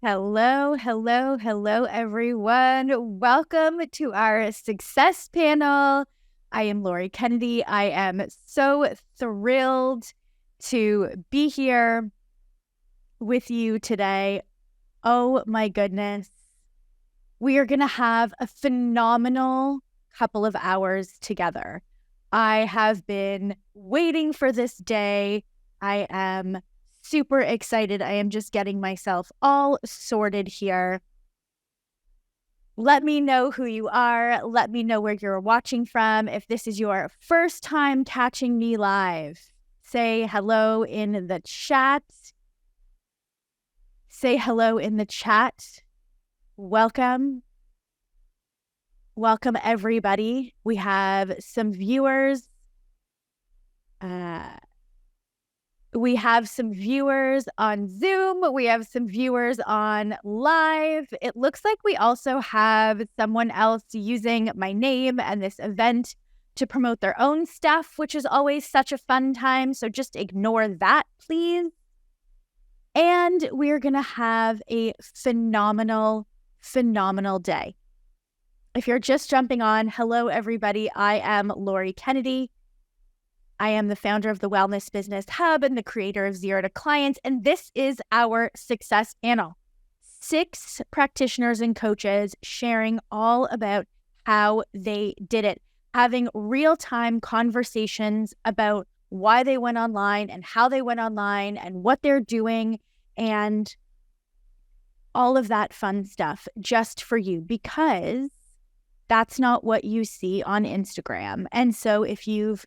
Hello, hello, hello, everyone. Welcome to our success panel. I am Lori Kennedy. I am so thrilled to be here with you today. Oh my goodness. We are going to have a phenomenal couple of hours together. I have been waiting for this day. I am super excited. I am just getting myself all sorted here. Let me know who you are. Let me know where you're watching from. If this is your first time catching me live, say hello in the chat. Say hello in the chat. Welcome. Welcome, everybody. We have some viewers. We have some viewers on Zoom. We have some viewers on live. It looks like we also have someone else using my name and this event to promote their own stuff, which is always such a fun time. So just ignore that, please. And we're going to have a phenomenal, phenomenal day. If you're just jumping on, hello, everybody. I am Lori Kennedy. I am the founder of the Wellness Business Hub and the creator of Zero to Clients. And this is our success panel. 6 practitioners and coaches sharing all about how they did it, having real-time conversations about why they went online and how they went online and what they're doing and all of that fun stuff just for you, because that's not what you see on Instagram. And so if you've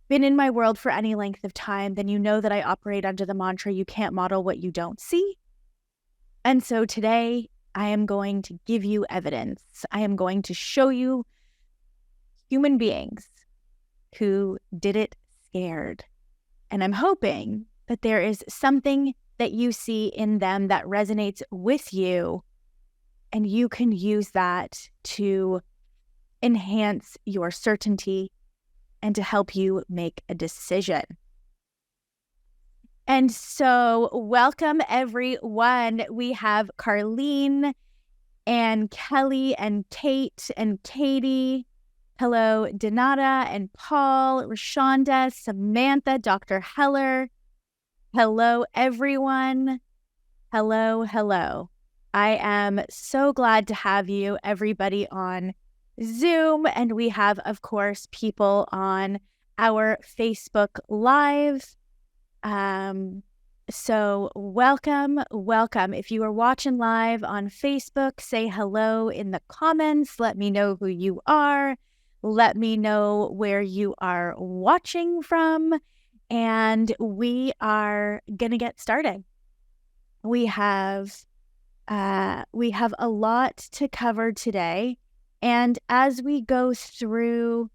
been in my world for any length of time, then you know that I operate under the mantra, you can't model what you don't see. And so today I am going to give you evidence. I am going to show you human beings who did it scared. And I'm hoping that there is something that you see in them that resonates with you, and you can use that to enhance your certainty and to help you make a decision. And so welcome, everyone. We have Carlene and Kelly and Kate and Katie. Hello, Donata and Paul, Rashonda, Samantha, Dr. Heller. Hello, everyone. Hello, hello. I am so glad to have you, everybody, on Zoom. And we have, of course, people on our Facebook Live. So welcome, welcome. If you are watching live on Facebook, say hello in the comments. Let me know who you are. Let me know where you are watching from. And we are going to get started. We have a lot to cover today. And as we go through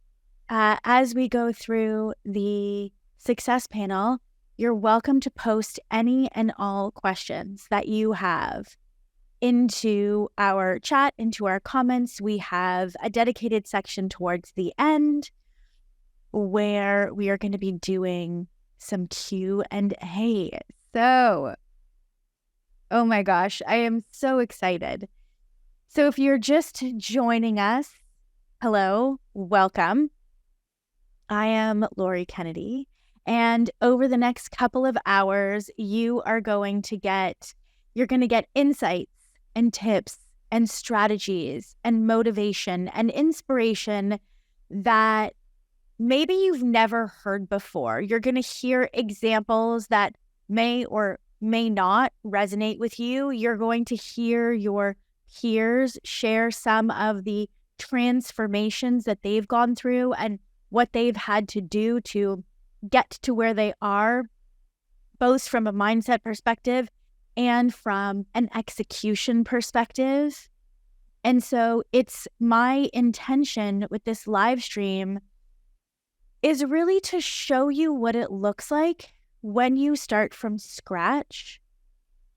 the success panel, you're welcome to post any and all questions that you have into our chat, into our comments. We have a dedicated section towards the end where we are going to be doing some Q&A. So, oh my gosh, I am so excited. So if you're just joining us, hello, welcome. I am Lori Kennedy, and over the next couple of hours, you're going to get insights and tips and strategies and motivation and inspiration that maybe you've never heard before. You're going to hear examples that may or may not resonate with you. You're going to hear your peers share some of the transformations that they've gone through and what they've had to do to get to where they are, both from a mindset perspective and from an execution perspective. And so it's my intention with this live stream is really to show you what it looks like when you start from scratch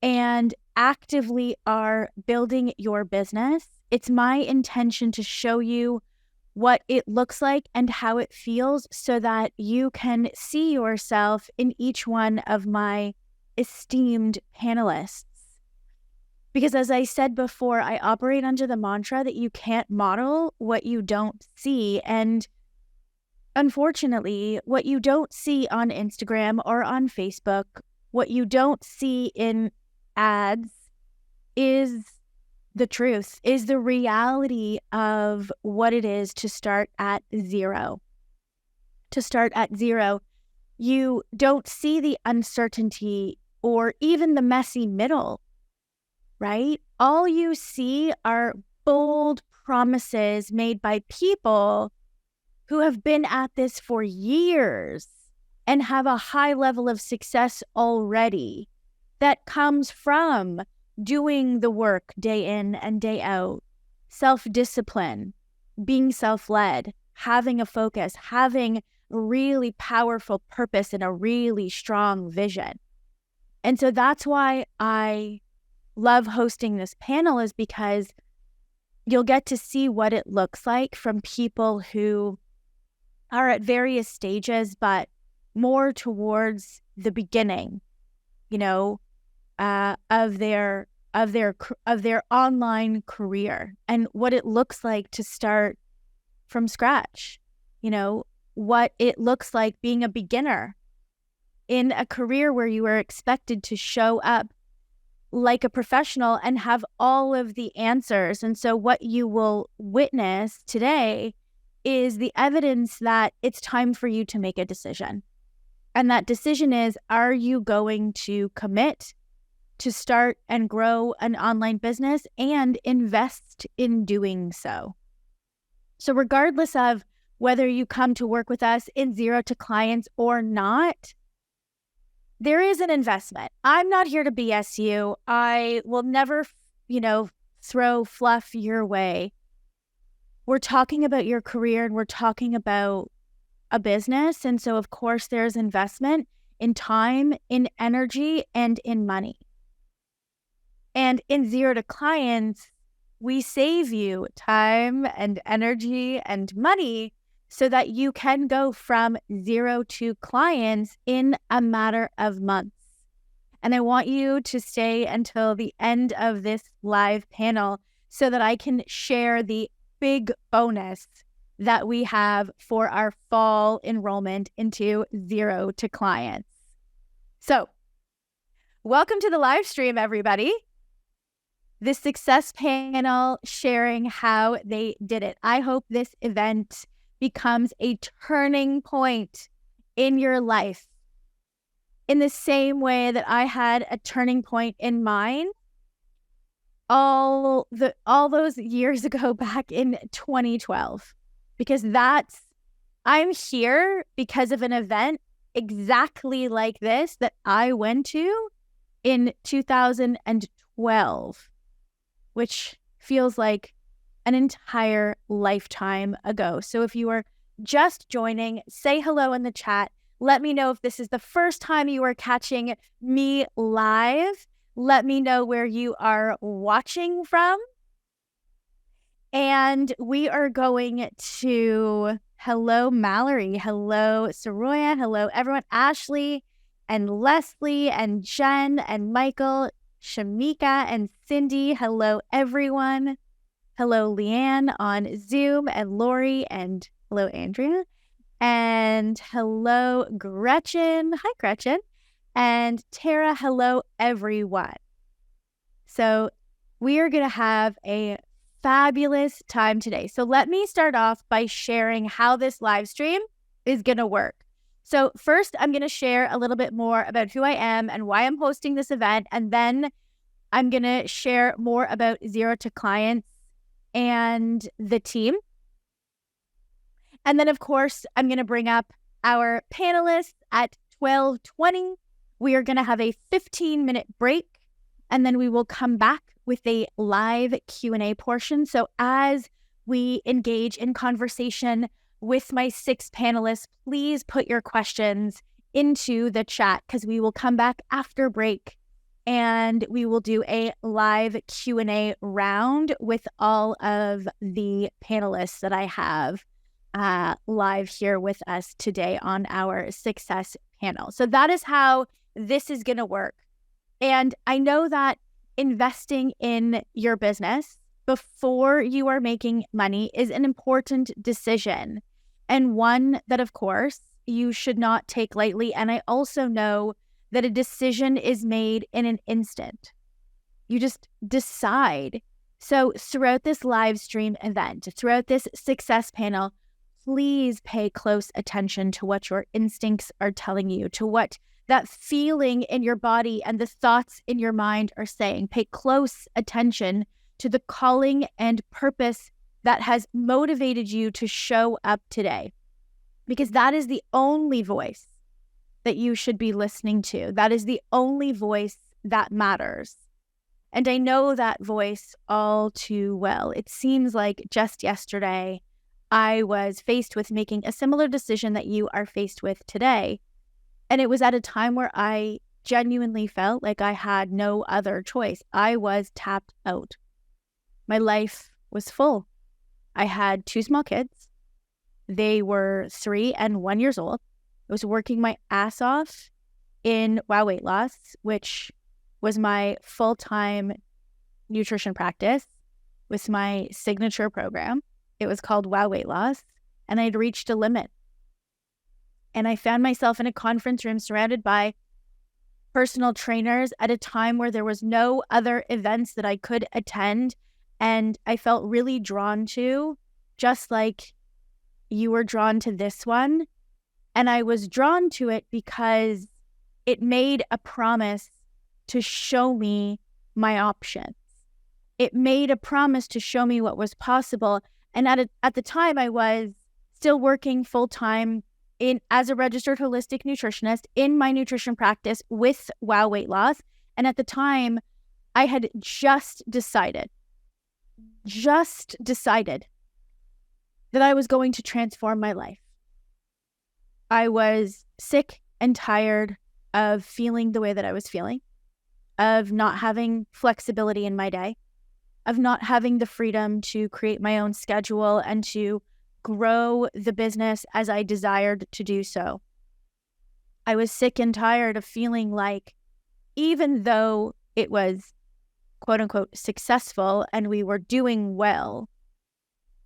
and actively are building your business. It's my intention to show you what it looks like and how it feels so that you can see yourself in each one of my esteemed panelists. Because as I said before, I operate under the mantra that you can't model what you don't see. And unfortunately, what you don't see on Instagram or on Facebook, what you don't see in ads is the truth, is the reality of what it is to start at zero. To start at zero, you don't see the uncertainty or even the messy middle, right? All you see are bold promises made by people who have been at this for years and have a high level of success already that comes from doing the work day in and day out, self-discipline, being self-led, having a focus, having a really powerful purpose and a really strong vision. And so that's why I love hosting this panel, is because you'll get to see what it looks like from people who are at various stages, but more towards the beginning, of their online career, and what it looks like to start from scratch. What it looks like being a beginner in a career where you are expected to show up like a professional and have all of the answers. And so what you will witness today is the evidence that it's time for you to make a decision. And that decision is, are you going to commit to start and grow an online business and invest in doing so? So regardless of whether you come to work with us in Zero to Clients or not, there is an investment. I'm not here to BS you. I will never, throw fluff your way. We're talking about your career and we're talking about a business. And so, of course, there's investment in time, in energy, and in money. And in Zero to Clients, we save you time and energy and money so that you can go from zero to clients in a matter of months. And I want you to stay until the end of this live panel so that I can share the big bonus that we have for our fall enrollment into Zero to Clients. So, welcome to the live stream, everybody. The success panel sharing how they did it. I hope this event becomes a turning point in your life in the same way that I had a turning point in mine all those years ago back in 2012. Because I'm here because of an event exactly like this that I went to in 2012, which feels like an entire lifetime ago. So if you are just joining, say hello in the chat. Let me know if this is the first time you are catching me live. Let me know where you are watching from. And we are going to, hello, Mallory. Hello, Soroya. Hello, everyone. Ashley and Leslie and Jen and Michael, Shamika and Cindy. Hello, everyone. Hello, Leanne on Zoom, and Lori, and hello, Andrea. And hello, Gretchen. Hi, Gretchen. And Tara. Hello, everyone. So we are going to have a fabulous time today. So let me start off by sharing how this live stream is going to work. So first, I'm going to share a little bit more about who I am and why I'm hosting this event. And then I'm going to share more about Zero to Clients and the team. And then, of course, I'm going to bring up our panelists at 12:20. We are going to have a 15-minute break, and then we will come back with a live Q&A portion. So as we engage in conversation with my 6 panelists, please put your questions into the chat, because we will come back after break and we will do a live Q&A round with all of the panelists that I have live here with us today on our success panel. So that is how this is going to work. And I know that investing in your business before you are making money is an important decision, and one that, of course, you should not take lightly. And I also know that a decision is made in an instant. You just decide. So throughout this live stream event, throughout this success panel, please pay close attention to what your instincts are telling you, to what that feeling in your body and the thoughts in your mind are saying. Pay close attention to the calling and purpose that has motivated you to show up today, because that is the only voice that you should be listening to. That is the only voice that matters. And I know that voice all too well. It seems like just yesterday, I was faced with making a similar decision that you are faced with today. And it was at a time where I genuinely felt like I had no other choice. I was tapped out. My life was full. I had 2 small kids. They were 3 and 1 years old. I was working my ass off in Wow Weight Loss, which was my full-time nutrition practice, with my signature program. It was called Wow Weight Loss, and I'd reached a limit. And I found myself in a conference room surrounded by personal trainers at a time where there was no other events that I could attend. And I felt really drawn to, just like you were drawn to this one. And I was drawn to it because it made a promise to show me my options. It made a promise to show me what was possible. And at the time, I was still working full-time as a registered holistic nutritionist in my nutrition practice with Wow Weight Loss. And at the time, I had just decided that I was going to transform my life. I was sick and tired of feeling the way that I was feeling, of not having flexibility in my day, of not having the freedom to create my own schedule and to grow the business as I desired to do so. I was sick and tired of feeling like, even though it was quote unquote successful and we were doing well,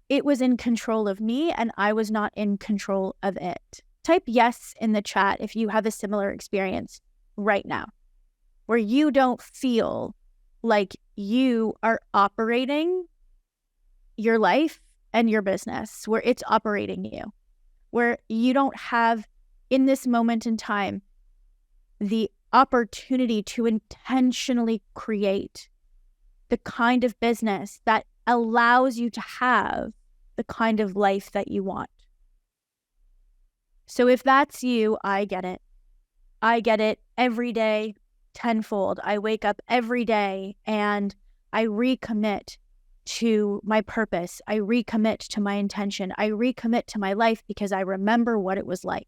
it was in control of me and I was not in control of it. Type yes in the chat if you have a similar experience right now, where you don't feel like you are operating your life and your business, where it's operating you, where you don't have, in this moment in time, the opportunity to intentionally create the kind of business that allows you to have the kind of life that you want. So if that's you, I get it. I get it every day tenfold. I wake up every day and I recommit to my purpose. I recommit to my intention. I recommit to my life because I remember what it was like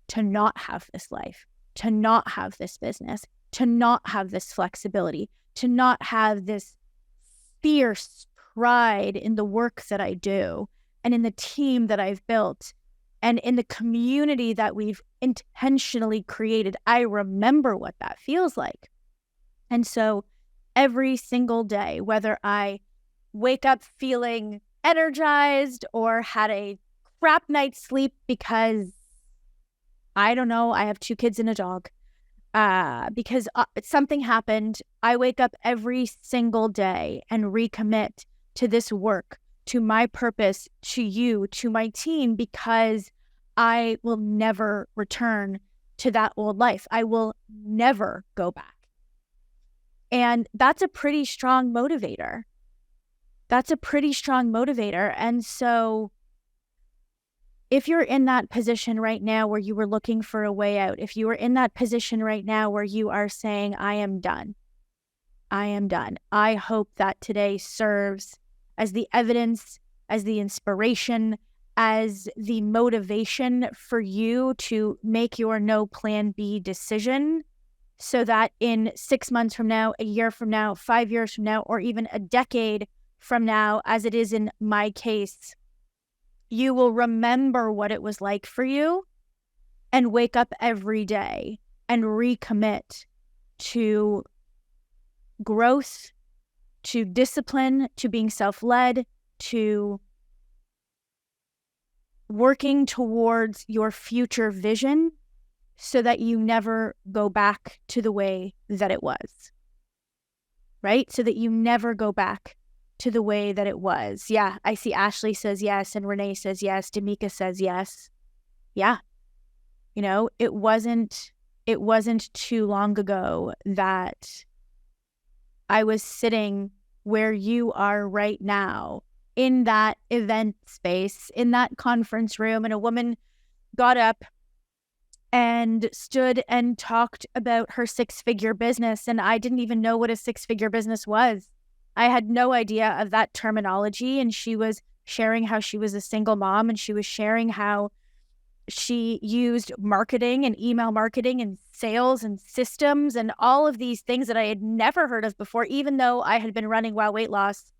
to not have this life, to not have this business, to not have this flexibility, to not have this fierce pride in the work that I do and in the team that I've built and in the community that we've intentionally created. I remember what that feels like. And so every single day, whether I wake up feeling energized or had a crap night's sleep because, I don't know, I have 2 kids and a dog, because something happened, I wake up every single day and recommit to this work, to my purpose, to you, to my team, because I will never return to that old life. I will never go back. And that's a pretty strong motivator. And so if you're in that position right now where you were looking for a way out, if you are in that position right now where you are saying, I am done, I hope that today serves as the evidence, as the inspiration, as the motivation for you to make your no plan B decision, so that in 6 months from now, a year from now, 5 years from now, or even a decade from now, as it is in my case, you will remember what it was like for you and wake up every day and recommit to growth, to discipline, to being self-led, to working towards your future vision so that you never go back to the way that it was, right? So that you never go back to the way that it was. Yeah, I see Ashley says yes, and Renee says yes, Damika says yes. Yeah. You know, it wasn't too long ago that I was sitting where you are right now in that event space, in that conference room, and a woman got up and stood and talked about her 6-figure business. And I didn't even know what a 6-figure business was. I had no idea of that terminology. And she was sharing how she was a single mom, and she was sharing how she used marketing and email marketing and sales and systems and all of these things that I had never heard of before, even though I had been running Wow Weight Loss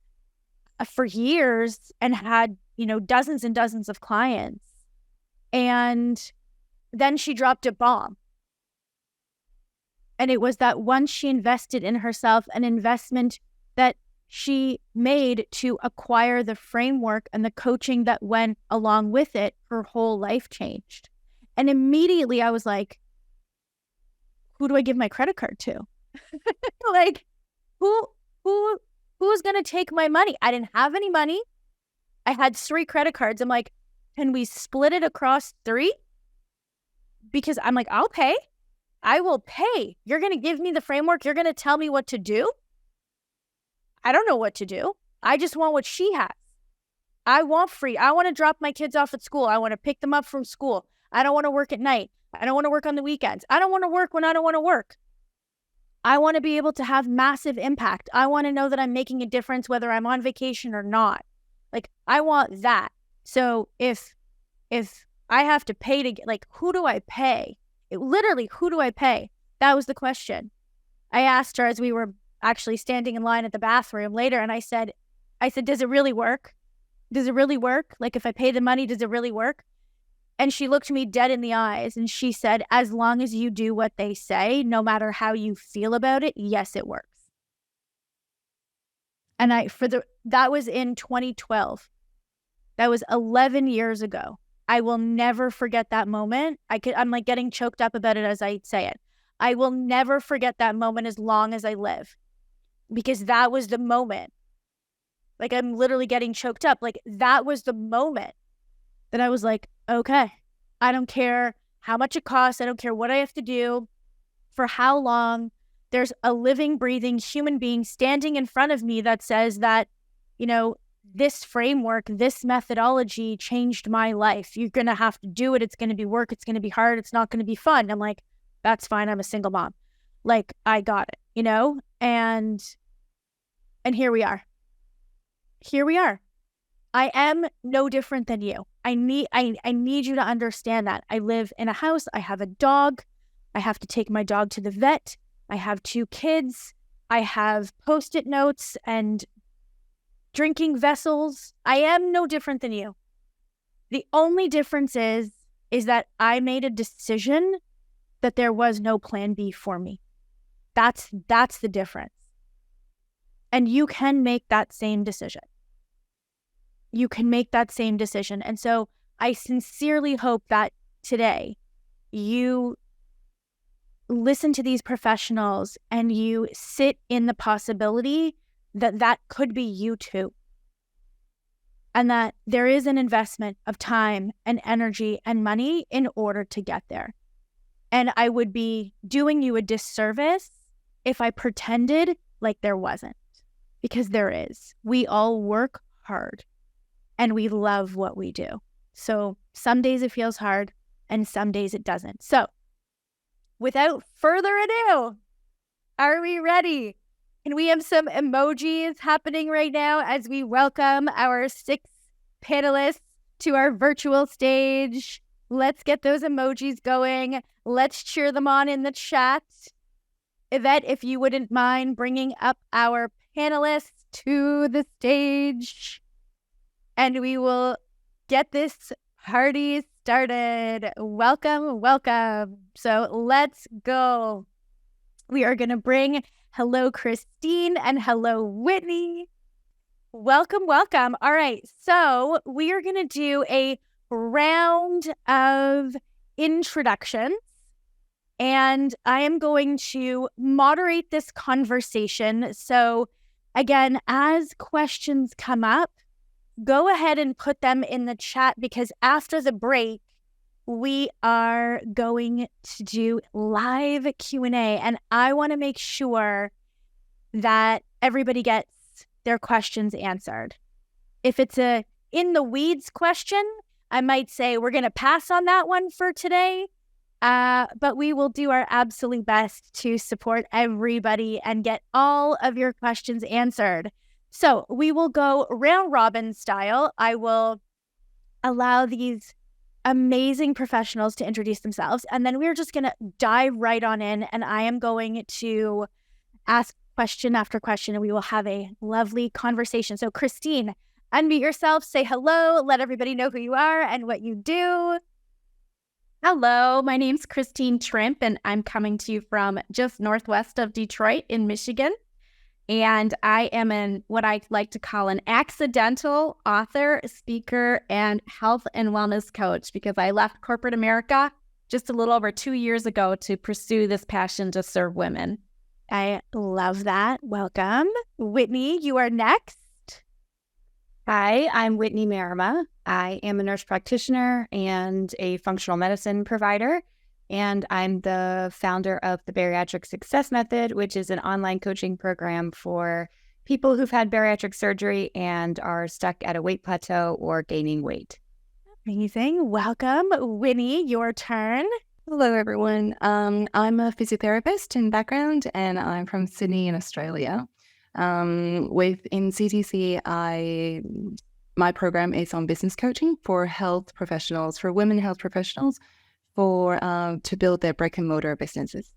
for years and had, you know, dozens and dozens of clients. And then she dropped a bomb. And it was that once she invested in herself, an investment that she made to acquire the framework and the coaching that went along with it, her whole life changed. And immediately I was like, who do I give my credit card to? Like, who's going to take my money? I didn't have any money. I had 3 credit cards. I'm like, can we split it across 3? Because I'm like, I'll pay. I will pay. You're going to give me the framework. You're going to tell me what to do. I don't know what to do. I just want what she has. I want free. I want to drop my kids off at school. I want to pick them up from school. I don't want to work at night. I don't want to work on the weekends. I don't want to work when I don't want to work. I want to be able to have massive impact. I want to know that I'm making a difference whether I'm on vacation or not. Like, I want that. So if I have to pay to get, like, who do I pay? Literally, who do I pay? That was the question. I asked her as we were actually standing in line at the bathroom later, and I said, does it really work? Does it really work? Like, if I pay the money, does it really work? And she looked me dead in the eyes and she said, as long as you do what they say, no matter how you feel about it, yes, it works. And that was in 2012. That was 11 years ago. I will never forget that moment. I'm like getting choked up about it as I say it. I will never forget that moment as long as I live, because that was the moment. Like, I'm literally getting choked up. Like, that was the moment that I was like, okay, I don't care how much it costs. I don't care what I have to do, for how long. There's a living, breathing human being standing in front of me that says that, you know, this framework, this methodology changed my life. You're going to have to do it. It's going to be work. It's going to be hard. It's not going to be fun. I'm like, that's fine. I'm a single mom. Like, I got it, you know? And here we are. Here we are. I am no different than you. I need you to understand that. I live in a house. I have a dog. I have to take my dog to the vet. I have 2 kids. I have Post-it notes and drinking vessels. I am no different than you. The only difference is that I made a decision that there was no plan B for me. That's the difference. And you can make that same decision. You can make that same decision. And so I sincerely hope that today you listen to these professionals and you sit in the possibility that could be you too. And that there is an investment of time and energy and money in order to get there. And I would be doing you a disservice if I pretended like there wasn't, because there is. We all work hard and we love what we do. So some days it feels hard and some days it doesn't. So without further ado, are we ready? Can we have some emojis happening right now as we welcome our 6 panelists to our virtual stage? Let's get those emojis going. Let's cheer them on in the chat. Yvette, if you wouldn't mind bringing up our panelists to the stage, and we will get this party started. Welcome, welcome. So let's go. We are going to bring Hello, Christine, and hello, Whitney. Welcome, welcome. All right, so we are going to do a round of introductions, and I am going to moderate this conversation. So again, as questions come up, go ahead and put them in the chat, because after the break, we are going to do live Q&A, and I want to make sure that everybody gets their questions answered. If it's a in the weeds question, I might say we're going to pass on that one for today, but we will do our absolute best to support everybody and get all of your questions answered. So we will go round robin style. I will allow these amazing professionals to introduce themselves, and then we're just going to dive right on in, and I am going to ask question after question, and we will have a lovely conversation. So Christine, unmute yourself, say hello, let everybody know who you are and what you do. Hello, my name's Christine Trimp, and I'm coming to you from just northwest of Detroit in Michigan. And I am what I like to call an accidental author, speaker, and health and wellness coach, because I left corporate America just a little over 2 years ago to pursue this passion to serve women. I love that. Welcome. Whitney, you are next. Hi, I'm Whitney Marima. I am a nurse practitioner and a functional medicine provider, and I'm the founder of the Bariatric Success Method, which is an online coaching program for people who've had bariatric surgery and are stuck at a weight plateau or gaining weight. Amazing. Welcome. Winnie, your turn. Hello, everyone. I'm a physiotherapist in background, and I'm from Sydney in Australia. Within CTC, my program is on business coaching for health professionals, for women health professionals, to build their brick and mortar businesses.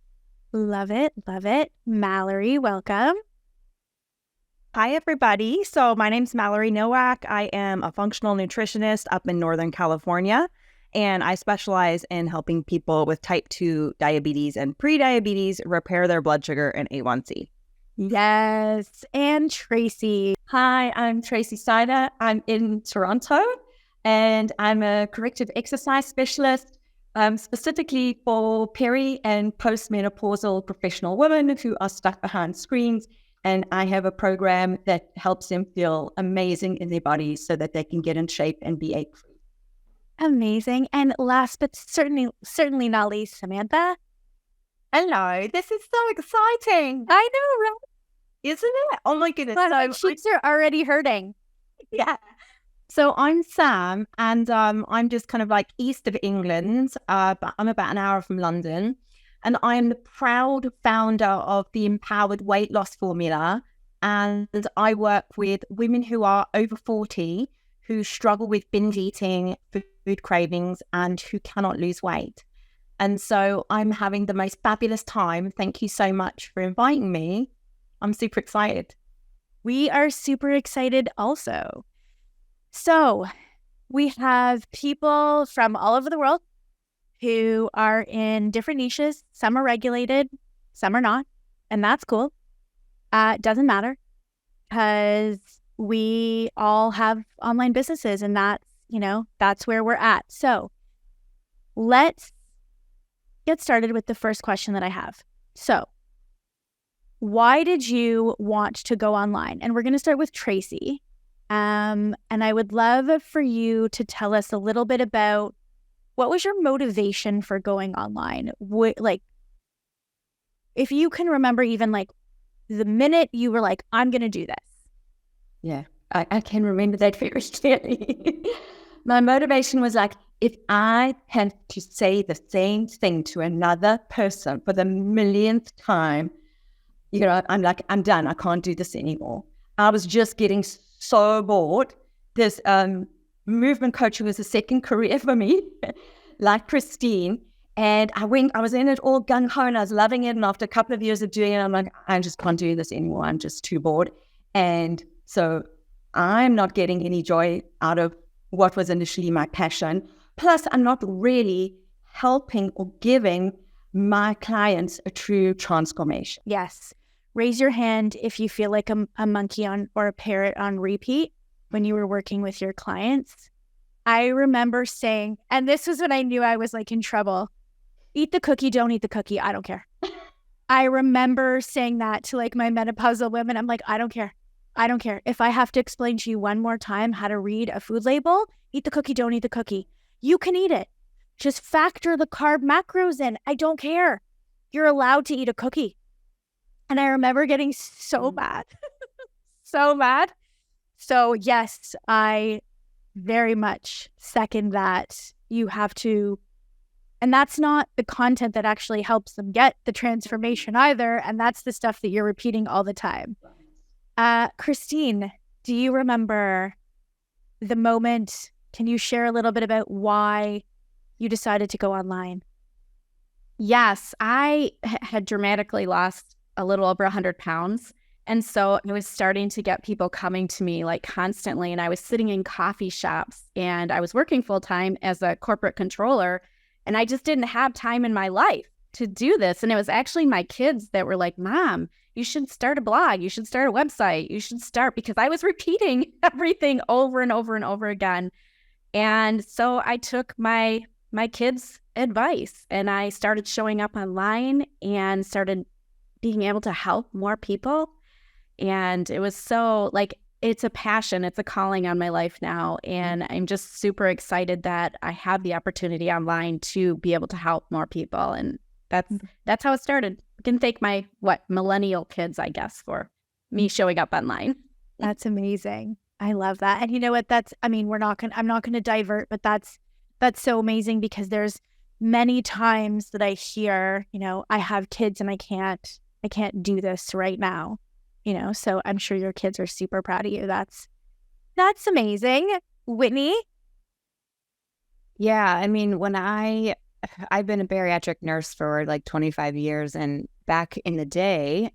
Love it. Love it. Mallory, welcome. Hi, everybody. So my name's Mallory Nowak. I am a functional nutritionist up in Northern California, and I specialize in helping people with type 2 diabetes and prediabetes repair their blood sugar and A1C. Yes. And Tracy. Hi, I'm Tracy Sider. I'm in Toronto, and I'm a corrective exercise specialist, specifically for peri and postmenopausal professional women who are stuck behind screens. And I have a program that helps them feel amazing in their bodies so that they can get in shape and be ache-free. Amazing. And last but certainly not least, Samantha. Hello, this is so exciting. I know, right? Isn't it? Oh my goodness. My cheeks are already hurting. Yeah. So I'm Sam, and I'm just kind of like east of England, but I'm about an hour from London. And I am the proud founder of the Empowered Weight Loss Formula. And I work with women who are over 40, who struggle with binge eating, food cravings, and who cannot lose weight. And so I'm having the most fabulous time. Thank you so much for inviting me. I'm super excited. We are super excited also. So we have people from all over the world who are in different niches. Some are regulated, some are not, and that's cool. Doesn't matter, because we all have online businesses, and that's where we're at. So let's get started with the first question that I have. So why did you want to go online? And we're going to start with Tracy. And I would love for you to tell us a little bit about what was your motivation for going online? If you can remember even the minute you were like, I'm going to do this. Yeah, I can remember that very clearly. My motivation was like, if I had to say the same thing to another person for the millionth time, I'm like, I'm done. I can't do this anymore. I was just getting so bored. This movement coaching was a second career for me, like Christine. And I was in it all gung-ho, and I was loving it. And after a couple of years of doing it, I'm like, I just can't do this anymore. I'm just too bored. And so I'm not getting any joy out of what was initially my passion. Plus, I'm not really helping or giving my clients a true transformation. Yes. Raise your hand if you feel like a monkey on or a parrot on repeat when you were working with your clients. I remember saying, and this was when I knew I was like in trouble, eat the cookie, don't eat the cookie. I don't care. I remember saying that to like my menopausal women. I'm like, I don't care. I don't care. If I have to explain to you one more time how to read a food label, eat the cookie, don't eat the cookie. You can eat it. Just factor the carb macros in. I don't care. You're allowed to eat a cookie. And I remember getting so mad, so mad. So yes, I very much second that. You have to, and that's not the content that actually helps them get the transformation either. And that's the stuff that you're repeating all the time. Christine, do you remember the moment? Can you share a little bit about why you decided to go online? Yes, I had dramatically lost a little over 100 pounds. And so I was starting to get people coming to me like constantly. And I was sitting in coffee shops and I was working full time as a corporate controller. And I just didn't have time in my life to do this. And it was actually my kids that were like, Mom, you should start a blog. You should start a website. You should start, because I was repeating everything over and over and over again. And so I took my kids' advice and I started showing up online and started being able to help more people. And it was so like, it's a passion, it's a calling on my life now. And I'm just super excited that I have the opportunity online to be able to help more people. And that's how it started. I can thank my millennial kids, I guess, for me showing up online. That's amazing. I love that. And you know what? I'm not going to divert, but that's so amazing, because there's many times that I hear, I have kids and I can't do this right now, so I'm sure your kids are super proud of you. That's amazing. Whitney? Yeah, I mean, I've been a bariatric nurse for like 25 years, and back in the day,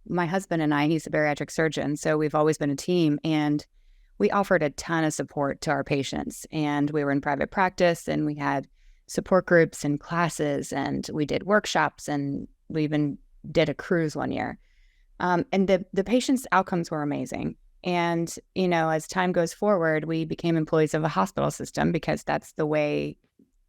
my husband and I, he's a bariatric surgeon, so we've always been a team, and we offered a ton of support to our patients. And we were in private practice, and we had support groups and classes, and we did workshops, and we even did a cruise one year. And the patients' outcomes were amazing. And, as time goes forward, we became employees of a hospital system because that's the way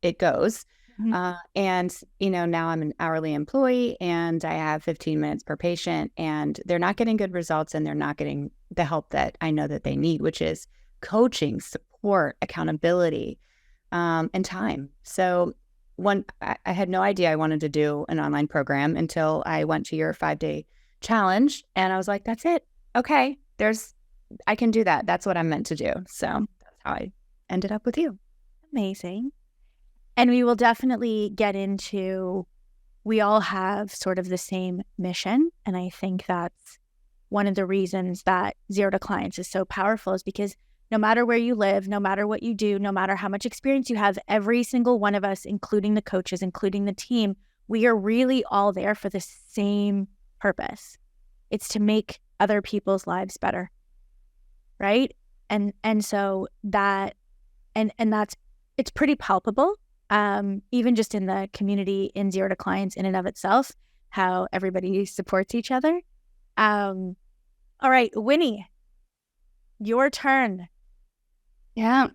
it goes. Mm-hmm. And now I'm an hourly employee and I have 15 minutes per patient, and they're not getting good results, and they're not getting the help that I know that they need, which is coaching, support, accountability, and time. So I had no idea I wanted to do an online program until I went to your 5-day challenge, and I was like, that's it. Okay, I can do that. That's what I'm meant to do. So that's how I ended up with you. Amazing. And we will definitely get into, we all have sort of the same mission. And I think that's one of the reasons that Zero to Clients is so powerful, is because no matter where you live, no matter what you do, no matter how much experience you have, every single one of us, including the coaches, including the team, we are really all there for the same purpose. It's to make other people's lives better. Right? And so that, and that's, it's pretty palpable. Even just in the community in Zero to Clients in and of itself, how everybody supports each other. All right, Winnie, your turn. Yeah.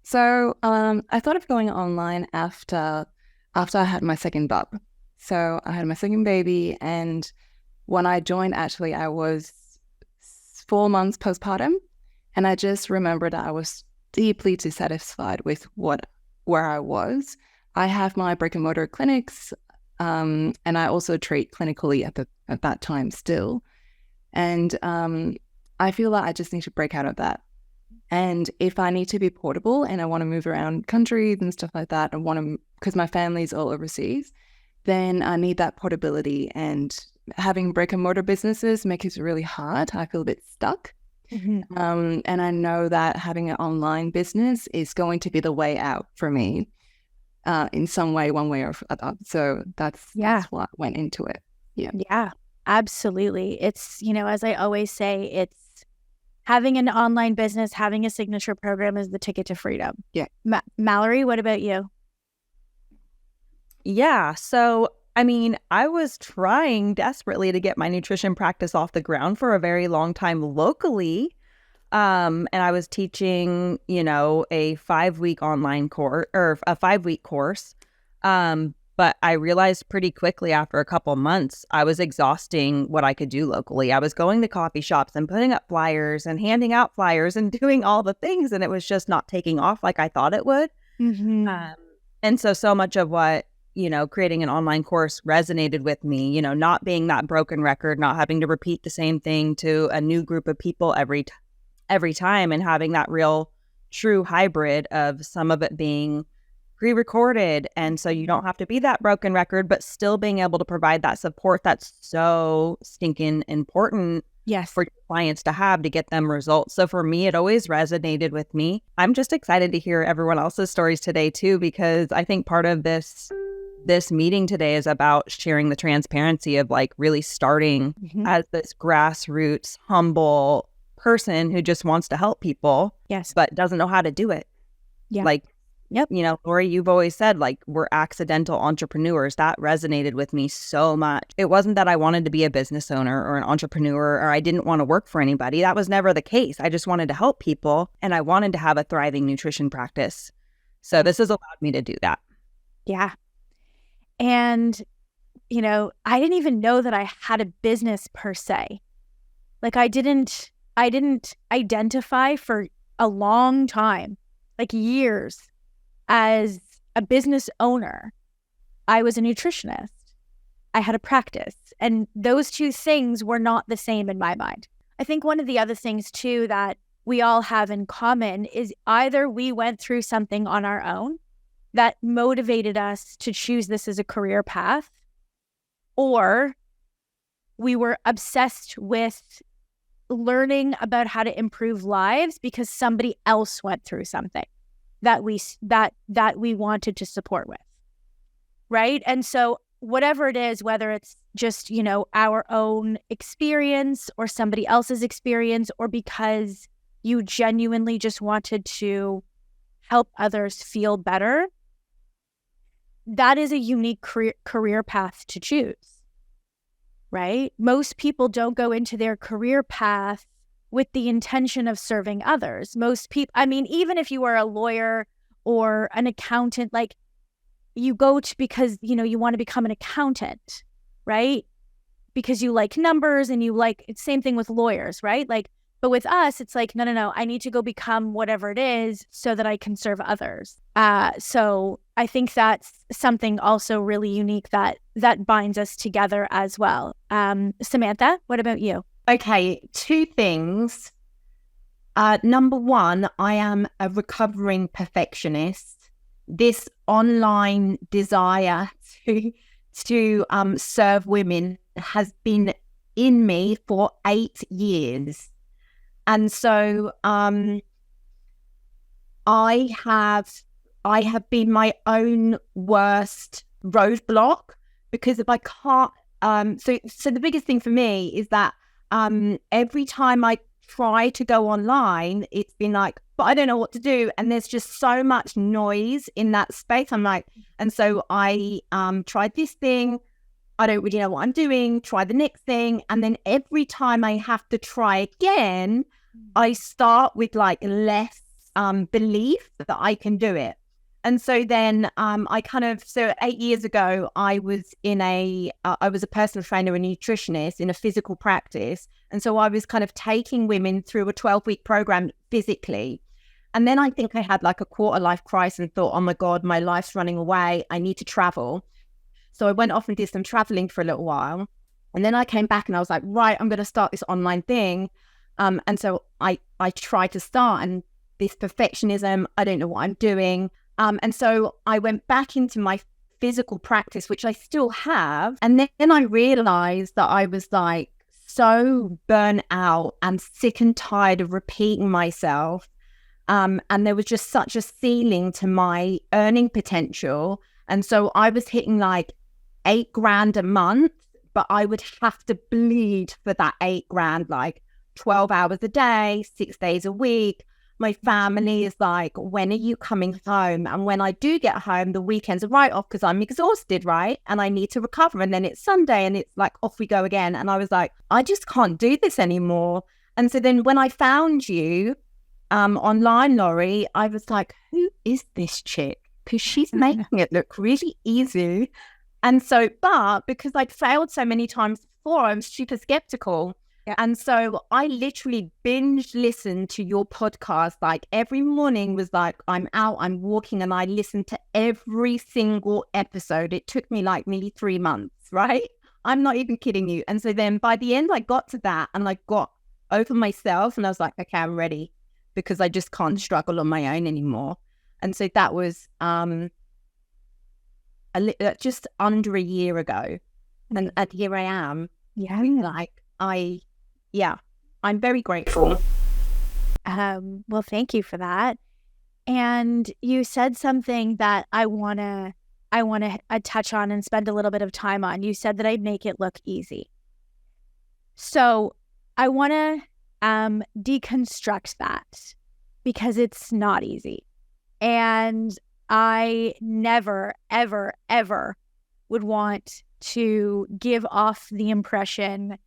So I thought of going online after I had my second bub. So I had my second baby, and when I joined, actually, I was 4 months postpartum, and I just remembered that I was deeply dissatisfied with where I was. I have my brick and mortar clinics, and I also treat clinically at that time still. And I feel like I just need to break out of that. And if I need to be portable and I want to move around countries and stuff like that, because my family's all overseas, then I need that portability. And having brick and mortar businesses makes it really hard. I feel a bit stuck. Mm-hmm. And I know that having an online business is going to be the way out for me in some way, one way or other. So that's why I went into it. Yeah, absolutely. It's, as I always say, it's having an online business, having a signature program is the ticket to freedom. Yeah. Mallory, what about you? Yeah. So I mean, I was trying desperately to get my nutrition practice off the ground for a very long time locally. And I was teaching, a 5-week online course or a 5-week course. But I realized pretty quickly after a couple months, I was exhausting what I could do locally. I was going to coffee shops and putting up flyers and handing out flyers and doing all the things. And it was just not taking off like I thought it would. And so much of what, creating an online course resonated with me, not being that broken record, not having to repeat the same thing to a new group of people every time, and having that real true hybrid of some of it being pre-recorded. And so you don't have to be that broken record, but still being able to provide that support that's so stinking important for your clients to have to get them results. So for me, it always resonated with me. I'm just excited to hear everyone else's stories today too, because I think part of this meeting today is about sharing the transparency of like really starting as this grassroots, humble person who just wants to help people, but doesn't know how to do it. Lori, you've always said like we're accidental entrepreneurs. That resonated with me so much. It wasn't that I wanted to be a business owner or an entrepreneur or I didn't want to work for anybody. That was never the case. I just wanted to help people and I wanted to have a thriving nutrition practice. So this has allowed me to do that. Yeah. And, I didn't even know that I had a business per se. Like I didn't identify for a long time, like years, as a business owner. I was a nutritionist. I had a practice. And those two things were not the same in my mind. I think one of the other things too that we all have in common is either we went through something on our own that motivated us to choose this as a career path, or we were obsessed with learning about how to improve lives because somebody else went through something that we wanted to support with, right? And so whatever it is, whether it's just, our own experience or somebody else's experience, or because you genuinely just wanted to help others feel better, that is a unique career path to choose, right? Most people don't go into their career path with the intention of serving others. Most people, even if you are a lawyer or an accountant, like you go to because, you want to become an accountant, right? Because you like numbers and it's same thing with lawyers, right? But with us, it's like, no, I need to go become whatever it is so that I can serve others. So I think that's something also really unique that binds us together as well. Samantha, what about you? Okay, 2 things. Number 1, I am a recovering perfectionist. This online desire to serve women has been in me for 8 years. And so I have been my own worst roadblock, because if I can't, so the biggest thing for me is that every time I try to go online, it's been like, but I don't know what to do. And there's just so much noise in that space. And so I tried this thing. I don't really know what I'm doing. Try the next thing. And then every time I have to try again, I start with less belief that I can do it. And so then so 8 years ago, I was I was a personal trainer and nutritionist in a physical practice. And so I was kind of taking women through a 12-week program physically. And then I think I had a quarter life crisis and thought, oh my God, my life's running away. I need to travel. So I went off and did some traveling for a little while. And then I came back and I was like, right, I'm going to start this online thing. And so I tried to start, and this perfectionism, I don't know what I'm doing. And so I went back into my physical practice, which I still have. And then I realized that I was so burnt out and sick and tired of repeating myself. And there was just such a ceiling to my earning potential. And so I was hitting $8,000 a month, but I would have to bleed for that $8,000, 12 hours a day, 6 days a week. My family is like, when are you coming home? And when I do get home, the weekends are right off because I'm exhausted, right? And I need to recover. And then it's Sunday and it's like, off we go again. And I was like, I just can't do this anymore. And so then when I found you online, Laurie, I was like, who is this chick? Because she's making it look really easy. And so, but because I'd failed so many times before, I'm super skeptical. Yeah. And so I literally binge listened to your podcast. Like every morning was like, I'm out, I'm walking, and I listened to every single episode. It took me like nearly 3 months, right? I'm not even kidding you. And so then by the end, I got to that and I got over myself and I was like, okay, I'm ready, because I just can't struggle on my own anymore. And so that was just under a year ago. And here I am. Yeah. Like I'm very grateful. Well, thank you for that. And you said something that I want to touch on and spend a little bit of time on. You said that I'd make it look easy. So I want to deconstruct that, because it's not easy. And I never, ever, ever would want to give off the impression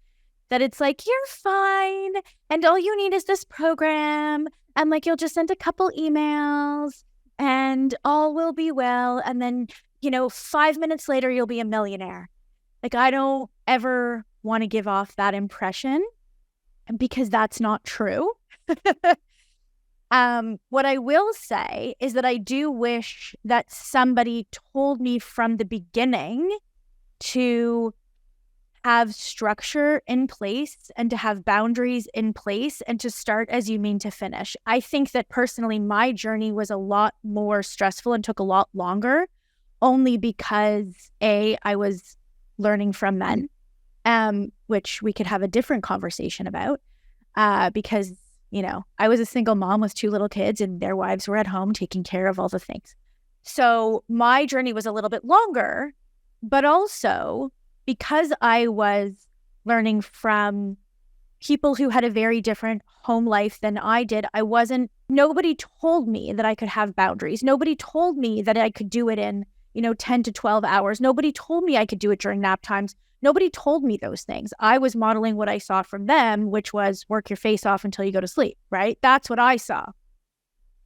that it's like, you're fine, and all you need is this program, and like you'll just send a couple emails and all will be well, and then 5 minutes later you'll be a millionaire. Like, I don't ever want to give off that impression, because that's not true. What I will say is that I do wish that somebody told me from the beginning to have structure in place and to have boundaries in place and to start as you mean to finish. I think that personally, my journey was a lot more stressful and took a lot longer, only because I was learning from men, which we could have a different conversation about, because I was a single mom with 2 little kids and their wives were at home taking care of all the things. So my journey was a little bit longer, but also because I was learning from people who had a very different home life than I did, nobody told me that I could have boundaries. Nobody told me that I could do it in, 10 to 12 hours. Nobody told me I could do it during nap times. Nobody told me those things. I was modeling what I saw from them, which was work your face off until you go to sleep, right? That's what I saw.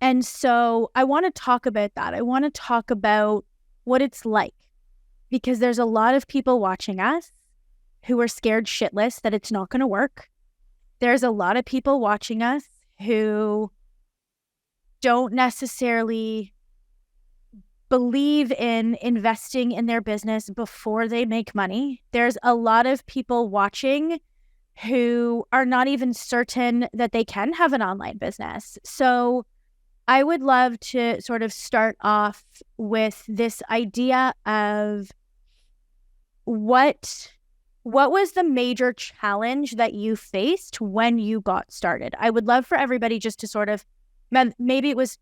And so I want to talk about that. I want to talk about what it's like, because there's a lot of people watching us who are scared shitless that it's not going to work. There's a lot of people watching us who don't necessarily believe in investing in their business before they make money. There's a lot of people watching who are not even certain that they can have an online business. So I would love to sort of start off with this idea of what was the major challenge that you faced when you got started? I would love for everybody just to sort of, maybe it was,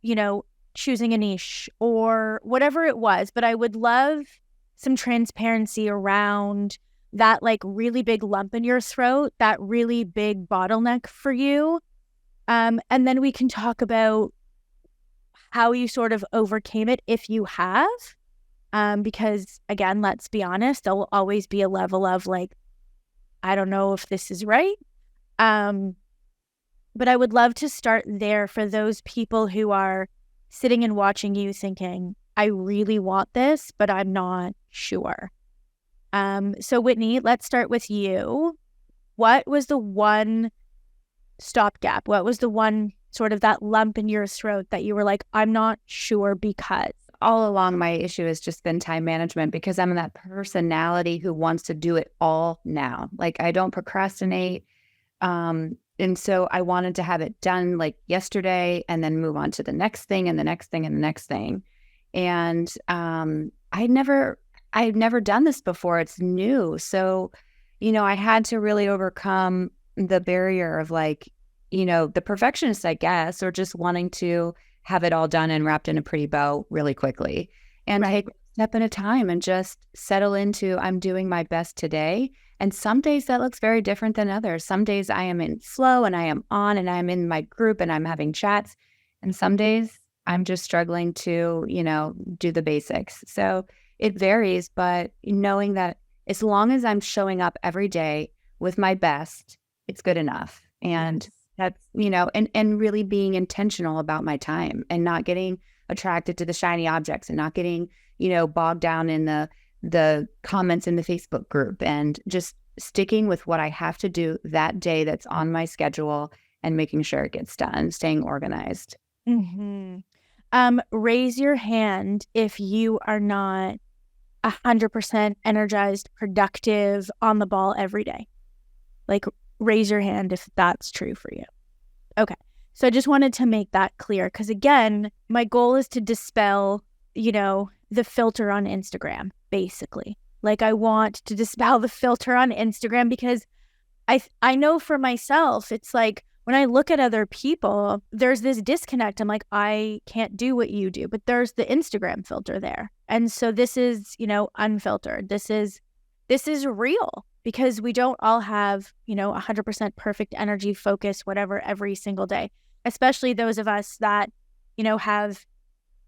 choosing a niche or whatever it was, but I would love some transparency around that, like, really big lump in your throat, that really big bottleneck for you. And then we can talk about how you sort of overcame it, if you have. Because again, let's be honest, there will always be a level of like, I don't know if this is right. But I would love to start there for those people who are sitting and watching you thinking, I really want this, but I'm not sure. So Whitney, let's start with you. What was the one stopgap? What was the one sort of that lump in your throat that you were like, I'm not sure? Because all along, my issue has just been time management, because I'm that personality who wants to do it all now. Like, I don't procrastinate. And so I wanted to have it done like yesterday and then move on to the next thing and the next thing and the next thing. And I'd never done this before. It's new. So, I had to really overcome the barrier of like, the perfectionist, I guess, or just wanting to have it all done and wrapped in a pretty bow really quickly, and take a step at a time and just settle into, I'm doing my best today. And some days that looks very different than others. Some days I am in flow and I am on and I'm in my group and I'm having chats. And some days I'm just struggling to, do the basics. So it varies, but knowing that as long as I'm showing up every day with my best, it's good enough. And that's, and really being intentional about my time and not getting attracted to the shiny objects and not getting, bogged down in the comments in the Facebook group, and just sticking with what I have to do that day that's on my schedule and making sure it gets done, staying organized. Raise your hand if you are not 100% energized, productive, on the ball every day. Like, raise your hand if that's true for you. Okay. So I just wanted to make that clear because, again, my goal is to dispel, the filter on Instagram, basically. Like, I want to dispel the filter on Instagram because I know for myself, it's like when I look at other people, there's this disconnect. I'm like, I can't do what you do, but there's the Instagram filter there. And so this is, unfiltered. This is real because we don't all have, 100% perfect energy, focus, whatever, every single day, especially those of us that, have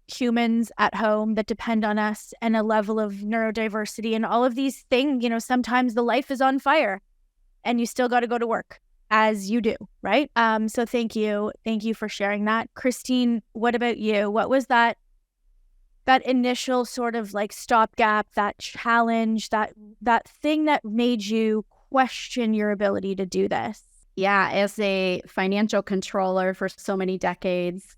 humans at home that depend on us and a level of neurodiversity and all of these things. Sometimes the life is on fire and you still got to go to work, as you do, right? So thank you for sharing that. Christine, what about you? What was that initial sort of like stopgap, that challenge, that thing that made you question your ability to do this? Yeah, as a financial controller for so many decades,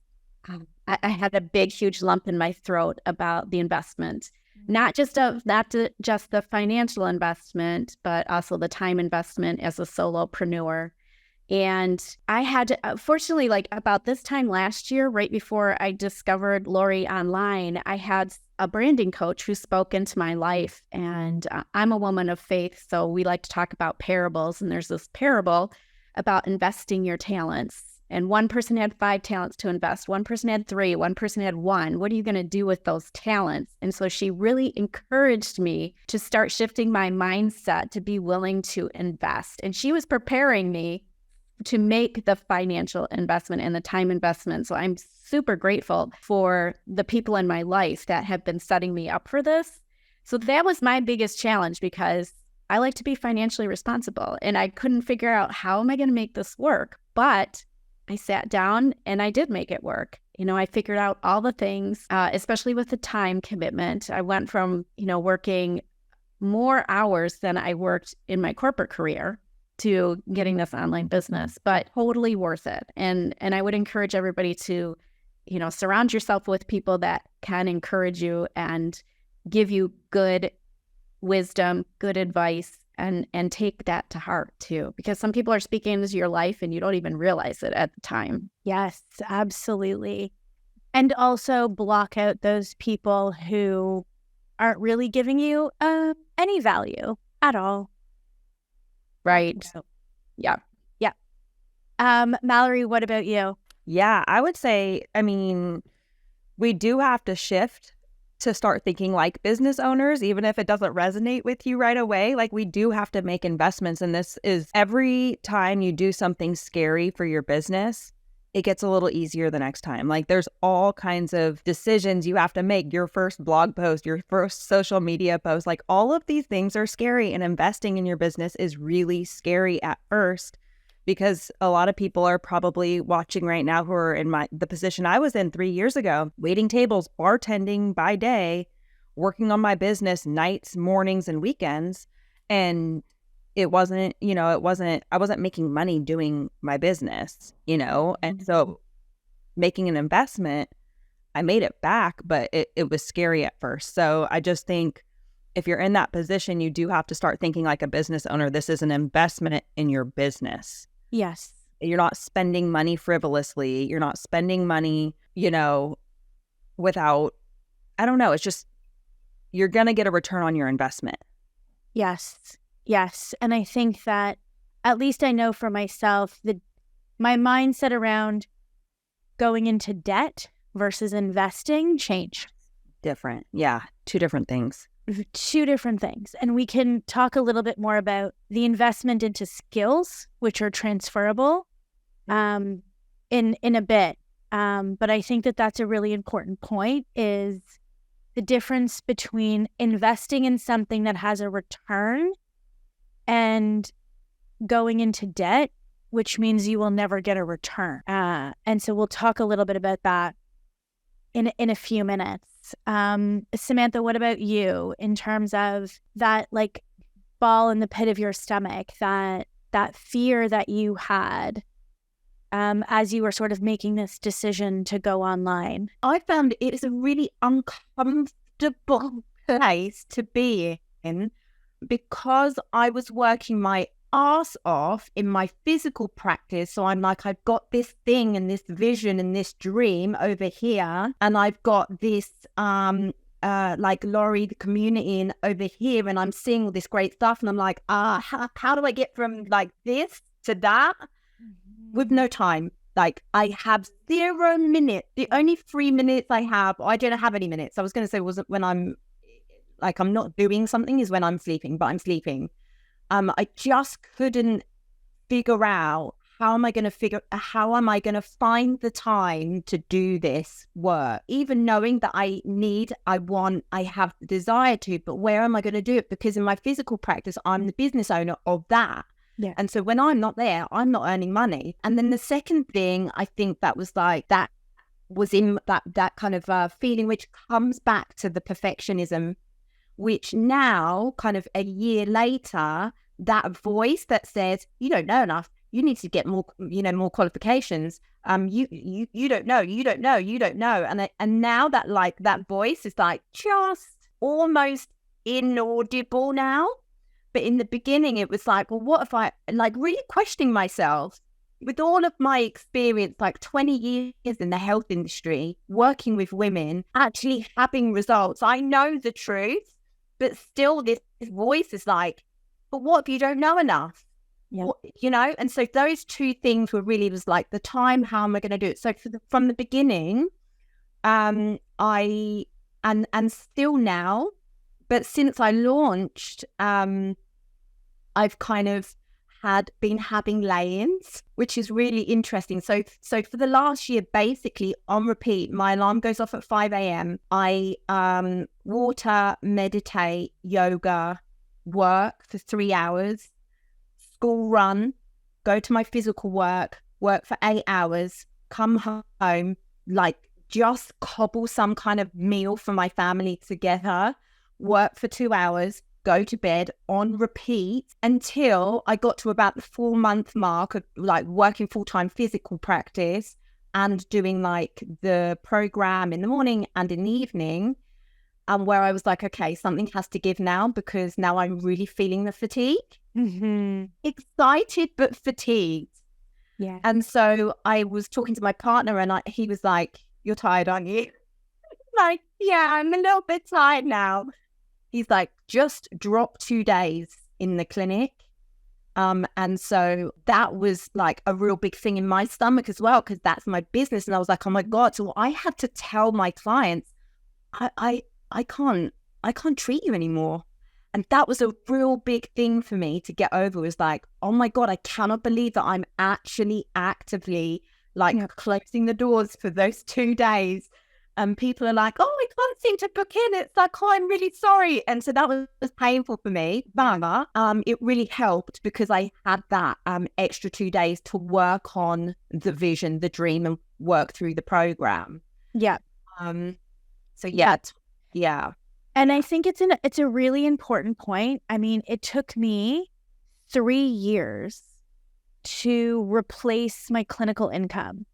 I had a big, huge lump in my throat about the investment, not just the financial investment, but also the time investment as a solopreneur. And I had to, fortunately, like about this time last year, right before I discovered Lori online, I had a branding coach who spoke into my life. And I'm a woman of faith, so we like to talk about parables. And there's this parable about investing your talents. And one person had 5 talents to invest. One person had 3. One person had 1. What are you going to do with those talents? And so she really encouraged me to start shifting my mindset to be willing to invest. And she was preparing me to make the financial investment and the time investment. So I'm super grateful for the people in my life that have been setting me up for this. So that was my biggest challenge because I like to be financially responsible and I couldn't figure out how am I going to make this work. But I sat down and I did make it work. I figured out all the things, especially with the time commitment. I went from, working more hours than I worked in my corporate career to getting this online business, but totally worth it. And I would encourage everybody to, surround yourself with people that can encourage you and give you good wisdom, good advice, and take that to heart too, because some people are speaking into your life and you don't even realize it at the time. Yes, absolutely. And also block out those people who aren't really giving you any value at all. Right. Yeah. Mallory, what about you? Yeah, I would say, we do have to shift to start thinking like business owners, even if it doesn't resonate with you right away. Like, we do have to make investments. And this is every time you do something scary for your business, it gets a little easier the next time. Like, there's all kinds of decisions you have to make. Your first blog post, your first social media post, like all of these things are scary. And investing in your business is really scary at first, because a lot of people are probably watching right now who are in the position I was in 3 years ago, waiting tables, bartending by day, working on my business nights, mornings, and weekends. And I wasn't making money doing my business, and so making an investment, I made it back, but it was scary at first. So I just think if you're in that position, you do have to start thinking like a business owner. This is an investment in your business. Yes. You're not spending money frivolously. You're not spending money, without, I don't know. It's just, you're going to get a return on your investment. Yes. And I think that, at least I know for myself, that my mindset around going into debt versus investing changed. Different. Yeah. 2 different things. 2 different things. And we can talk a little bit more about the investment into skills, which are transferable, in a bit. But I think that that's a really important point, is the difference between investing in something that has a return and going into debt, which means you will never get a return. And so we'll talk a little bit about that in a few minutes. Samantha, what about you in terms of that, like, ball in the pit of your stomach, that fear that you had as you were sort of making this decision to go online? I found it is a really uncomfortable place to be in, because I was working my ass off in my physical practice. So I'm like, I've got this thing and this vision and this dream over here, and I've got this like Laurie, the community, in over here, and I'm seeing all this great stuff, and I'm like, how do I get from like this to that with no time? Like, I have 0 minutes. The only 3 minutes I have, I don't have any minutes. I was going to say, wasn't when I'm like, I'm not doing something, is when I'm sleeping, but I'm sleeping. I just couldn't figure out how am I going to find the time to do this work, even knowing that I have the desire to, but where am I going to do it? Because in my physical practice, I'm the business owner of that. Yeah. And so when I'm not there, I'm not earning money. And then the second thing, I think that was like, that was in that kind of feeling, which comes back to the perfectionism, which now, kind of a year later, that voice that says, you don't know enough, you need to get more, more qualifications. You don't know. And now that, like, that voice is like just almost inaudible now. But in the beginning, it was like, well, what if I, like, really questioning myself with all of my experience, like 20 years in the health industry, working with women, actually having results. I know the truth, but still this voice is like, but what if you don't know enough? Yeah. What, and so those two things were really, was like the time, how am I going to do it? So from the beginning, I still now, but since I launched, I've kind of been having lay-ins, which is really interesting. So for the last year, basically on repeat, my alarm goes off at 5 a.m. I water, meditate, yoga, work for 3 hours, school run, go to my physical work for 8 hours, come home, like just cobble some kind of meal for my family together, work for 2 hours, go to bed, on repeat, until I got to about the 4-month mark of like working full-time physical practice and doing like the program in the morning and in the evening, where I was like, okay, something has to give now, because now I'm really feeling the fatigue. Mm-hmm. Excited but fatigued. Yeah. And so I was talking to my partner, and he was like, you're tired, aren't you? Like, yeah, I'm a little bit tired now. He's like, just drop 2 days in the clinic. And so that was like a real big thing in my stomach as well, because that's my business. And I was like, oh my God. So I had to tell my clients, I can't treat you anymore. And that was a real big thing for me to get over, was like, oh my God, I cannot believe that I'm actually actively like closing the doors for those 2 days. And people are like, oh, I can't seem to book in. It's like, oh, I'm really sorry. And so that was painful for me. But it really helped, because I had that extra 2 days to work on the vision, the dream, and work through the program. Yeah. So yeah. And I think it's a really important point. I mean, it took me 3 years to replace my clinical income.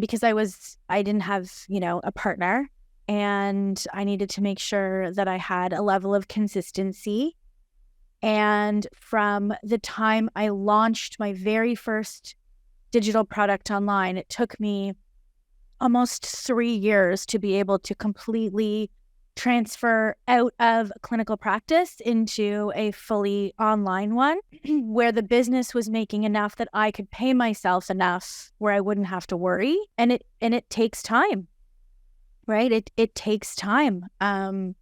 Because I didn't have, a partner, and I needed to make sure that I had a level of consistency. And from the time I launched my very first digital product online, it took me almost 3 years to be able to completely transfer out of clinical practice into a fully online one, where the business was making enough that I could pay myself enough where I wouldn't have to worry. And it takes time, right? It takes time. Again,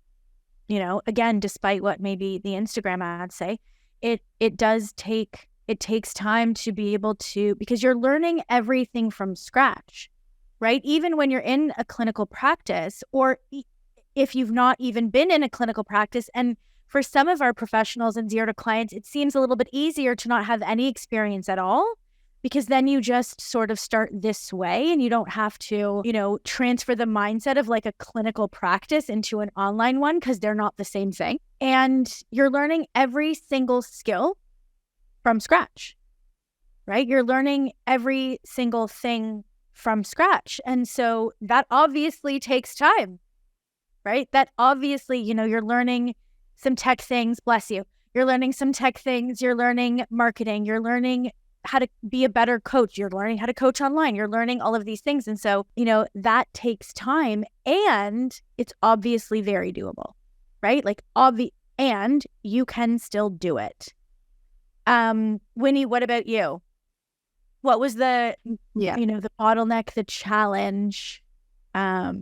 despite what maybe the Instagram ads say, it takes time to be able to, because you're learning everything from scratch. right? Even when you're in a clinical practice, or if you've not even been in a clinical practice. And for some of our professionals and zero to clients, it seems a little bit easier to not have any experience at all, because then you just sort of start this way and you don't have to, transfer the mindset of like a clinical practice into an online one, because they're not the same thing. And you're learning every single skill from scratch, right? You're learning every single thing from scratch. And so that obviously takes time, right? That obviously, you're learning some tech things, bless you. You're learning some tech things, you're learning marketing, you're learning how to be a better coach, you're learning how to coach online, you're learning all of these things. And so, that takes time, and it's obviously very doable, right? Like and you can still do it. Winnie, what about you? What was the, the bottleneck, the challenge, I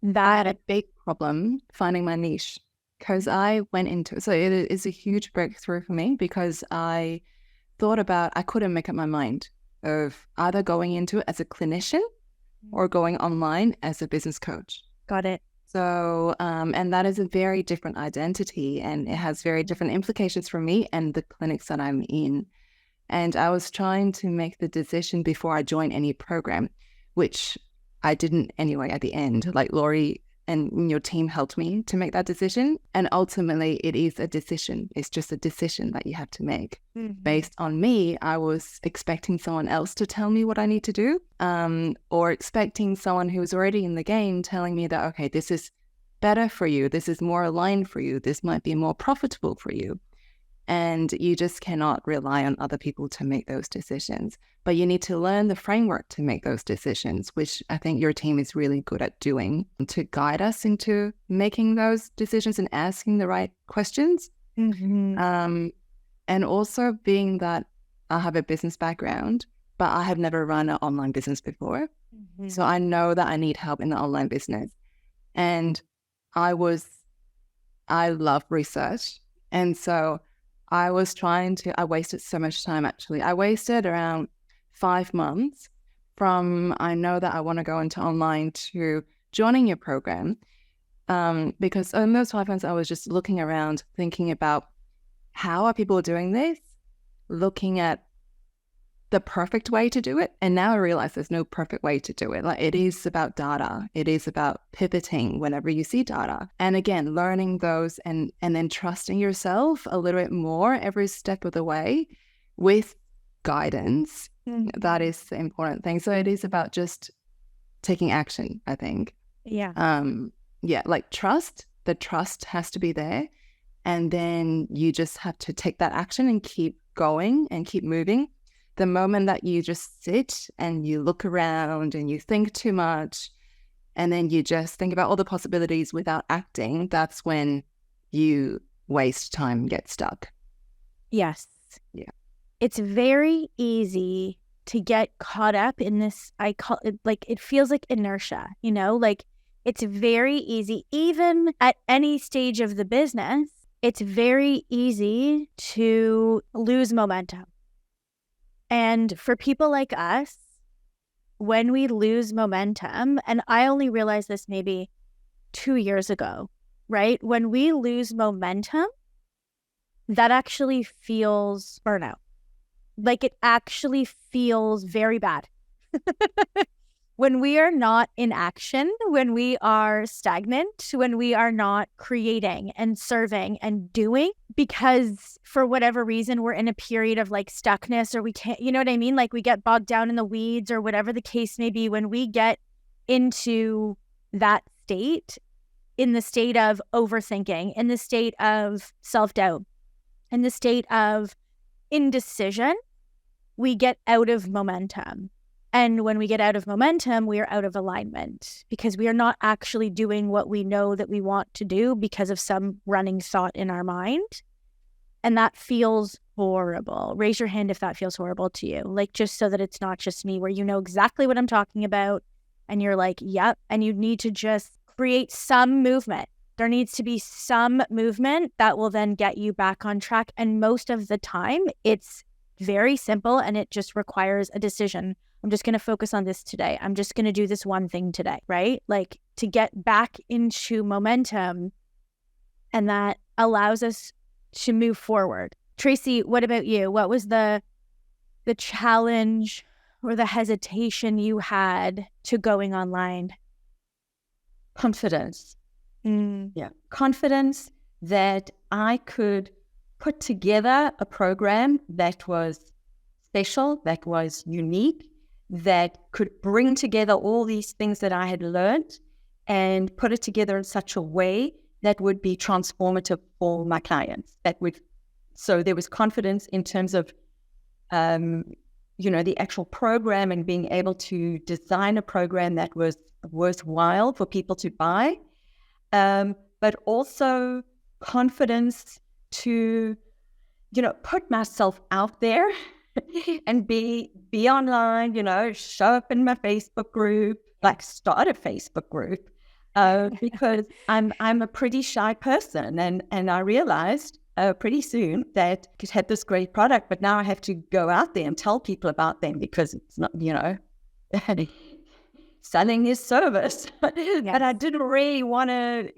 had a big problem finding my niche, because I went into it. So it is a huge breakthrough for me, because I thought about, I couldn't make up my mind of either going into it as a clinician or going online as a business coach. Got it. So, and that is a very different identity, and it has very different implications for me and the clinics that I'm in. And I was trying to make the decision before I joined any program, which I didn't anyway at the end. Like Laurie and your team helped me to make that decision. And ultimately, it is a decision. It's just a decision that you have to make. Based on me, I was expecting someone else to tell me what I need to do, or expecting someone who was already in the game telling me that, okay, this is better for you. This is more aligned for you. This might be more profitable for you. And you just cannot rely on other people to make those decisions. But you need to learn the framework to make those decisions, which I think your team is really good at doing, to guide us into making those decisions and asking the right questions. And also, being that I have a business background, but I have never run an online business before. So I know that I need help in the online business. And I love research. And so I wasted so much time, actually. I wasted around 5 months from, I know that I want to go into online, to joining your program. Because in those 5 months, I was just looking around, thinking about how are people doing this, looking at the perfect way to do it. And now I realize there's no perfect way to do it. Like, it is about data. It is about pivoting whenever you see data. And again, learning those and then trusting yourself a little bit more every step of the way with guidance. That is the important thing. So it is about just taking action, I think. Like trust. The trust has to be there. And then you just have to take that action and keep going and keep moving. The moment that you just sit and you look around and you think too much, and then you just think about all the possibilities without acting, that's when you waste time and get stuck. Yes. Yeah. It's very easy to get caught up in this, I call it, like, it feels like inertia, like it's very easy, even at any stage of the business, it's very easy to lose momentum. And for people like us, when we lose momentum, and I only realized this maybe 2 years ago, right? When we lose momentum, that actually feels burnout. Like, it actually feels very bad. When we are not in action, when we are stagnant, when we are not creating and serving and doing, because for whatever reason, we're in a period of like stuckness, or we can't, you know what I mean? Like, we get bogged down in the weeds, or whatever the case may be. When we get into that state, in the state of overthinking, in the state of self-doubt, in the state of indecision, we get out of momentum. And when we get out of momentum, we are out of alignment, because we are not actually doing what we know that we want to do because of some running thought in our mind. And that feels horrible. Raise your hand if that feels horrible to you. Like, just so that it's not just me, where you know exactly what I'm talking about and you're like, yep. And you need to just create some movement. There needs to be some movement that will then get you back on track. And most of the time, it's very simple, and it just requires a decision I'm just going to focus on this today. I'm just going to do this one thing today, right? Like to get back into momentum, and that allows us to move forward. Tracy, what about you? What was the challenge or the hesitation you had to going online? Confidence. Yeah. Confidence that I could put together a program that was special, that was unique, that could bring together all these things that I had learned and put it together in such a way that would be transformative for my clients. So there was confidence in terms of, the actual program and being able to design a program that was worthwhile for people to buy. But also confidence to, put myself out there and be online, show up in my Facebook group, like start a Facebook group, because I'm a pretty shy person, and I realized pretty soon that I had this great product, but now I have to go out there and tell people about them because it's not, selling his service. But I didn't really want to.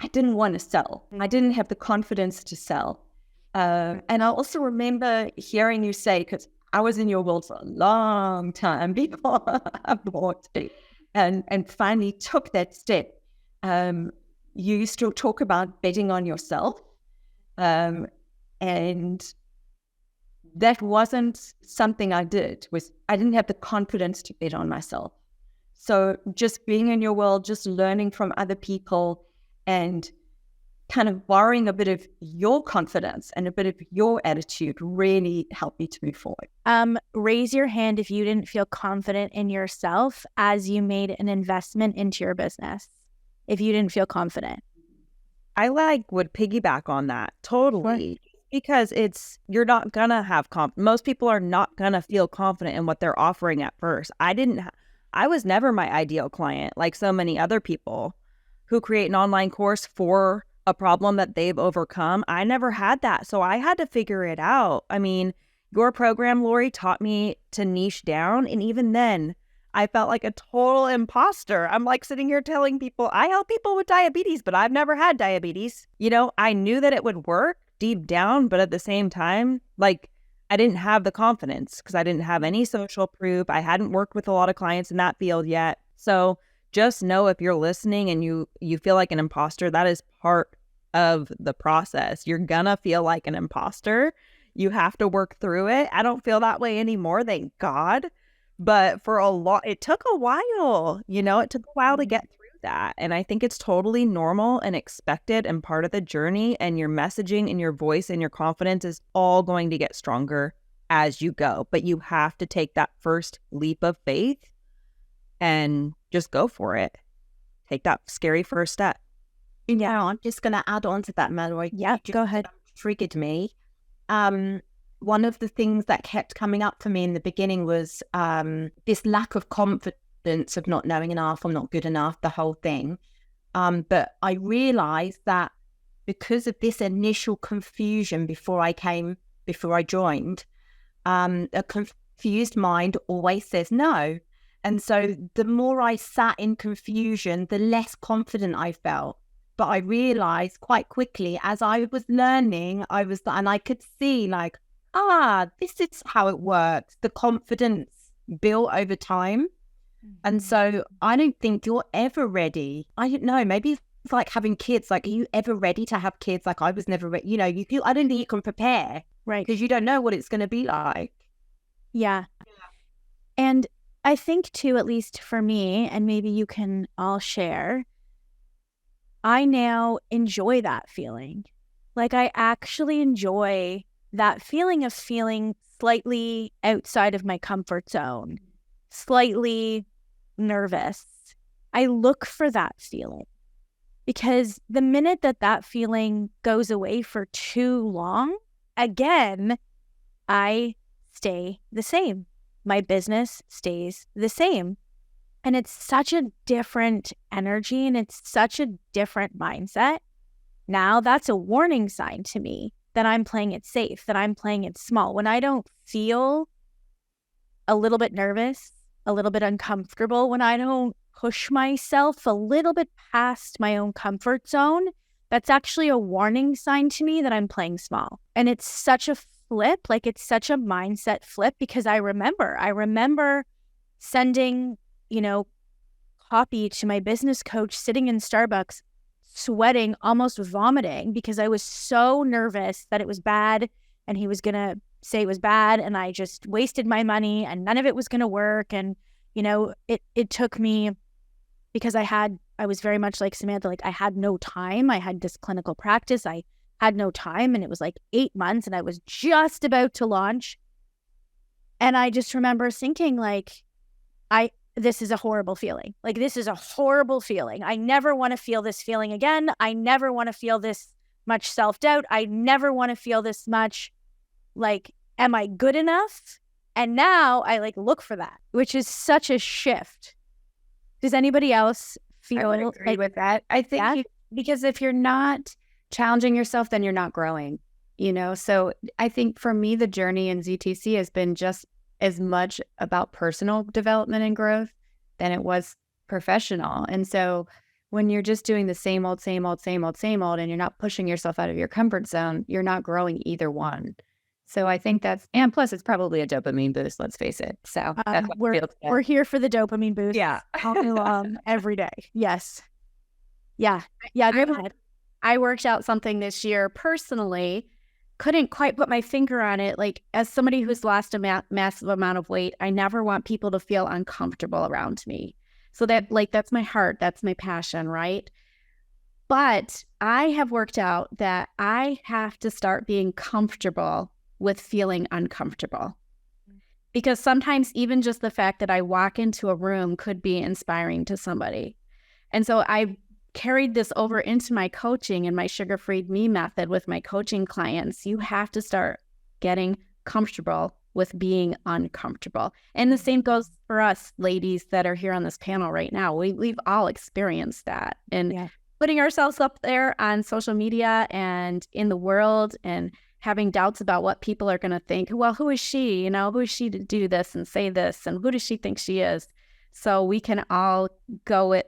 I didn't want to sell. I didn't have the confidence to sell. And I also remember hearing you say, because I was in your world for a long time before I bought it, and finally took that step. You used to talk about betting on yourself, and that wasn't something I did. I didn't have the confidence to bet on myself. So just being in your world, just learning from other people, and kind of borrowing a bit of your confidence and a bit of your attitude really helped me to move forward. Raise your hand if you didn't feel confident in yourself as you made an investment into your business. If you didn't feel confident. I would piggyback on that totally. Because you're not gonna have most people are not gonna feel confident in what they're offering at first. I was never my ideal client, like so many other people who create an online course for a problem that they've overcome. I never had that. So I had to figure it out. I mean, your program, Lori, taught me to niche down. And even then, I felt like a total imposter. I'm like sitting here telling people, I help people with diabetes, but I've never had diabetes. I knew that it would work deep down, but at the same time, I didn't have the confidence because I didn't have any social proof. I hadn't worked with a lot of clients in that field yet. So just know if you're listening and you feel like an imposter, that is part of the process. You're gonna feel like an imposter. You have to work through it. I don't feel that way anymore, thank God. But it took a while, it took a while to get through that. And I think it's totally normal and expected and part of the journey, and your messaging and your voice and your confidence is all going to get stronger as you go. But you have to take that first leap of faith and just go for it. Take that scary first step. Yeah, I'm just going to add on to that, Mallory. Yeah, go ahead. Triggered me. One of the things that kept coming up for me in the beginning was this lack of confidence of not knowing enough or not good enough, the whole thing. But I realized that because of this initial confusion before I joined, a confused mind always says no. And so the more I sat in confusion, the less confident I felt. But I realized quite quickly as I was learning, and I could see this is how it works. The confidence built over time. And so I don't think you're ever ready. I don't know, maybe it's like having kids. Like, are you ever ready to have kids? Like, I was never ready. I don't think you can prepare. Right. Because you don't know what it's going to be like. Yeah. And I think too, at least for me, and maybe you can all share, I now enjoy that feeling. Like, I actually enjoy that feeling of feeling slightly outside of my comfort zone, slightly nervous. I look for that feeling, because the minute that feeling goes away for too long, again, I stay the same. My business stays the same. And it's such a different energy, and it's such a different mindset. Now that's a warning sign to me that I'm playing it safe, that I'm playing it small. When I don't feel a little bit nervous, a little bit uncomfortable when I don't push myself a little bit past my own comfort zone, that's actually a warning sign to me that I'm playing small. And it's such a flip, like it's such a mindset flip, because I remember sending, copy to my business coach, sitting in Starbucks, sweating, almost vomiting, because I was so nervous that it was bad and he was going to say it was bad and I just wasted my money and none of it was going to work. And, it took me, because I was very much like Samantha, like I had no time. I had this clinical practice. I had no time, and it was like 8 months and I was just about to launch. And I just remember thinking like, this is a horrible feeling. Like, this is a horrible feeling. I never want to feel this feeling again. I never want to feel this much self-doubt. I never want to feel this much like, am I good enough? And now I like look for that, which is such a shift. Does anybody else feel I would agree with that? I think because if you're not challenging yourself, then you're not growing, So I think for me, the journey in ZTC has been just as much about personal development and growth than it was professional. And so when you're just doing the same old, and you're not pushing yourself out of your comfort zone, you're not growing either one. So I think and plus it's probably a dopamine boost, let's face it. So that's what we're here for the dopamine boost. Yeah. All day long, every day. Yes. Yeah. Yeah. Go ahead. I worked out something this year personally, couldn't quite put my finger on it. Like, as somebody who's lost a massive amount of weight, I never want people to feel uncomfortable around me. So that's my heart. That's my passion, right? But I have worked out that I have to start being comfortable with feeling uncomfortable. Because sometimes even just the fact that I walk into a room could be inspiring to somebody. And so I carried this over into my coaching and my sugar-free me method with my coaching clients. You have to start getting comfortable with being uncomfortable. And the same goes for us ladies that are here on this panel right now. We've all experienced that. And putting ourselves up there on social media and in the world and having doubts about what people are going to think. Well, who is she? Who is she to do this and say this? And who does she think she is? So we can all go it,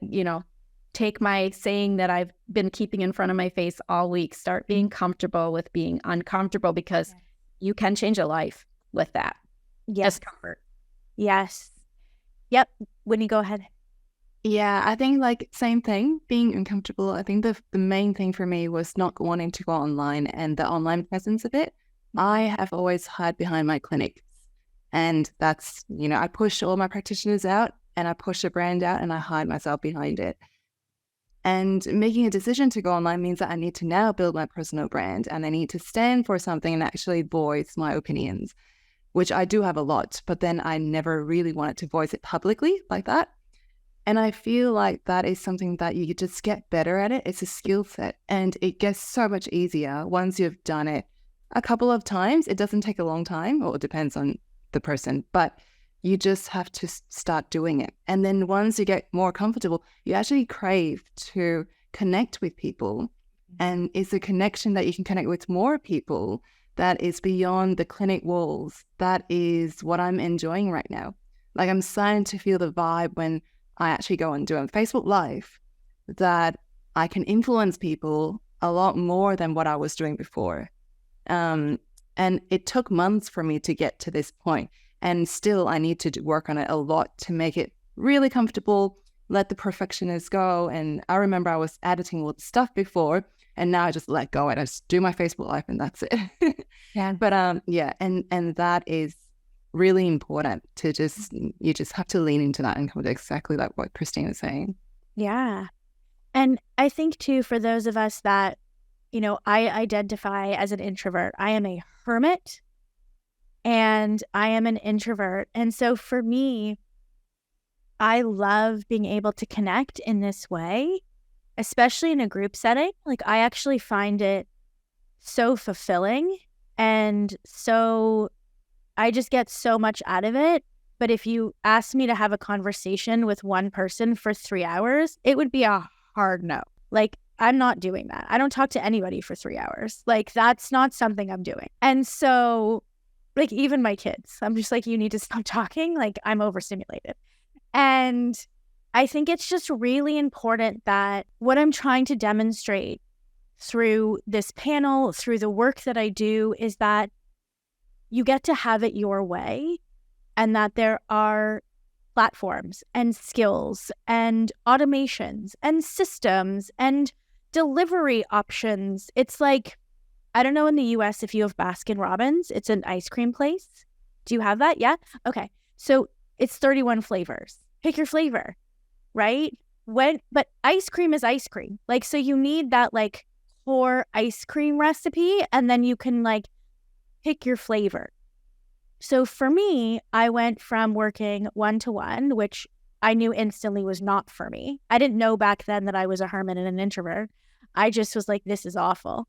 take my saying that I've been keeping in front of my face all week, start being comfortable with being uncomfortable, because you can change a life with that. Yes. Discomfort. Yes. Yep. Whitney, go ahead. Yeah, I think like same thing, being uncomfortable. I think the main thing for me was not wanting to go online and the online presence of it. I have always hid behind my clinics, and that's, I push all my practitioners out and I push the brand out and I hide myself behind it. And making a decision to go online means that I need to now build my personal brand and I need to stand for something and actually voice my opinions, which I do have a lot, but then I never really wanted to voice it publicly like that. And I feel like that is something that you just get better at it. It's a skill set and it gets so much easier once you've done it a couple of times. It doesn't take a long time, or it depends on the person, but you just have to start doing it. And then once you get more comfortable, you actually crave to connect with people. And it's a connection that you can connect with more people that is beyond the clinic walls. That is what I'm enjoying right now. Like, I'm starting to feel the vibe when I actually go and do a Facebook Live, that I can influence people a lot more than what I was doing before. And it took months for me to get to this point. And still, I need to work on it a lot to make it really comfortable, let the perfectionist go. And I remember I was editing all the stuff before, and now I just let go and I just do my Facebook Live and that's it. Yeah. But and that is really important to you just have to lean into that and come to exactly like what Christine is saying. Yeah. And I think too, for those of us that, I identify as an introvert, I am a hermit and I am an introvert. And so for me, I love being able to connect in this way, especially in a group setting. Like, I actually find it so fulfilling, and so I just get so much out of it. But if you asked me to have a conversation with one person for 3 hours, it would be a hard no. Like, I'm not doing that. I don't talk to anybody for 3 hours. Like, that's not something I'm doing. And so like even my kids, I'm just like, you need to stop talking. Like I'm overstimulated. And I think it's just really important that what I'm trying to demonstrate through this panel, through the work that I do, is that you get to have it your way, and that there are platforms and skills and automations and systems and delivery options. It's like, I don't know in the US if you have Baskin Robbins, it's an ice cream place. Do you have that? Yeah? Okay. So it's 31 flavors. Pick your flavor, right? But ice cream is ice cream. Like, so you need that like core ice cream recipe, and then you can like pick your flavor. So for me, I went from working one-to-one, which I knew instantly was not for me. I didn't know back then that I was a hermit and an introvert. I just was like, this is awful.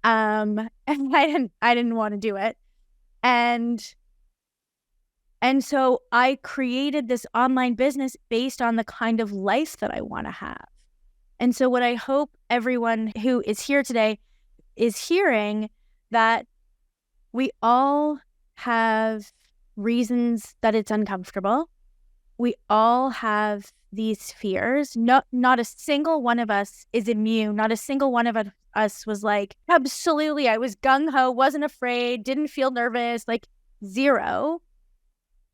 And I didn't want to do it. And so I created this online business based on the kind of life that I want to have. And so what I hope everyone who is here today is hearing, that we all have reasons that it's uncomfortable. We all have these fears. Not a single one of us is immune. Not a single one of us was like, absolutely, I was gung-ho, wasn't afraid, didn't feel nervous, like zero.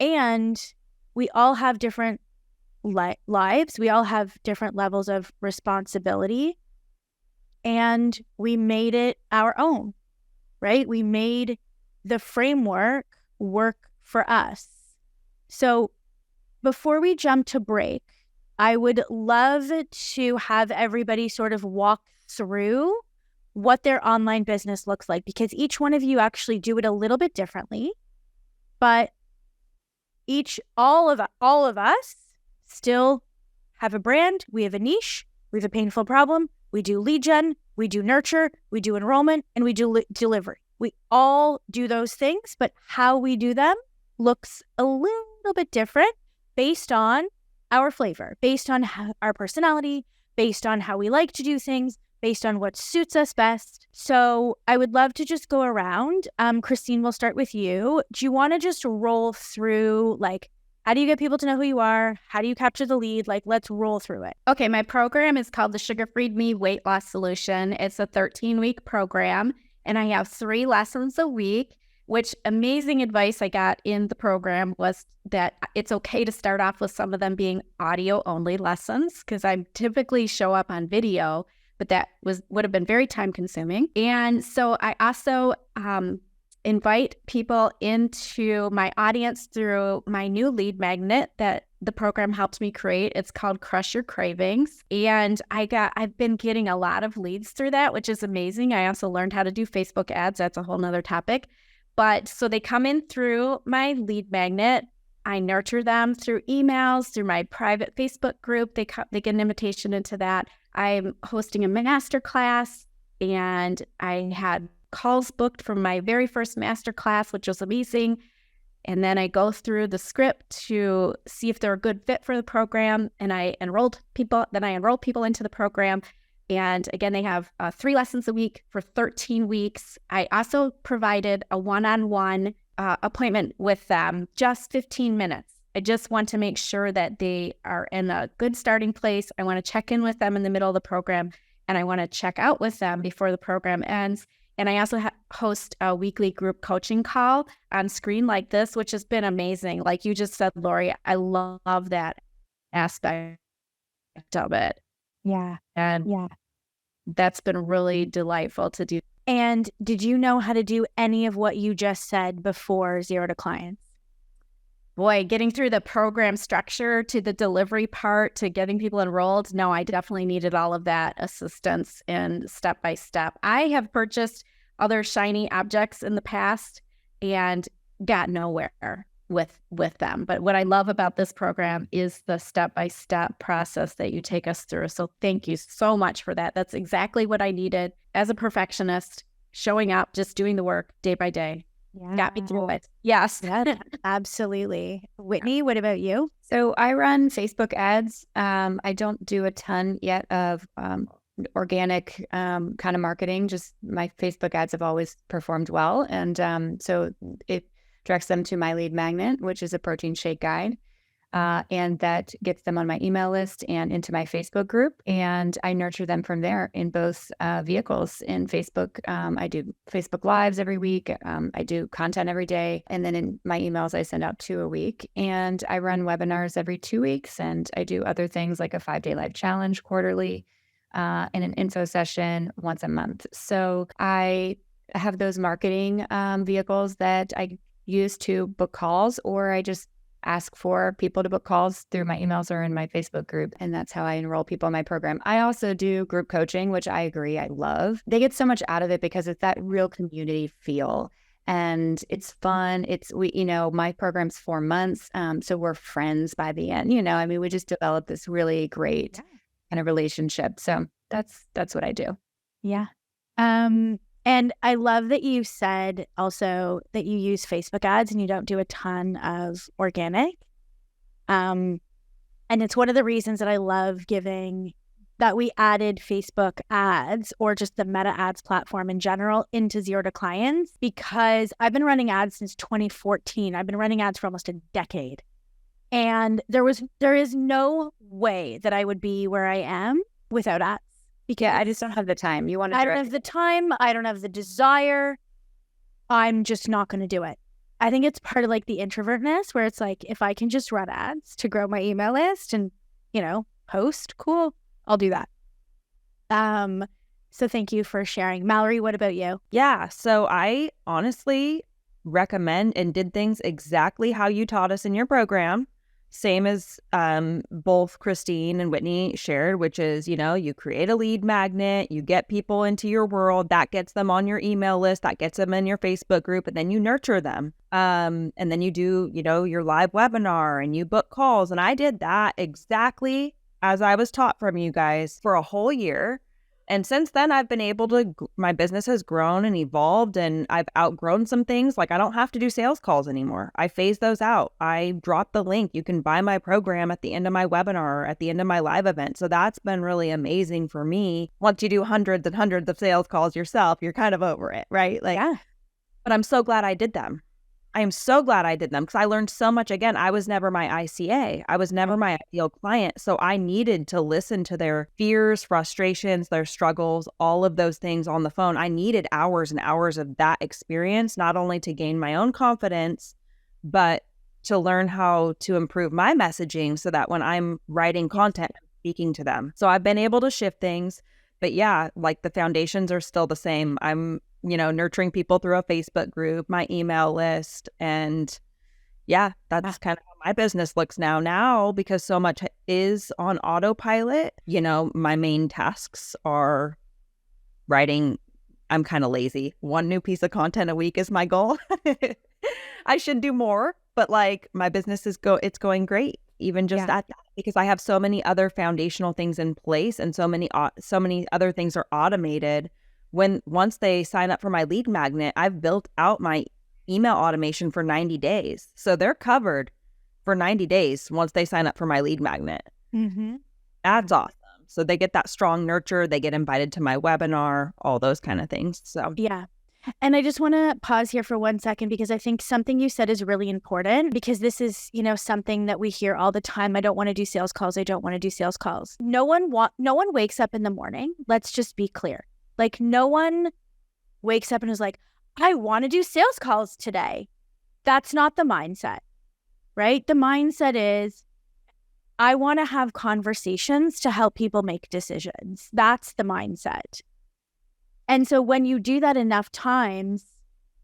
And we all have different lives. We all have different levels of responsibility. And we made it our own, right? We made the framework work for us. So before we jump to break, I would love to have everybody sort of walk through what their online business looks like, because each one of you actually do it a little bit differently, but all of us still have a brand, we have a niche, we have a painful problem, we do lead gen, we do nurture, we do enrollment, and we do delivery. We all do those things, but how we do them looks a little bit different based on our flavor, based on our personality, based on how we like to do things, based on what suits us best. So I would love to just go around. Christine, we'll start with you. Do you want to just roll through, like, how do you get people to know who you are? How do you capture the lead? Like, let's roll through it. Okay, my program is called the Sugar Freed Me Weight Loss Solution. It's a 13-week program, and I have 3 lessons a week, which amazing advice I got in the program was that it's okay to start off with some of them being audio-only lessons, because I typically show up on video, but that would have been very time-consuming. And so I also invite people into my audience through my new lead magnet that the program helped me create. It's called Crush Your Cravings. And I've been getting a lot of leads through that, which is amazing. I also learned how to do Facebook ads. That's a whole nother topic. But so they come in through my lead magnet. I nurture them through emails, through my private Facebook group. They get an invitation into that. I'm hosting a masterclass, and I had calls booked from my very first masterclass, which was amazing. And then I go through the script to see if they're a good fit for the program. And I enroll people into the program. And again, they have 3 lessons a week for 13 weeks. I also provided a one-on-one appointment with them, just 15 minutes. I just want to make sure that they are in a good starting place. I want to check in with them in the middle of the program, and I want to check out with them before the program ends. And I also host a weekly group coaching call on screen like this, which has been amazing. Like you just said, Lori, I love that aspect of it. Yeah. And that's been really delightful to do. And did you know how to do any of what you just said before Zero to Clients? Boy, getting through the program structure to the delivery part to getting people enrolled, no, I definitely needed all of that assistance and step by step. I have purchased other shiny objects in the past and got nowhere with them. But what I love about this program is the step-by-step process that you take us through. So thank you so much for that. That's exactly what I needed as a perfectionist, showing up, just doing the work day by day. Yeah. Got me through it. Yes. Yeah, absolutely. Whitney, what about you? So I run Facebook ads. I don't do a ton yet of organic kind of marketing. Just my Facebook ads have always performed well. And so directs them to my lead magnet, which is a protein shake guide. And that gets them on my email list and into my Facebook group. And I nurture them from there in both vehicles. In Facebook, I do Facebook Lives every week. I do content every day. And then in my emails, I send out 2 a week. And I run webinars every 2 weeks. And I do other things like a 5-day live challenge quarterly and an info session once a month. So I have those marketing vehicles that I use to book calls, or I just ask for people to book calls through my emails or in my Facebook group. And that's how I enroll people in my program. I also do group coaching, which I agree I love. They get so much out of it because it's that real community feel. And it's fun. My program's 4 months. So we're friends by the end. We just developed this really great kind of relationship. So that's what I do. Yeah. And I love that you said also that you use Facebook ads and you don't do a ton of organic. And it's one of the reasons that I love that we added Facebook ads or just the Meta ads platform in general into Zero to Clients, because I've been running ads since 2014. I've been running ads for almost a decade. And there is no way that I would be where I am without ads. Because I just don't have the time. I don't have the time. I don't have the desire. I'm just not going to do it. I think it's part of like the introvertness where it's like, if I can just run ads to grow my email list and, post, cool, I'll do that. So thank you for sharing. Mallory, what about you? Yeah. So I honestly recommend and did things exactly how you taught us in your program. Same as both Christine and Whitney shared, which is, you create a lead magnet, you get people into your world, that gets them on your email list, that gets them in your Facebook group, and then you nurture them. And then you do, your live webinar and you book calls. And I did that exactly as I was taught from you guys for a whole year. And since then, I've been able to, my business has grown and evolved, and I've outgrown some things. Like I don't have to do sales calls anymore. I phase those out. I drop the link. You can buy my program at the end of my webinar or at the end of my live event. So that's been really amazing for me. Once you do hundreds and hundreds of sales calls yourself, you're kind of over it, right? Yeah. But I'm so glad I did them. I am so glad I did them because I learned so much. Again, I was never my ICA. I was never my ideal client. So I needed to listen to their fears, frustrations, their struggles, all of those things on the phone. I needed hours and hours of that experience, not only to gain my own confidence, but to learn how to improve my messaging so that when I'm writing content, I'm speaking to them. So I've been able to shift things. But yeah, like the foundations are still the same. I'm nurturing people through a Facebook group, my email list. And yeah, that's kind of how my business looks now, because so much is on autopilot. My main tasks are writing. I'm kind of lazy. 1 new piece of content a week is my goal. I should do more, but like my business it's going great. Even just at that, because I have so many other foundational things in place and so many other things are automated. Once they sign up for my lead magnet, I've built out my email automation for 90 days. So they're covered for 90 days once they sign up for my lead magnet. Mm-hmm. That's awesome. So they get that strong nurture, they get invited to my webinar, all those kind of things. So yeah. And I just want to pause here for 1 second because I think something you said is really important, because this is, something that we hear all the time. I don't want to do sales calls. I don't want to do sales calls. No one wakes up in the morning. Let's just be clear. Like no one wakes up and is like, I want to do sales calls today. That's not the mindset, right? The mindset is, I want to have conversations to help people make decisions. That's the mindset. And so when you do that enough times,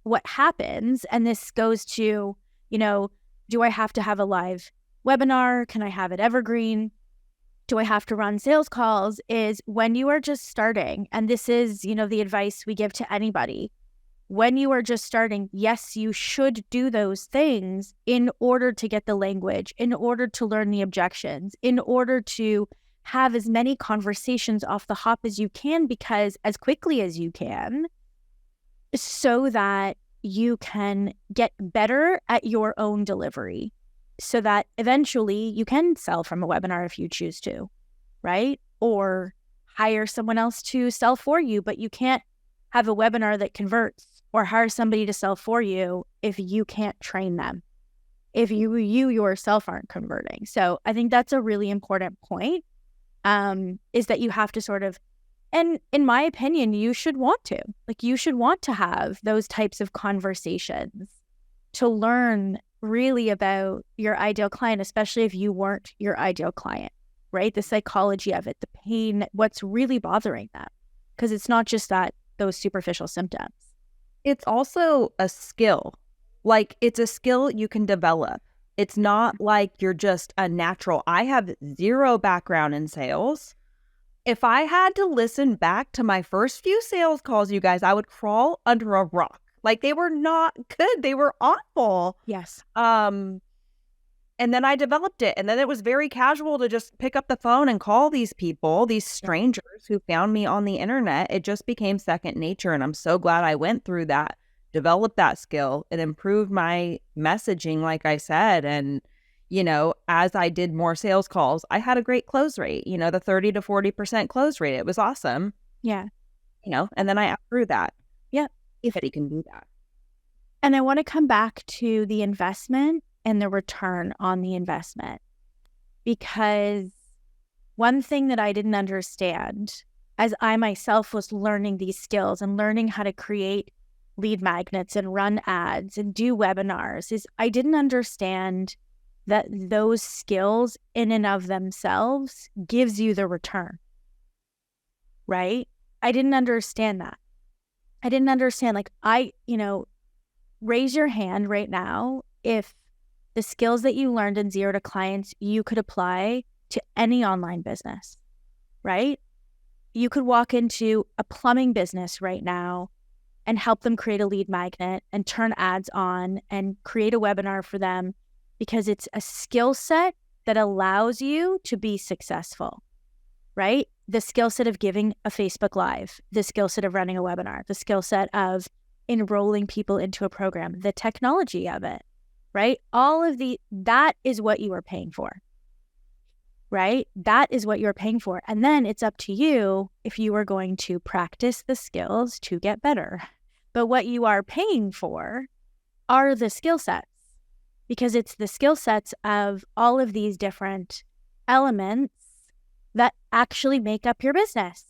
what happens, and this goes to, do I have to have a live webinar? Can I have it evergreen? Do I have to run sales calls? Is when you are just starting, and this is, the advice we give to anybody. When you are just starting, yes, you should do those things in order to get the language, in order to learn the objections, in order to have as many conversations off the hop as you can, because as quickly as you can, so that you can get better at your own delivery, so that eventually you can sell from a webinar if you choose to, right? Or hire someone else to sell for you, but you can't have a webinar that converts or hire somebody to sell for you if you can't train them, if you yourself aren't converting. So I think that's a really important point, is that you have to sort of, and in my opinion, you should want to have those types of conversations to learn really about your ideal client, especially if you weren't your ideal client, right? The psychology of it, the pain, what's really bothering them, because it's not just those superficial symptoms. It's also a skill. Like, it's a skill you can develop. It's not like you're just a natural. I have zero background in sales. If I had to listen back to my first few sales calls, you guys, I would crawl under a rock. Like, they were not good. They were awful. Yes. And then I developed it. And then it was very casual to just pick up the phone and call these people, these strangers who found me on the internet. It just became second nature. And I'm so glad I went through that, developed that skill. It improved my messaging, like I said. And, you know, as I did more sales calls, I had a great close rate, you know, the 30 to 40% close rate. It was awesome. Yeah. You know, and then I outgrew that. Yeah. If he can do that. And I want to come back to the investment and the return on the investment, because one thing that I didn't understand as I myself was learning these skills and learning how to create lead magnets and run ads and do webinars is I didn't understand that those skills in and of themselves gives you the return, right? I didn't understand that. I didn't understand, like, raise your hand right now if the skills that you learned in Zero to Clients, you could apply to any online business, right? You could walk into a plumbing business right now and help them create a lead magnet and turn ads on and create a webinar for them, because it's a skill set that allows you to be successful, right? The skill set of giving a Facebook Live, the skill set of running a webinar, the skill set of enrolling people into a program, the technology of it, right? That is what you are paying for, right? That is what you're paying for. And then it's up to you if you are going to practice the skills to get better. But what you are paying for are the skill sets, because it's the skill sets of all of these different elements that actually make up your business,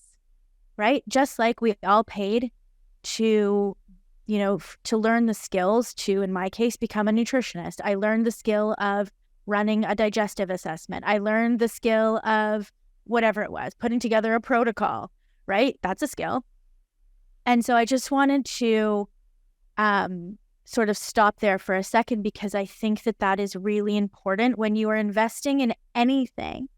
right? Just like we all paid to, to learn the skills to, in my case, become a nutritionist. I learned the skill of running a digestive assessment. I learned the skill of whatever it was, putting together a protocol, right? That's a skill. And so I just wanted to sort of stop there for a second, because I think that is really important when you are investing in anything,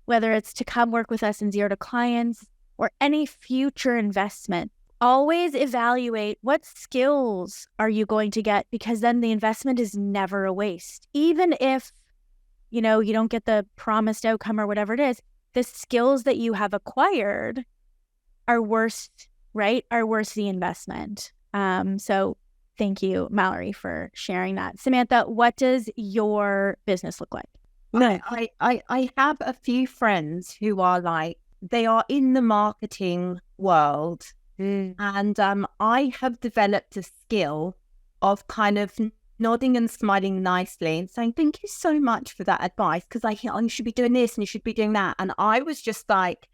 whether it's to come work with us in Zero to Clients or any future investment. Always evaluate what skills are you going to get, because then the investment is never a waste. Even if, you don't get the promised outcome or whatever it is, the skills that you have acquired are worth, right? Are worth the investment. So thank you, Mallory, for sharing that. Samantha, what does your business look like? No, I have a few friends who are like, they are in the marketing world. And I have developed a skill of kind of nodding and smiling nicely and saying, thank you so much for that advice, because you should be doing this and you should be doing that. And I was just like,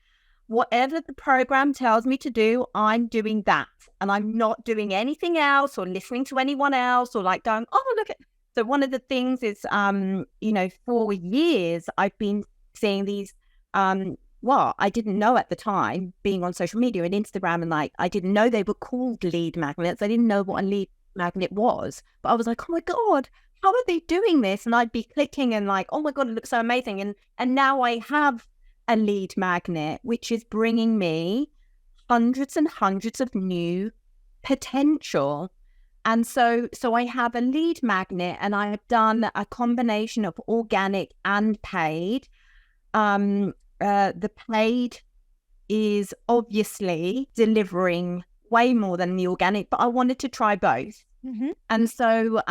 whatever the program tells me to do, I'm doing that. And I'm not doing anything else or listening to anyone else or like going, oh, look at. So one of the things is, for years, I've been seeing these, I didn't know at the time, being on social media and Instagram, and I didn't know they were called lead magnets. I didn't know what a lead magnet was, but I was like, oh my God, how are they doing this? And I'd be clicking and like, oh my God, it looks so amazing. And now I have a lead magnet, which is bringing me hundreds and hundreds of new potential. And so I have a lead magnet, and I've done a combination of organic and paid. The paid is obviously delivering way more than the organic, but I wanted to try both. Mm-hmm. And so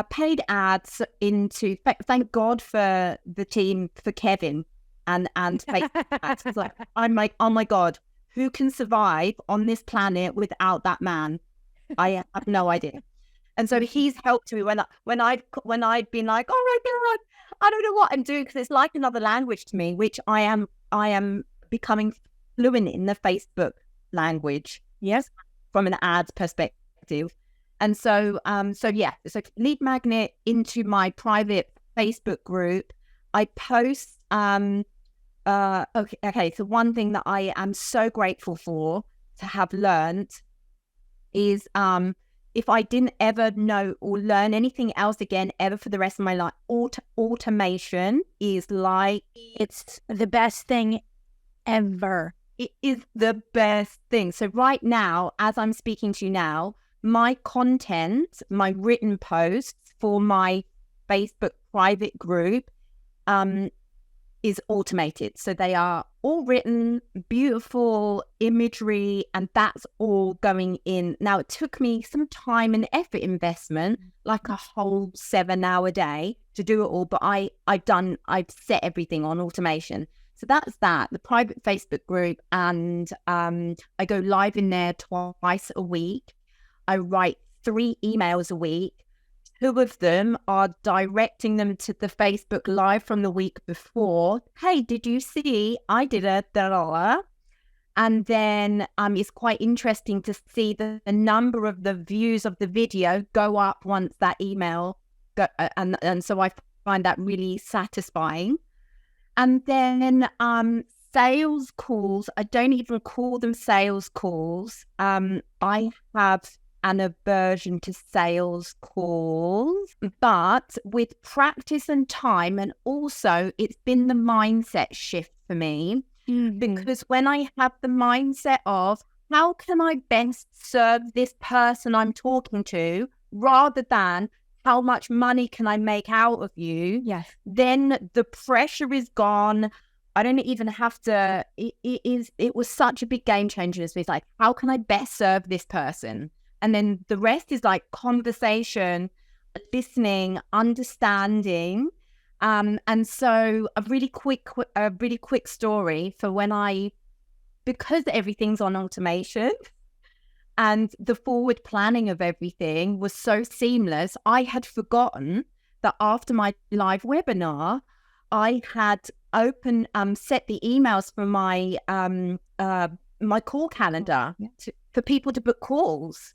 paid ads into, thank God for the team, for Kevin and paid ads. It's like, I'm like, oh my God, who can survive on this planet without that man? I have no idea. And so he's helped me when I've been like, oh my God, I don't know what I'm doing, because it's like another language to me, which I am becoming fluent in the Facebook language. Yes, from an ads perspective. And so so lead magnet into my private Facebook group. I post okay. So one thing that I am so grateful for to have learned is if I didn't ever know or learn anything else again ever for the rest of my life, automation is like, it's the best thing ever. It is the best thing. So right now, as I'm speaking to you now, my content, my written posts for my Facebook private group is automated. So they are all written, beautiful imagery, and that's all going in. Now, it took me some time and effort investment, like a whole 7-hour day to do it all, but I've set everything on automation. So that's that, the private Facebook group. And I go live in there twice a week. I write 3 emails a week. 2 of them are directing them to the Facebook Live from the week before. Hey, did you see I did a da-da-da? And then it's quite interesting to see the number of the views of the video go up once that email and so I find that really satisfying. And then sales calls, I don't even call them sales calls. I have an aversion to sales calls, but with practice and time, and also it's been the mindset shift for me, because when I have the mindset of how can I best serve this person I'm talking to, rather than how much money can I make out of you, yes, then the pressure is gone. I don't even have to, it was such a big game changer. It's like, how can I best serve this person? And then the rest is like conversation, listening, understanding. And so a really quick story for when because everything's on automation and the forward planning of everything was so seamless, I had forgotten that after my live webinar, I had set the emails for my my call calendar for people to book calls.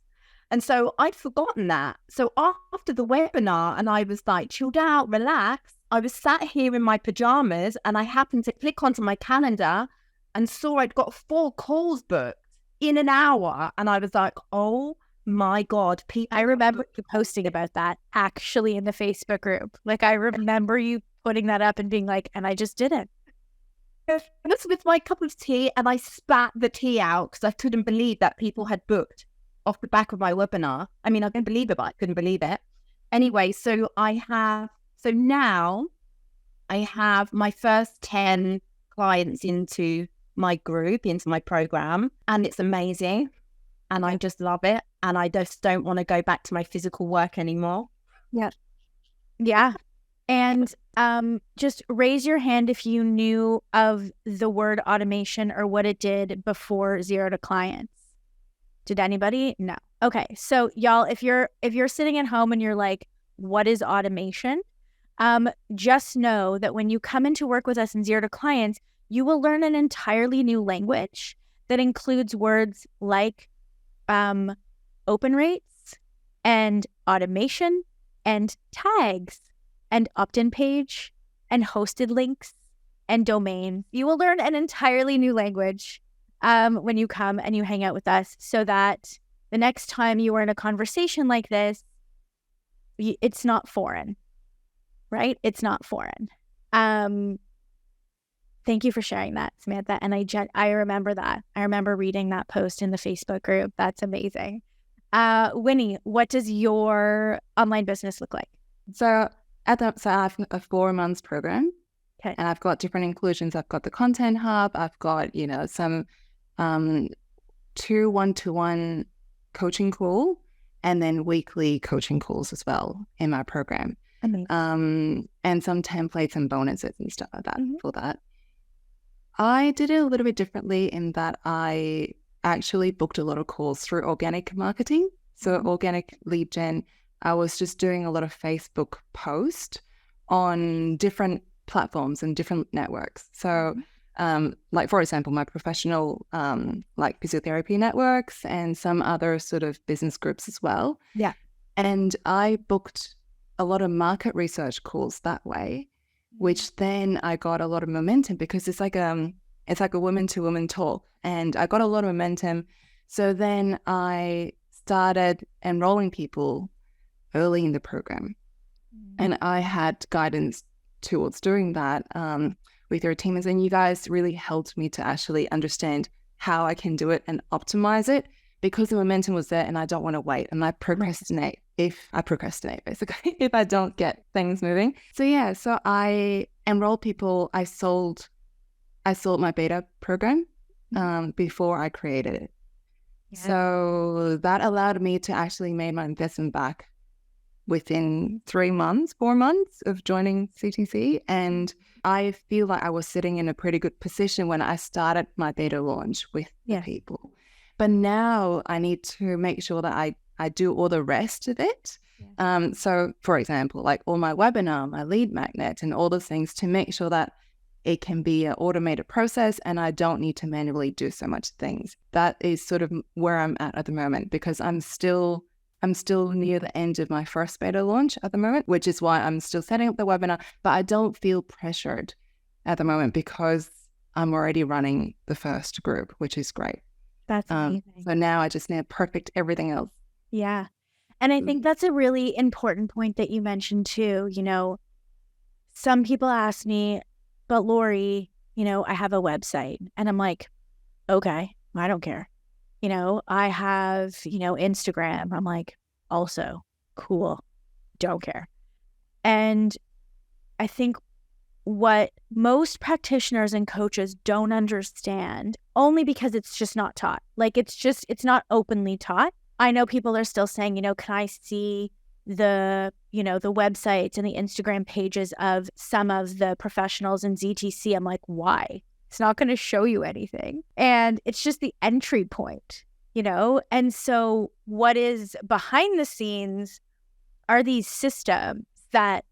And so I'd forgotten that. So after the webinar, and I was like chilled out, relaxed, I was sat here in my pajamas and I happened to click onto my calendar and saw I'd got 4 calls booked in an hour. And I was like, oh my God, people. I remember you posting about that actually in the Facebook group. Like, I remember you putting that up and being like, and I just did it. I was with my cup of tea and I spat the tea out because I couldn't believe that people had booked off the back of my webinar. I mean, I can believe it, but I couldn't believe it. Anyway, so now I have my first 10 clients into my group, into my program, and it's amazing. And I just love it. And I just don't want to go back to my physical work anymore. Yeah. Yeah. And just raise your hand if you knew of the word automation or what it did before Zero to Clients. Did anybody? No. Okay. So y'all, if you're sitting at home and you're like, what is automation? Just know that when you come into work with us in Zero to Clients, you will learn an entirely new language that includes words like open rates and automation and tags and opt-in page and hosted links and domain. You will learn an entirely new language when you come and you hang out with us, so that the next time you are in a conversation like this, it's not foreign, right? It's not foreign. Thank you for sharing that, Samantha. And I remember that. I remember reading that post in the Facebook group. That's amazing. Winnie, what does your online business look like? So I have a 4 months program. Okay. And I've got different inclusions. I've got the content hub. I've got, some 2 1-to-1 coaching call, and then weekly coaching calls as well in my program. Amazing. And some templates and bonuses and stuff like that for that. I did it a little bit differently in that I actually booked a lot of calls through organic marketing. So organic lead gen, I was just doing a lot of Facebook posts on different platforms and different networks. So like, for example, my professional like physiotherapy networks and some other sort of business groups as well. Yeah. And I booked a lot of market research calls that way, which then I got a lot of momentum because it's like a woman to woman talk, and I got a lot of momentum. So then I started enrolling people early in the program, and I had guidance towards doing that with your team, and you guys really helped me to actually understand how I can do it and optimize it, because the momentum was there and I don't want to wait, and I procrastinate basically if I don't get things moving. So yeah, so I enrolled people. I sold my beta program before I created it. Yeah. So that allowed me to actually make my investment back within 4 months of joining CTC. And I feel like I was sitting in a pretty good position when I started my beta launch with the people. But now I need to make sure that I do all the rest of it. Yeah. So for example, like all my webinar, my lead magnet, and all those things, to make sure that it can be an automated process and I don't need to manually do so much things. That is sort of where I'm at the moment, because I'm still near the end of my first beta launch at the moment, which is why I'm still setting up the webinar, but I don't feel pressured at the moment because I'm already running the first group, which is great. That's amazing. So now I just need to perfect everything else. Yeah. And I think that's a really important point that you mentioned too. You know, some people ask me, but Lori, you know, I have a website, and I'm like, okay, I don't care. You know, I have, you know, Instagram. I'm like, also cool, don't care. And I think what most practitioners and coaches don't understand, only because it's just not taught, like it's not openly taught. I know people are still saying, you know, can I see the, you know, the websites and the Instagram pages of some of the professionals in ZTC? I'm like, why? It's not going to show you anything. And it's just the entry point, you know? And so what is behind the scenes are these systems that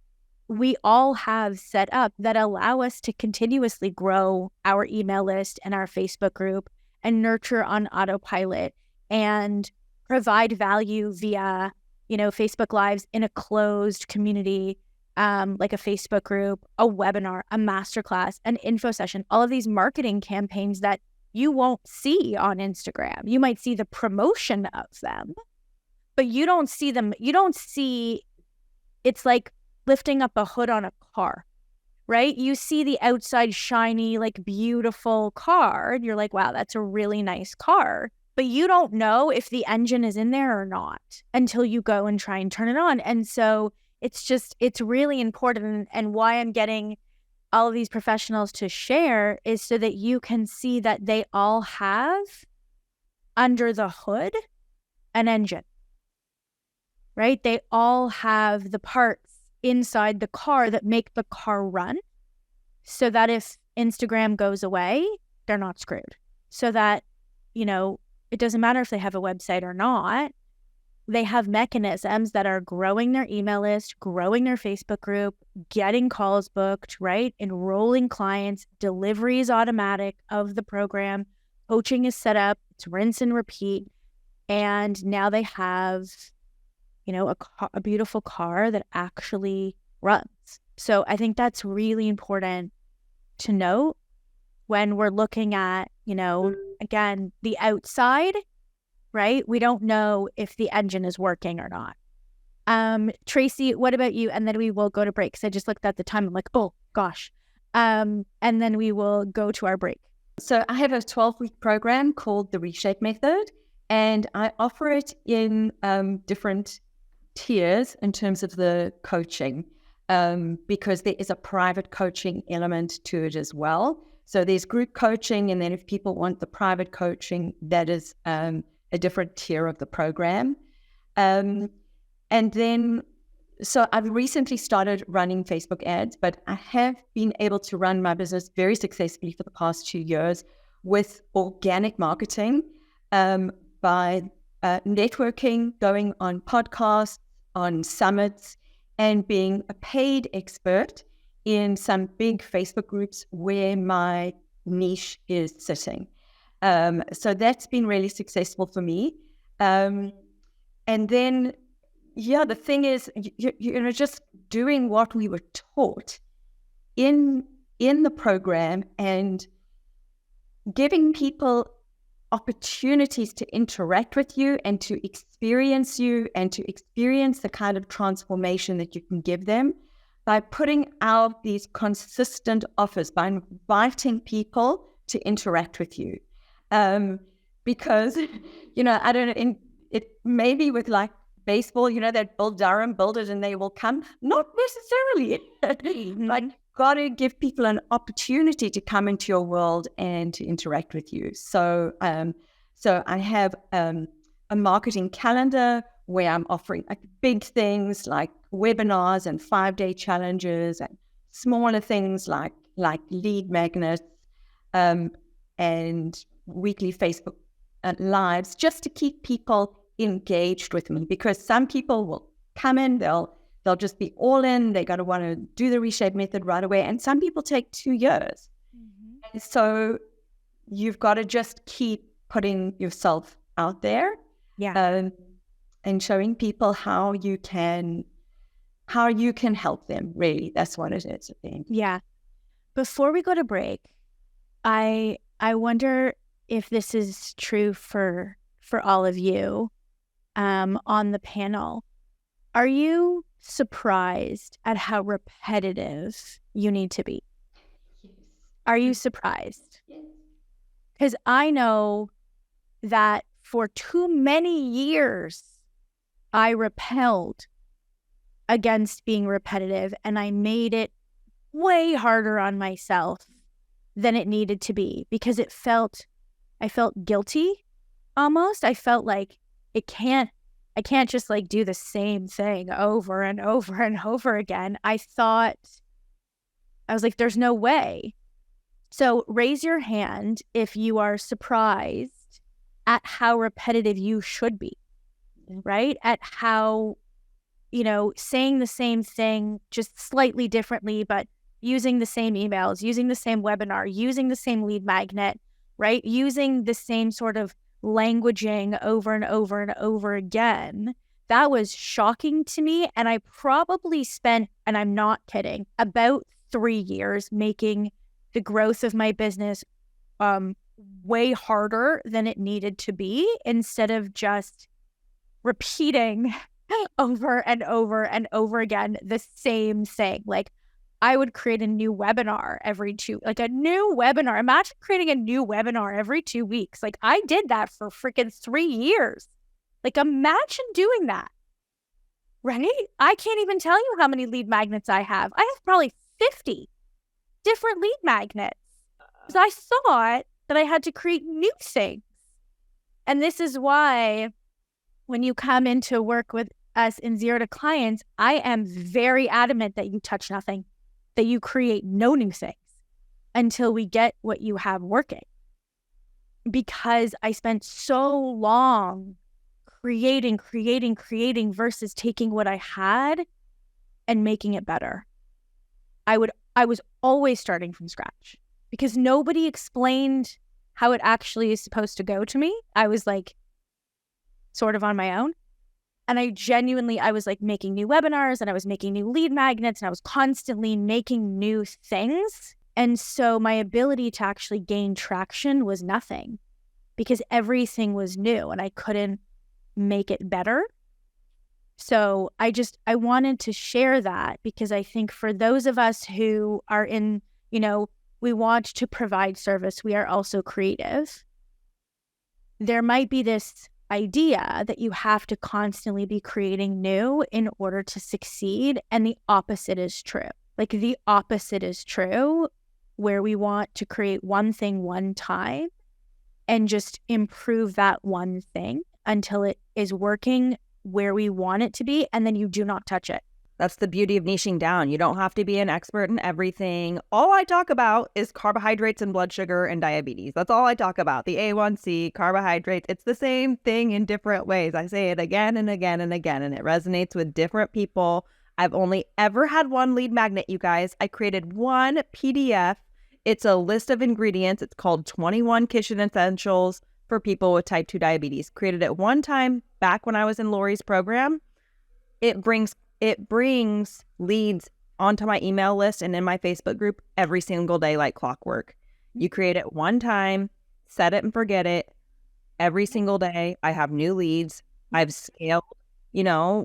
we all have set up that allow us to continuously grow our email list and our Facebook group and nurture on autopilot and provide value via, you know, Facebook Lives in a closed community, like a Facebook group, a webinar, a masterclass, an info session, all of these marketing campaigns that you won't see on Instagram. You might see the promotion of them, but you don't see them. You don't see, it's like lifting up a hood on a car, right? You see the outside shiny, like beautiful car, and you're like, wow, that's a really nice car. But you don't know if the engine is in there or not until you go and try and turn it on. And so it's really important. And why I'm getting all of these professionals to share is so that you can see that they all have under the hood an engine, right? They all have the parts inside the car that make the car run, so that if Instagram goes away, they're not screwed. So that, you know, it doesn't matter if they have a website or not. They have mechanisms that are growing their email list, growing their Facebook group, getting calls booked, right? Enrolling clients, delivery is automatic of the program, coaching is set up, it's rinse and repeat. And now they have, you know, a beautiful car that actually runs. So I think that's really important to note when we're looking at, you know, again, the outside, right? We don't know if the engine is working or not. Tracy, what about you? And then we will go to break, because I just looked at the time. I'm like, oh gosh. And then we will go to our break. So I have a 12-week program called the Reshape Method, and I offer it in different tiers in terms of the coaching, because there is a private coaching element to it as well. So there's group coaching, and then if people want the private coaching, that is a different tier of the program. And then, so I've recently started running Facebook ads, but I have been able to run my business very successfully for the past 2 years with organic marketing by networking, going on podcasts, on summits, and being a paid expert in some big Facebook groups where my niche is sitting. So that's been really successful for me. And then, the thing is, just doing what we were taught in the program and giving people opportunities to interact with you and to experience you and to experience the kind of transformation that you can give them by putting out these consistent offers, by inviting people to interact with you. Because, I don't know, it maybe with like baseball, that Bull Durham, build it and they will come. Not necessarily. Like, got to give people an opportunity to come into your world and to interact with you. So I have a marketing calendar where I'm offering like big things like webinars and 5-day challenges, and smaller things like lead magnets, and weekly Facebook lives, just to keep people engaged with me. Because some people will come in, they'll just be all in. They're going to want to do the reshape method right away. And some people take 2 years. And so you've got to just keep putting yourself out there, and showing people how you can help them. Really, that's what it is, I think. Yeah. Before we go to break, I wonder if this is true for all of you on the panel. Are you surprised at how repetitive you need to be? Yes. Are you surprised? Yes. Because I know that for too many years, I repelled against being repetitive, and I made it way harder on myself than it needed to be, because I felt guilty almost. I felt like I can't just like do the same thing over and over and over again. I was like, there's no way. So raise your hand if you are surprised at how repetitive you should be, right? At how, saying the same thing just slightly differently, but using the same emails, using the same webinar, using the same lead magnet, right? Using the same sort of languaging over and over and over again. That was shocking to me. And I probably spent, and I'm not kidding, about 3 years making the growth of my business way harder than it needed to be, instead of just repeating over and over and over again the same thing. Like, I would create a new webinar Imagine creating a new webinar every 2 weeks. Like, I did that for freaking 3 years. Like, imagine doing that, right? I can't even tell you how many lead magnets I have. I have probably 50 different lead magnets, because I thought that I had to create new things. And this is why when you come into work with us in Zero to Clients, I am very adamant that you touch nothing, that you create no new things until we get what you have working. Because I spent so long creating versus taking what I had and making it better. I was always starting from scratch, because nobody explained how it actually is supposed to go to me. I was like sort of on my own. And I was like making new webinars, and I was making new lead magnets, and I was constantly making new things. And so my ability to actually gain traction was nothing, because everything was new and I couldn't make it better. So I wanted to share that, because I think for those of us who are in, we want to provide service, we are also creative. There might be this idea that you have to constantly be creating new in order to succeed. And the opposite is true. Like, the opposite is true, where we want to create one thing one time and just improve that one thing until it is working where we want it to be. And then you do not touch it. That's the beauty of niching down. You don't have to be an expert in everything. All I talk about is carbohydrates and blood sugar and diabetes. That's all I talk about. The A1C, carbohydrates. It's the same thing in different ways. I say it again and again and again, and it resonates with different people. I've only ever had one lead magnet, you guys. I created one PDF. It's a list of ingredients. It's called 21 Kitchen Essentials for people with type 2 diabetes. Created it one time back when I was in Lori's program. It brings leads onto my email list and in my Facebook group every single day like clockwork. You create it one time, set it and forget it. Every single day, I have new leads. I've scaled. You know,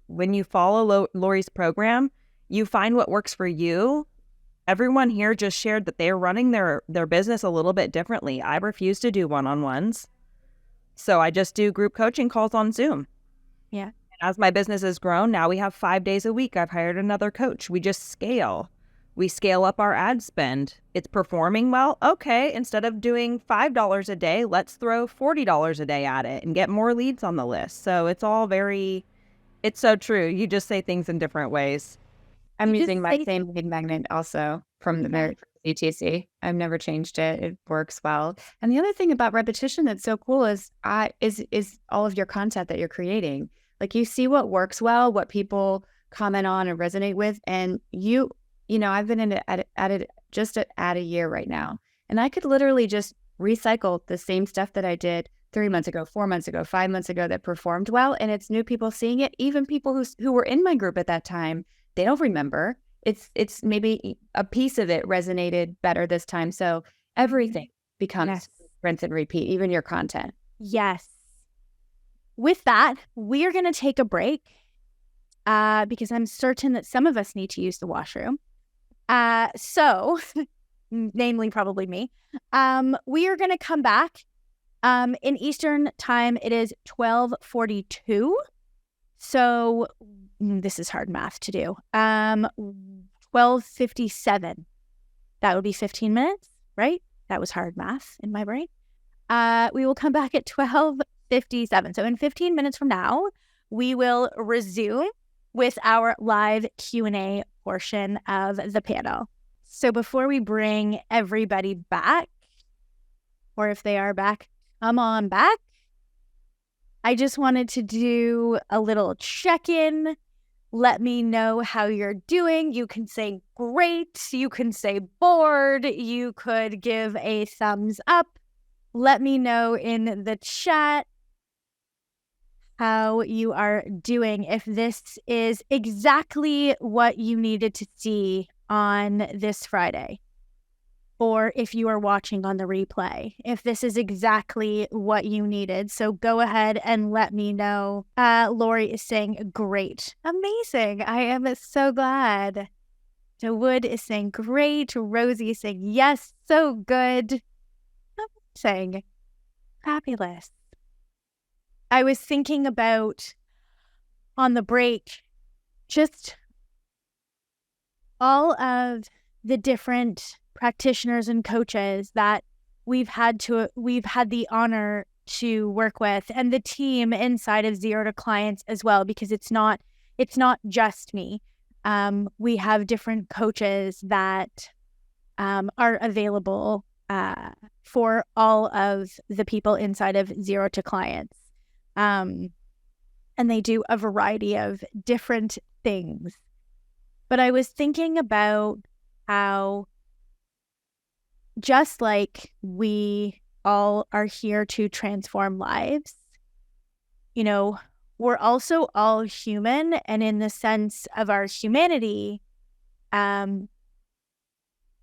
when you follow Lori's program, you find what works for you. Everyone here just shared that they're running their business a little bit differently. I refuse to do one-on-ones. So I just do group coaching calls on Zoom. Yeah. As my business has grown, now we have 5 days a week. I've hired another coach. We just scale. We scale up our ad spend. It's performing well. Okay, instead of doing $5 a day, let's throw $40 a day at it and get more leads on the list. So it's so true. You just say things in different ways. I'm using my same lead magnet also from the UTC. I've never changed it. It works well. And the other thing about repetition that's so cool is all of your content that you're creating. Like you see what works well, what people comment on and resonate with. And you know, I've been at it just at a year right now. And I could literally just recycle the same stuff that I did 3 months ago, 4 months ago, 5 months ago that performed well. And it's new people seeing it. Even people who were in my group at that time, they don't remember. It's maybe a piece of it resonated better this time. So everything becomes rinse and repeat, even your content. Yes. With that, we are going to take a break because I'm certain that some of us need to use the washroom. So, namely probably me. We are going to come back. In Eastern time, it is 12:42. So this is hard math to do. 12:57. That would be 15 minutes, right? That was hard math in my brain. We will come back at 12:57. So in 15 minutes from now, we will resume with our live Q&A portion of the panel. So before we bring everybody back, or if they are back, come on back. I just wanted to do a little check-in. Let me know how you're doing. You can say great. You can say bored. You could give a thumbs up. Let me know in the chat how you are doing, if this is exactly what you needed to see on this Friday, or if you are watching on the replay, if this is exactly what you needed. So go ahead and let me know. Lori is saying great. Amazing. I am so glad. Wood is saying great. Rosie is saying yes, so good. Amazing. Fabulous. I was thinking about on the break just all of the different practitioners and coaches that we've had the honor to work with, and the team inside of Zero to Clients as well, because it's not just me. We have different coaches that are available for all of the people inside of Zero to Clients. And they do a variety of different things. But I was thinking about how, just like we all are here to transform lives, you know, we're also all human. And in the sense of our humanity,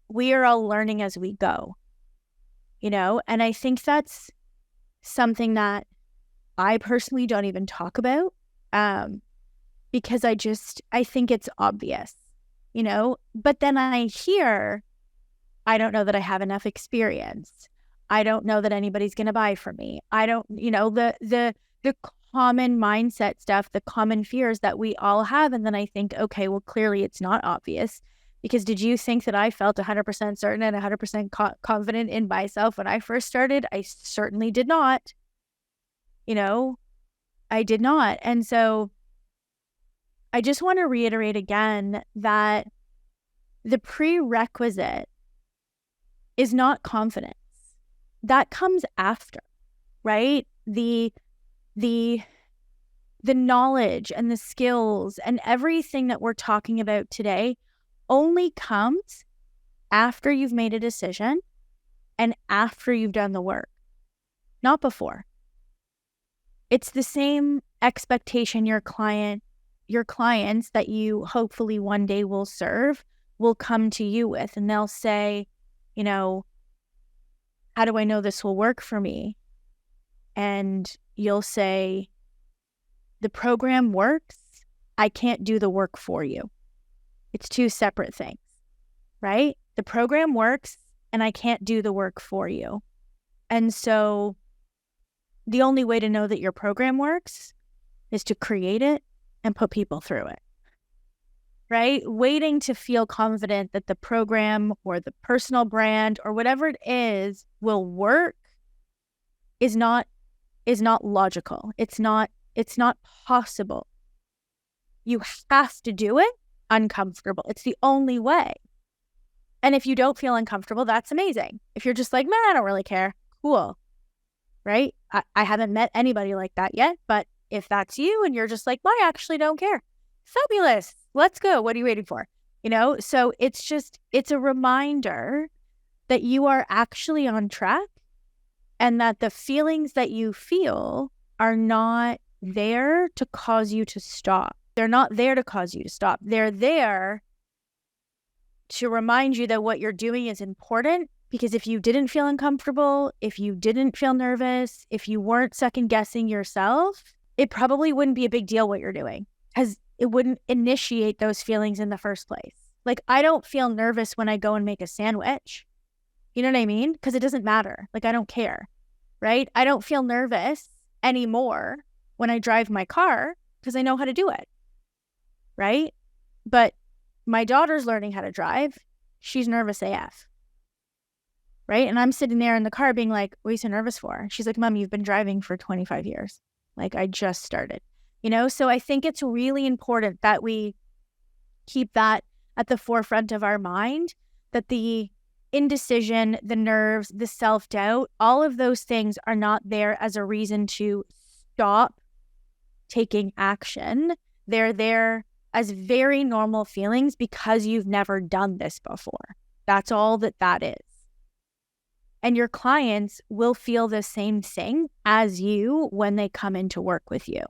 we are all learning as we go, you know? And I think that's something that I personally don't even talk about because I think it's obvious, you know? But then I don't know that I have enough experience. I don't know that anybody's going to buy from me. I don't, you know, the common mindset stuff, the common fears that we all have. And then I think, okay, well, clearly it's not obvious, because did you think that I felt 100% certain and 100% confident in myself when I first started? I certainly did not. You know, I did not. And so I just want to reiterate again that the prerequisite is not confidence. That comes after, right? The knowledge and the skills and everything that we're talking about today only comes after you've made a decision and after you've done the work, not before. It's the same expectation your clients that you hopefully one day will serve will come to you with, and they'll say, you know, how do I know this will work for me? And you'll say, the program works. I can't do the work for you. It's two separate things, right? The program works and I can't do the work for you. And so the only way to know that your program works is to create it and put people through it, right? Waiting to feel confident that the program or the personal brand or whatever it is will work is not logical. It's not possible. You have to do it uncomfortable. It's the only way. And if you don't feel uncomfortable, that's amazing. If you're just like, man, I don't really care, cool, right? I haven't met anybody like that yet, but if that's you and you're just like, well, I actually don't care, fabulous, let's go. What are you waiting for? So it's a reminder that you are actually on track and that the feelings that you feel are not there to cause you to stop. They're not there to cause you to stop. They're there to remind you that what you're doing is important, because if you didn't feel uncomfortable, if you didn't feel nervous, if you weren't second guessing yourself, it probably wouldn't be a big deal what you're doing, because it wouldn't initiate those feelings in the first place. Like, I don't feel nervous when I go and make a sandwich. You know what I mean? Because it doesn't matter. Like, I don't care, right? I don't feel nervous anymore when I drive my car because I know how to do it, right? But my daughter's learning how to drive. She's nervous AF, right? And I'm sitting there in the car being like, what are you so nervous for? She's like, Mom, you've been driving for 25 years. Like, I just started, So I think it's really important that we keep that at the forefront of our mind, that the indecision, the nerves, the self-doubt, all of those things are not there as a reason to stop taking action. They're there as very normal feelings because you've never done this before. That's all that is. And your clients will feel the same thing as you when they come in to work with you.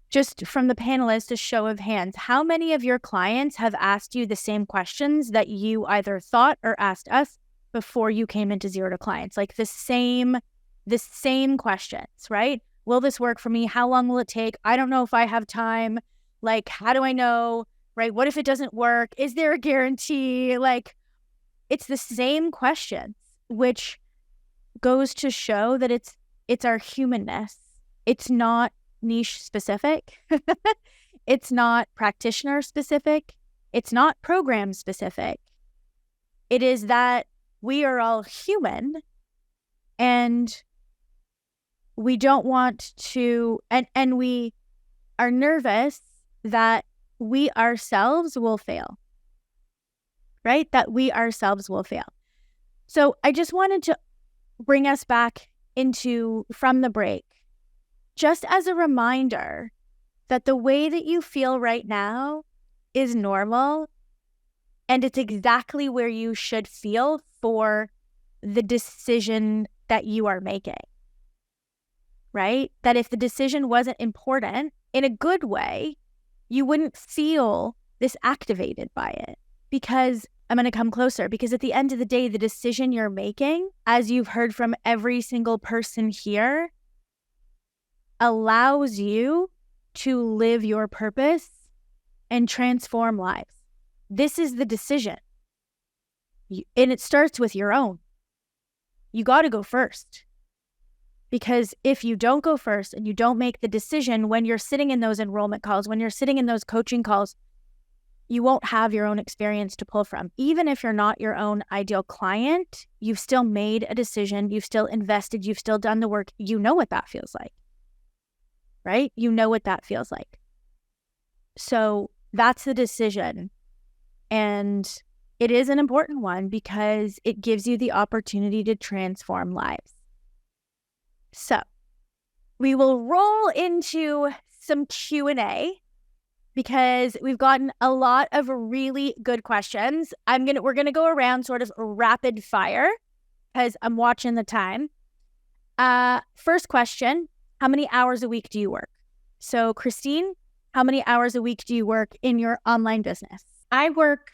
Just from the panelists, a show of hands, how many of your clients have asked you the same questions that you either thought or asked us before you came into Zero to Clients? Like the same questions, right? Will this work for me? How long will it take? I don't know if I have time. Like, how do I know, right? What if it doesn't work? Is there a guarantee? Like, it's the same questions, which goes to show that it's our humanness. It's not niche specific. It's not practitioner specific. It's not program specific. It is that we are all human and we don't want to, and we are nervous that we ourselves will fail, right? That we ourselves will fail. So I just wanted to bring us back from the break, just as a reminder that the way that you feel right now is normal and it's exactly where you should feel for the decision that you are making, right? That if the decision wasn't important in a good way, you wouldn't feel this activated by it. Because I'm going to come closer, because at the end of the day, the decision you're making, as you've heard from every single person here, allows you to live your purpose and transform lives. This is the decision. And it starts with your own. You got to go first. Because if you don't go first and you don't make the decision when you're sitting in those enrollment calls, when you're sitting in those coaching calls, you won't have your own experience to pull from. Even if you're not your own ideal client, you've still made a decision, you've still invested, you've still done the work. You know what that feels like, right? You know what that feels like. So that's the decision. And it is an important one because it gives you the opportunity to transform lives. So we will roll into some Q&A because we've gotten a lot of really good questions. We're gonna go around sort of rapid fire because I'm watching the time. First question, how many hours a week do you work? So Christine, how many hours a week do you work in your online business? I work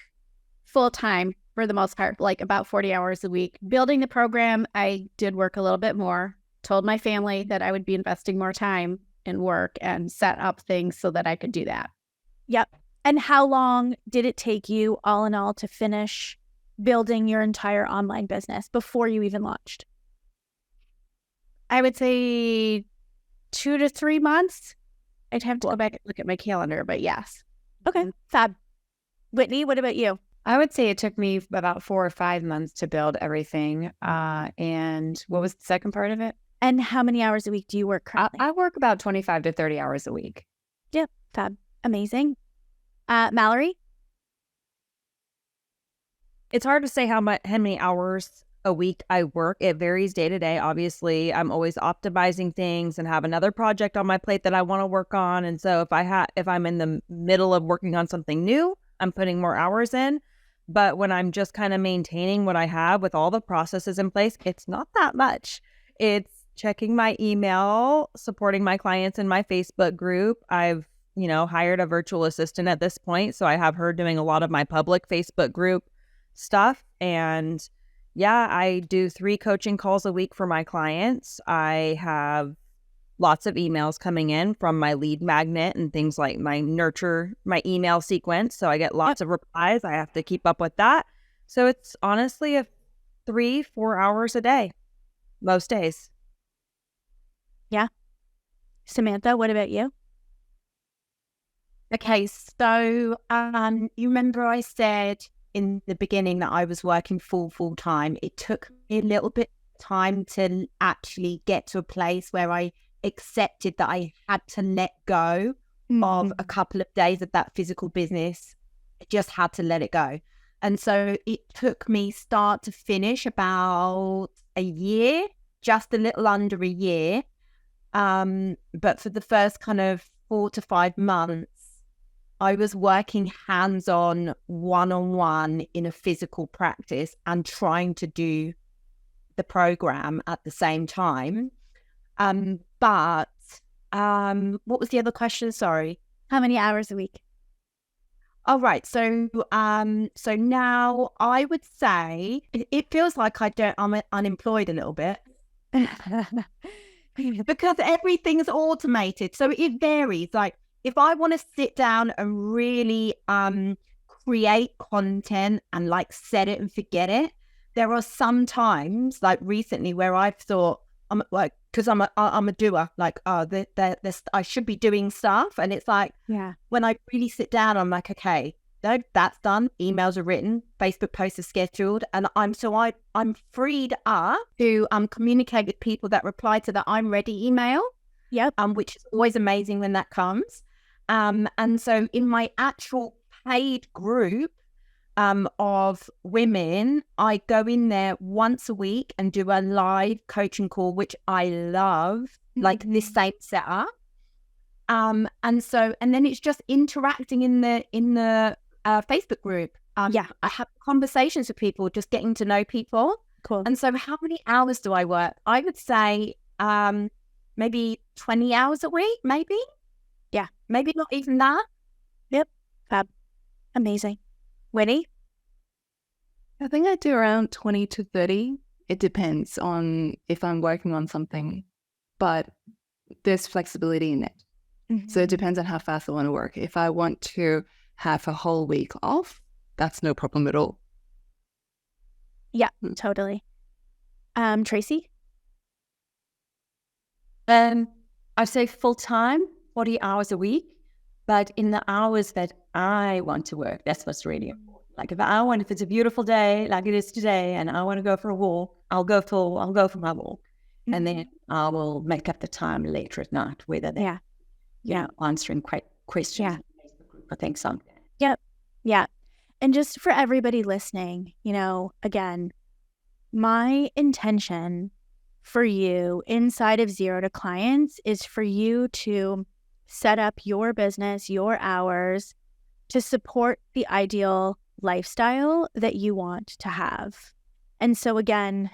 full-time for the most part, like about 40 hours a week. Building the program, I did work a little bit more. Told my family that I would be investing more time in work and set up things so that I could do that. Yep. And how long did it take you all in all to finish building your entire online business before you even launched? I would say 2 to 3 months. I'd have to go back and look at my calendar, but yes. Okay, fab. Whitney, what about you? I would say it took me about 4 or 5 months to build everything. And what was the second part of it? And how many hours a week do you work currently? I work about 25 to 30 hours a week. Yep, fab. Amazing. Mallory? It's hard to say how many hours a week I work. It varies day to day. Obviously, I'm always optimizing things and have another project on my plate that I want to work on. And so if I'm in the middle of working on something new, I'm putting more hours in. But when I'm just kind of maintaining what I have with all the processes in place, it's not that much. It's checking my email, supporting my clients in my Facebook group. I've, hired a virtual assistant at this point. So I have her doing a lot of my public Facebook group stuff. And yeah, I do 3 coaching calls a week for my clients. I have lots of emails coming in from my lead magnet and things like my email sequence. So I get lots of replies. I have to keep up with that. So it's honestly 3-4 hours a day, most days. Yeah. Samantha, what about you? Okay, so you remember I said in the beginning that I was working full time. It took me a little bit of time to actually get to a place where I accepted that I had to let go of a couple of days of that physical business. I just had to let it go. And so it took me start to finish about a year, just a little under a year. But for the first kind of 4 to 5 months, I was working hands-on, one-on-one in a physical practice and trying to do the program at the same time. But what was the other question? Sorry. How many hours a week? All right. So now I would say it feels like I'm unemployed a little bit because everything's automated. So it varies. Like if I want to sit down and really create content and like set it and forget it, there are some times like recently where I've thought, I'm like, because I'm a doer, like, I should be doing stuff. And it's like, yeah, when I really sit down, I'm like, okay, no, that's done. Emails are written, Facebook posts are scheduled. And I'm freed up to communicate with people that reply to the I'm ready email. Yep. Which is always amazing when that comes. And so in my actual paid group, of women, I go in there once a week and do a live coaching call, which I love, like this same setup. And then it's just interacting in the Facebook group. I have conversations with people, just getting to know people. Cool. And so how many hours do I work? I would say maybe 20 hours a week, maybe. Yeah. Maybe not even that. Yep. Fab. Amazing. Winnie? I think I do around 20 to 30. It depends on if I'm working on something, but there's flexibility in it. Mm-hmm. So it depends on how fast I want to work. If I want to have a whole week off, that's no problem at all. Yeah, totally. Tracy? I'd say full time, 40 hours a week, but in the hours that I want to work, that's what's really important. Like if it's a beautiful day like it is today and I want to go for a walk, I'll go for my walk. Mm-hmm. And then I will make up the time later at night, whether they're answering questions. Yeah. I think so. Yep. Yeah. And just for everybody listening, again, my intention for you inside of Zero to Clients is for you to set up your business, your hours to support the ideal lifestyle that you want to have. And so again,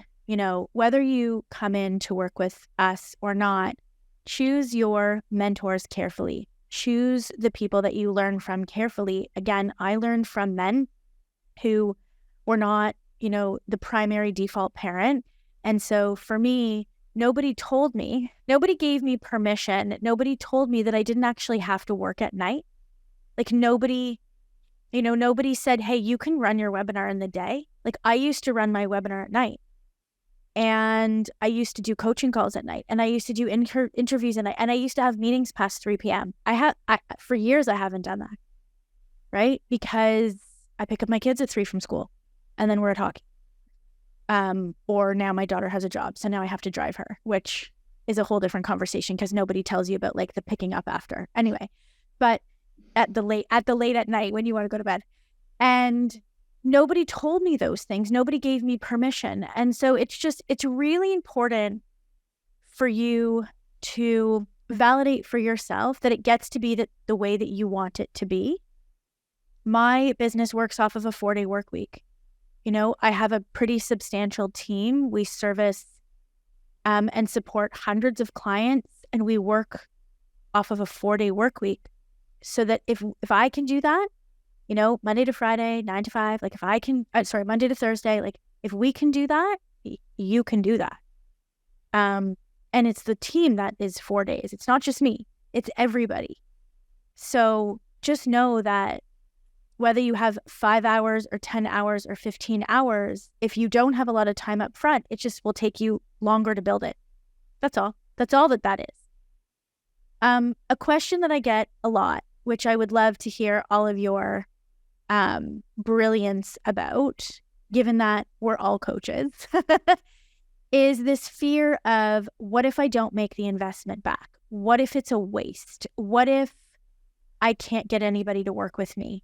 whether you come in to work with us or not, choose your mentors carefully. Choose the people that you learn from carefully. Again, I learned from men who were not, the primary default parent. And so for me, nobody gave me permission. Nobody told me that I didn't actually have to work at night. Like nobody said, hey, you can run your webinar in the day. Like I used to run my webinar at night. And I used to do coaching calls at night, and I used to do interviews at night, and I used to have meetings past 3 p.m. For years, I haven't done that, right? Because I pick up my kids at 3 from school, and then we're at hockey. Or now my daughter has a job, so now I have to drive her, which is a whole different conversation because nobody tells you about like the picking up after. Anyway, but at the late at night when you want to go to bed, and nobody told me those things. Nobody gave me permission. And so it's really important for you to validate for yourself that it gets to be the way that you want it to be. My business works off of a 4-day work week. I have a pretty substantial team. We service and support hundreds of clients, and we work off of a 4-day work week so that if I can do that, Monday to Friday, 9 to 5, like if I can, Monday to Thursday, like if we can do that, you can do that. And it's the team that is 4 days. It's not just me, it's everybody. So just know that whether you have 5 hours or 10 hours or 15 hours, if you don't have a lot of time up front, it just will take you longer to build it. That's all. That's all that is. A question that I get a lot, which I would love to hear all of your brilliance about, given that we're all coaches, is this fear of what if I don't make the investment back? What if it's a waste? What if I can't get anybody to work with me?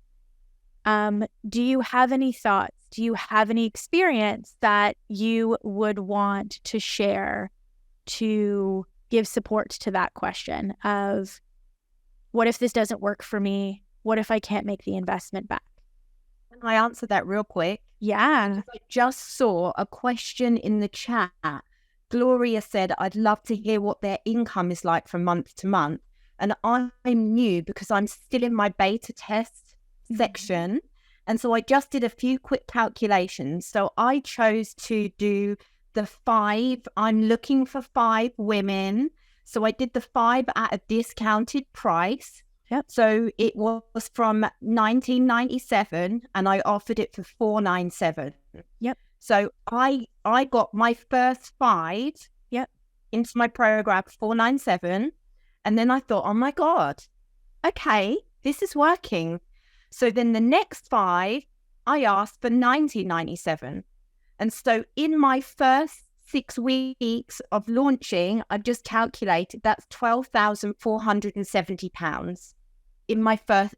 Do you have any thoughts? Do you have any experience that you would want to share to give support to that question of what if this doesn't work for me? What if I can't make the investment back? Can I answer that real quick? Yeah. I just saw a question in the chat. Gloria said, I'd love to hear what their income is like from month to month. And I'm new because I'm still in my beta test section. And so I just did a few quick calculations. So I chose to do the 5. I'm looking for 5 women. So I did the 5 at a discounted price. Yep. So it was from $19.97 and I offered it for $4.97. Yep. So I got my first 5 into my program for $4.97. And then I thought, oh my God, okay, this is working. So then the next 5, I asked for $19.97. And so in my first 6 weeks of launching, I've just calculated that's £12,470 in my first,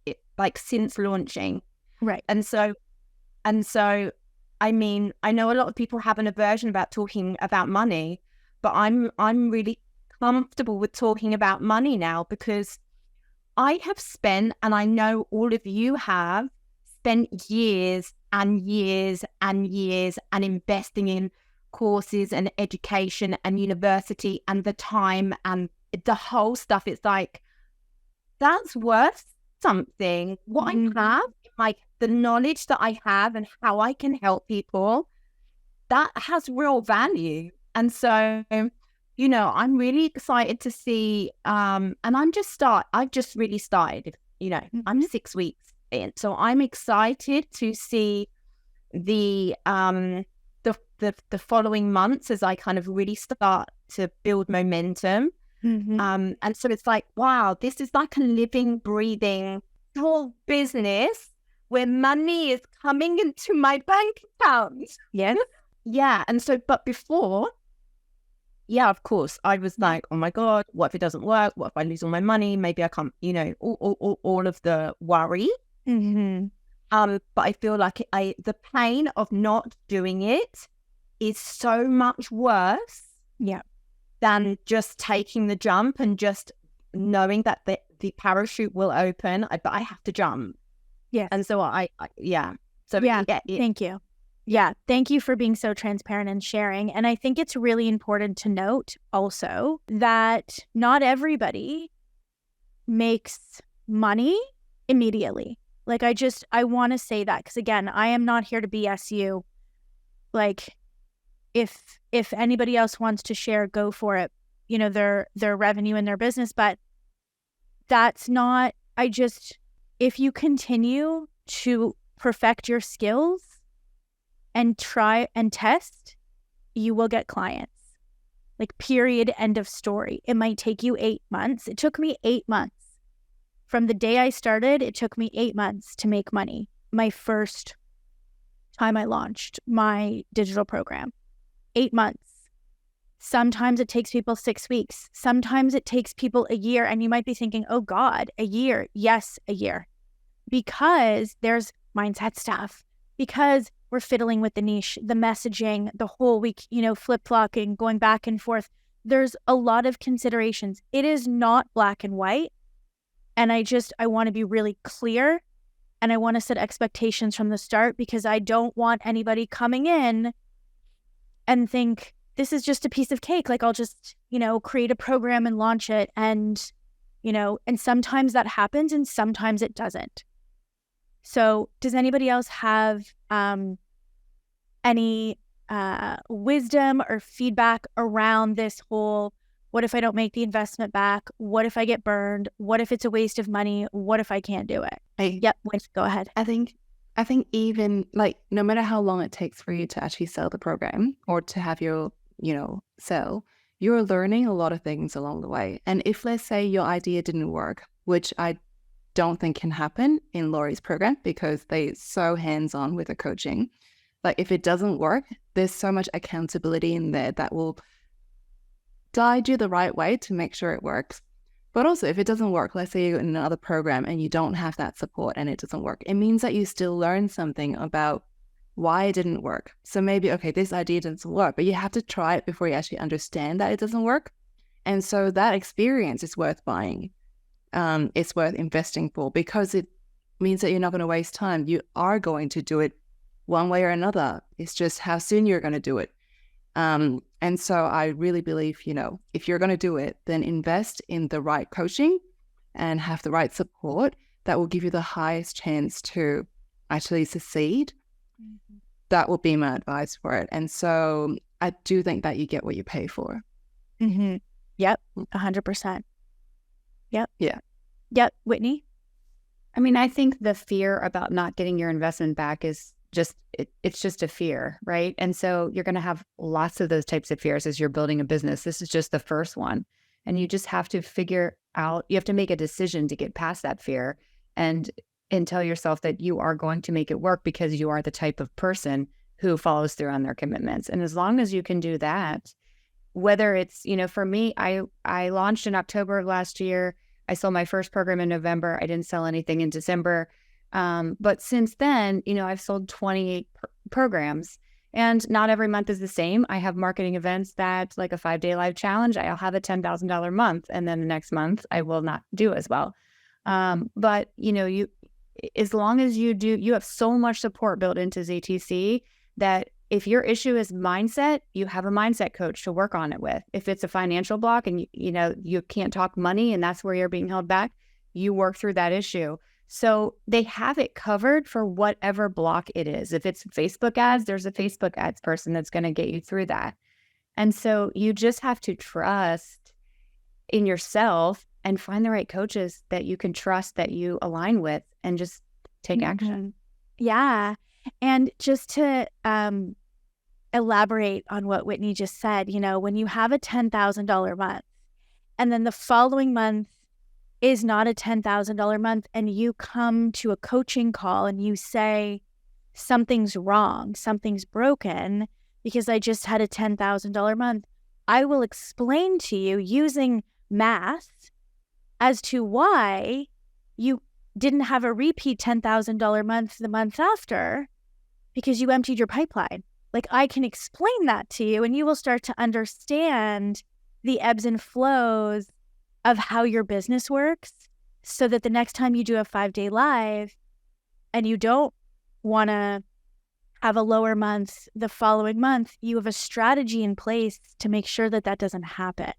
since launching. Right. And so, I mean, I know a lot of people have an aversion about talking about money, but I'm really comfortable with talking about money now because I have spent, and I know all of you have spent years and years and years and investing in courses and education and university and the time and the whole stuff. It's like, that's worth something. What I have, the knowledge that I have and how I can help people, that has real value. And so, I'm really excited to see, and I've just really started, I'm 6 weeks in. So I'm excited to see the following months as I kind of really start to build momentum. And so it's like, wow, this is like a living, breathing whole business where money is coming into my bank account. Yes. Yeah. And so, but before, yeah, of course. I was like, oh my God, what if it doesn't work? What if I lose all my money? Maybe I can't, all of the worry. Mm-hmm. But I feel like the pain of not doing it is so much worse than just taking the jump and just knowing that the parachute will open, but I have to jump. Yes. And so Thank you. Yeah. Thank you for being so transparent and sharing. And I think it's really important to note also that not everybody makes money immediately. Like, I want to say that, because again, I am not here to BS you. Like, if anybody else wants to share, go for it, their revenue and their business. But that's not, if you continue to perfect your skills and try and test, you will get clients. Like, period, end of story. It might take you 8 months. It took me 8 months. From the day I started, it took me 8 months to make money. My first time I launched my digital program. 8 months. Sometimes it takes people 6 weeks. Sometimes it takes people a year. And you might be thinking, oh God, a year. Yes, a year. Because there's mindset stuff. Because we're fiddling with the niche, the messaging, the whole week, flip-flopping, going back and forth. There's a lot of considerations. It is not black and white. And I want to be really clear, and I want to set expectations from the start, because I don't want anybody coming in and think this is just a piece of cake. Like, I'll just, create a program and launch it. And sometimes that happens and sometimes it doesn't. So does anybody else have any wisdom or feedback around this whole, what if I don't make the investment back? What if I get burned? What if it's a waste of money? What if I can't do it? Yep, go ahead. I think even like, no matter how long it takes for you to actually sell the program or to have your, sell, you're learning a lot of things along the way. And if, let's say, your idea didn't work, which I don't think can happen in Laurie's program because they're so hands-on with the coaching. Like, if it doesn't work, there's so much accountability in there that will guide you the right way to make sure it works. But also, if it doesn't work, let's say you're in another program and you don't have that support and it doesn't work, it means that you still learn something about why it didn't work. So maybe, okay, this idea doesn't work, but you have to try it before you actually understand that it doesn't work. And so that experience is worth buying. It's worth investing for, because it means that you're not going to waste time. You are going to do it one way or another. It's just how soon you're going to do it. And so I really believe, if you're going to do it, then invest in the right coaching and have the right support that will give you the highest chance to actually succeed. Mm-hmm. That will be my advice for it. And so I do think that you get what you pay for. Mm-hmm. Yep. 100%. Yep. Yeah. Yep. Whitney? I mean, I think the fear about not getting your investment back is it's just a fear, right? And so you're going to have lots of those types of fears as you're building a business. This is just the first one. And you just have to figure out, you have to make a decision to get past that fear and tell yourself that you are going to make it work, because you are the type of person who follows through on their commitments. And as long as you can do that, whether it's, for me, I launched in October of last year. I sold my first program in November. I didn't sell anything in December. But since then, I've sold 28 programs, and not every month is the same. I have marketing events that, like a 5-day live challenge, I'll have a $10,000 month, and then the next month I will not do as well. But you, as long as you have so much support built into ZTC that if your issue is mindset, you have a mindset coach to work on it with. If it's a financial block and you can't talk money and that's where you're being held back, you work through that issue. So they have it covered for whatever block it is. If it's Facebook ads, there's a Facebook ads person that's going to get you through that. And so you just have to trust in yourself and find the right coaches that you can trust, that you align with, and just take action. Yeah. And just to elaborate on what Whitney just said, when you have a $10,000 month and then the following month is not a $10,000 month, and you come to a coaching call and you say, something's wrong, something's broken, because I just had a $10,000 month, I will explain to you using math as to why you didn't have a repeat $10,000 month the month after because you emptied your pipeline. Like, I can explain that to you, and you will start to understand the ebbs and flows of how your business works, so that the next time you do a 5-day live and you don't want to have a lower month the following month, you have a strategy in place to make sure that that doesn't happen,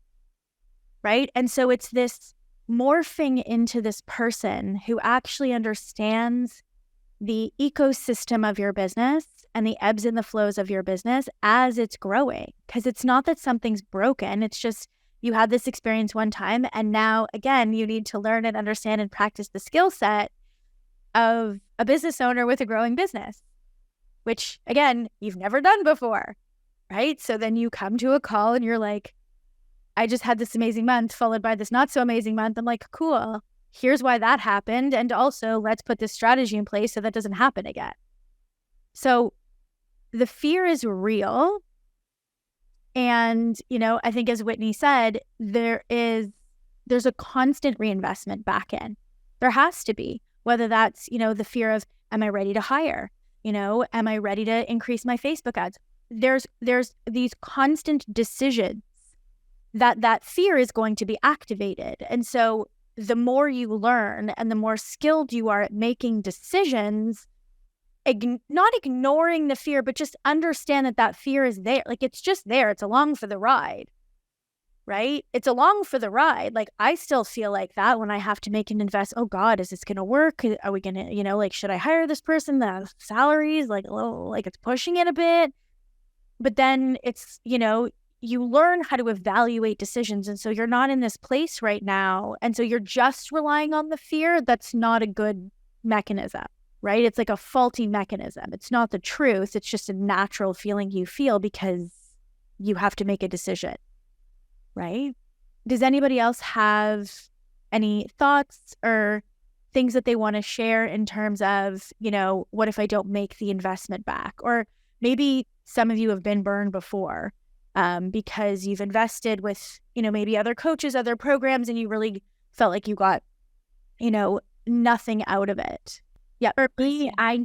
right? And so it's this morphing into this person who actually understands the ecosystem of your business and the ebbs and the flows of your business as it's growing. Because it's not that something's broken. It's just you had this experience one time, and now, again, you need to learn and understand and practice the skill set of a business owner with a growing business, which, again, you've never done before, right? So then you come to a call and you're like, I just had this amazing month followed by this not so amazing month. I'm like, cool. Here's why that happened. And also, let's put this strategy in place so that doesn't happen again. So the fear is real. And, I think, as Whitney said, there's a constant reinvestment back in. There has to be, whether that's, the fear of, am I ready to hire? Am I ready to increase my Facebook ads? There's these constant decisions that fear is going to be activated. And so the more you learn and the more skilled you are at making decisions, not ignoring the fear, but just understand that fear is there. Like, it's just there. It's along for the ride, right? It's along for the ride. Like, I still feel like that when I have to make an invest. Oh God, is this going to work? Are we going to, should I hire this person? The salaries, like, a little, like, it's pushing it a bit. But then it's, you learn how to evaluate decisions. And so you're not in this place right now. And so you're just relying on the fear. That's not a good mechanism, right? It's like a faulty mechanism. It's not the truth. It's just a natural feeling you feel because you have to make a decision, right? Does anybody else have any thoughts or things that they want to share in terms of, what if I don't make the investment back? Or maybe some of you have been burned before because you've invested with, maybe other coaches, other programs, and you really felt like you got, nothing out of it. Yeah, for me, I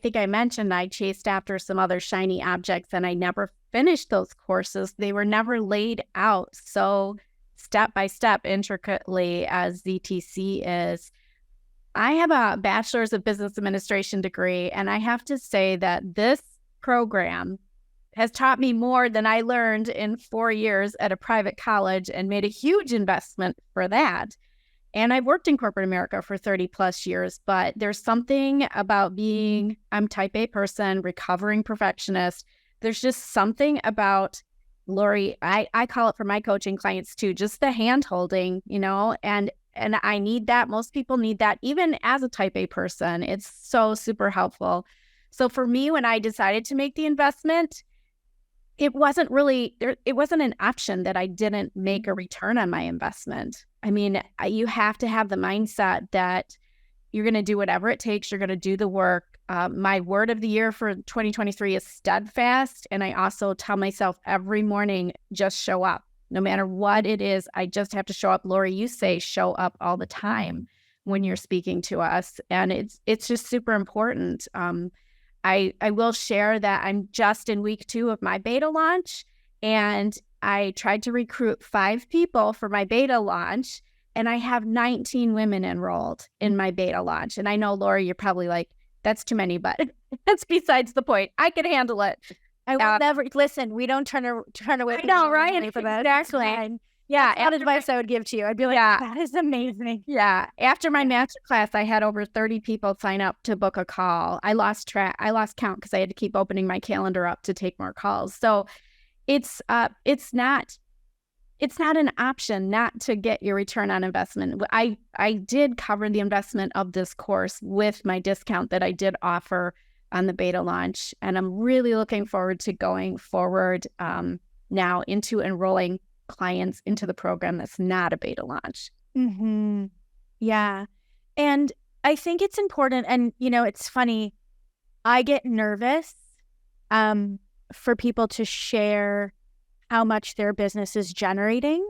think I mentioned I chased after some other shiny objects and I never finished those courses. They were never laid out so step by step intricately as ZTC is. I have a bachelor's of business administration degree, and I have to say that this program has taught me more than I learned in 4 years at a private college and made a huge investment for that. And I've worked in corporate America for 30 plus years, but there's something about I'm type A person, recovering perfectionist. There's just something about, Lori, I call it for my coaching clients too, just the hand holding, and I need that. Most people need that. Even as a type A person, it's so super helpful. So for me, when I decided to make the investment, it wasn't an option that I didn't make a return on my investment. I mean, you have to have the mindset that you're going to do whatever it takes. You're going to do the work. My word of the year for 2023 is steadfast. And I also tell myself every morning, just show up. No matter what it is, I just have to show up. Lori, you say show up all the time when you're speaking to us. And it's just super important. I will share that I'm just in week 2 of my beta launch, and I tried to recruit 5 people for my beta launch, and I have 19 women enrolled in my beta launch. And I know, Lori, you're probably like, that's too many, but that's besides the point. I can handle it. I will never listen. We don't turn away. I know, right? For that. Exactly. Yeah. That's advice I would give to you. I'd be like, that is amazing. Yeah. After my master class, I had over 30 people sign up to book a call. I lost count because I had to keep opening my calendar up to take more calls. So it's not an option not to get your return on investment. I did cover the investment of this course with my discount that I did offer on the beta launch. And I'm really looking forward to going forward now into enrolling clients into the program that's not a beta launch. Mm-hmm. Yeah. And I think it's important. And, it's funny. I get nervous for people to share how much their business is generating,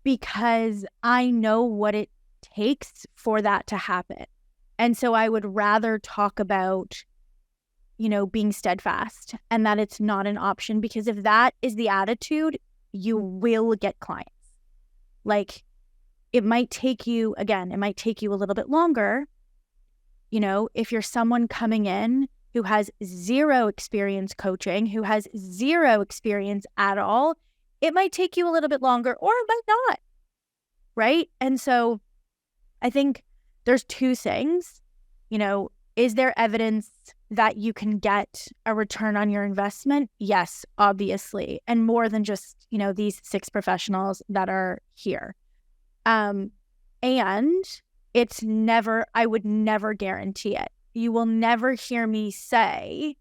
because I know what it takes for that to happen. And so I would rather talk about, being steadfast and that it's not an option, because if that is the attitude, you will get clients. Like, it might take you a little bit longer. If you're someone coming in who has zero experience coaching, who has zero experience at all, it might take you a little bit longer, or it might not, right? And so I think there's two things. Is there evidence that you can get a return on your investment? Yes, obviously. And more than just, these 6 professionals that are here. And I would never guarantee it. You will never hear me say,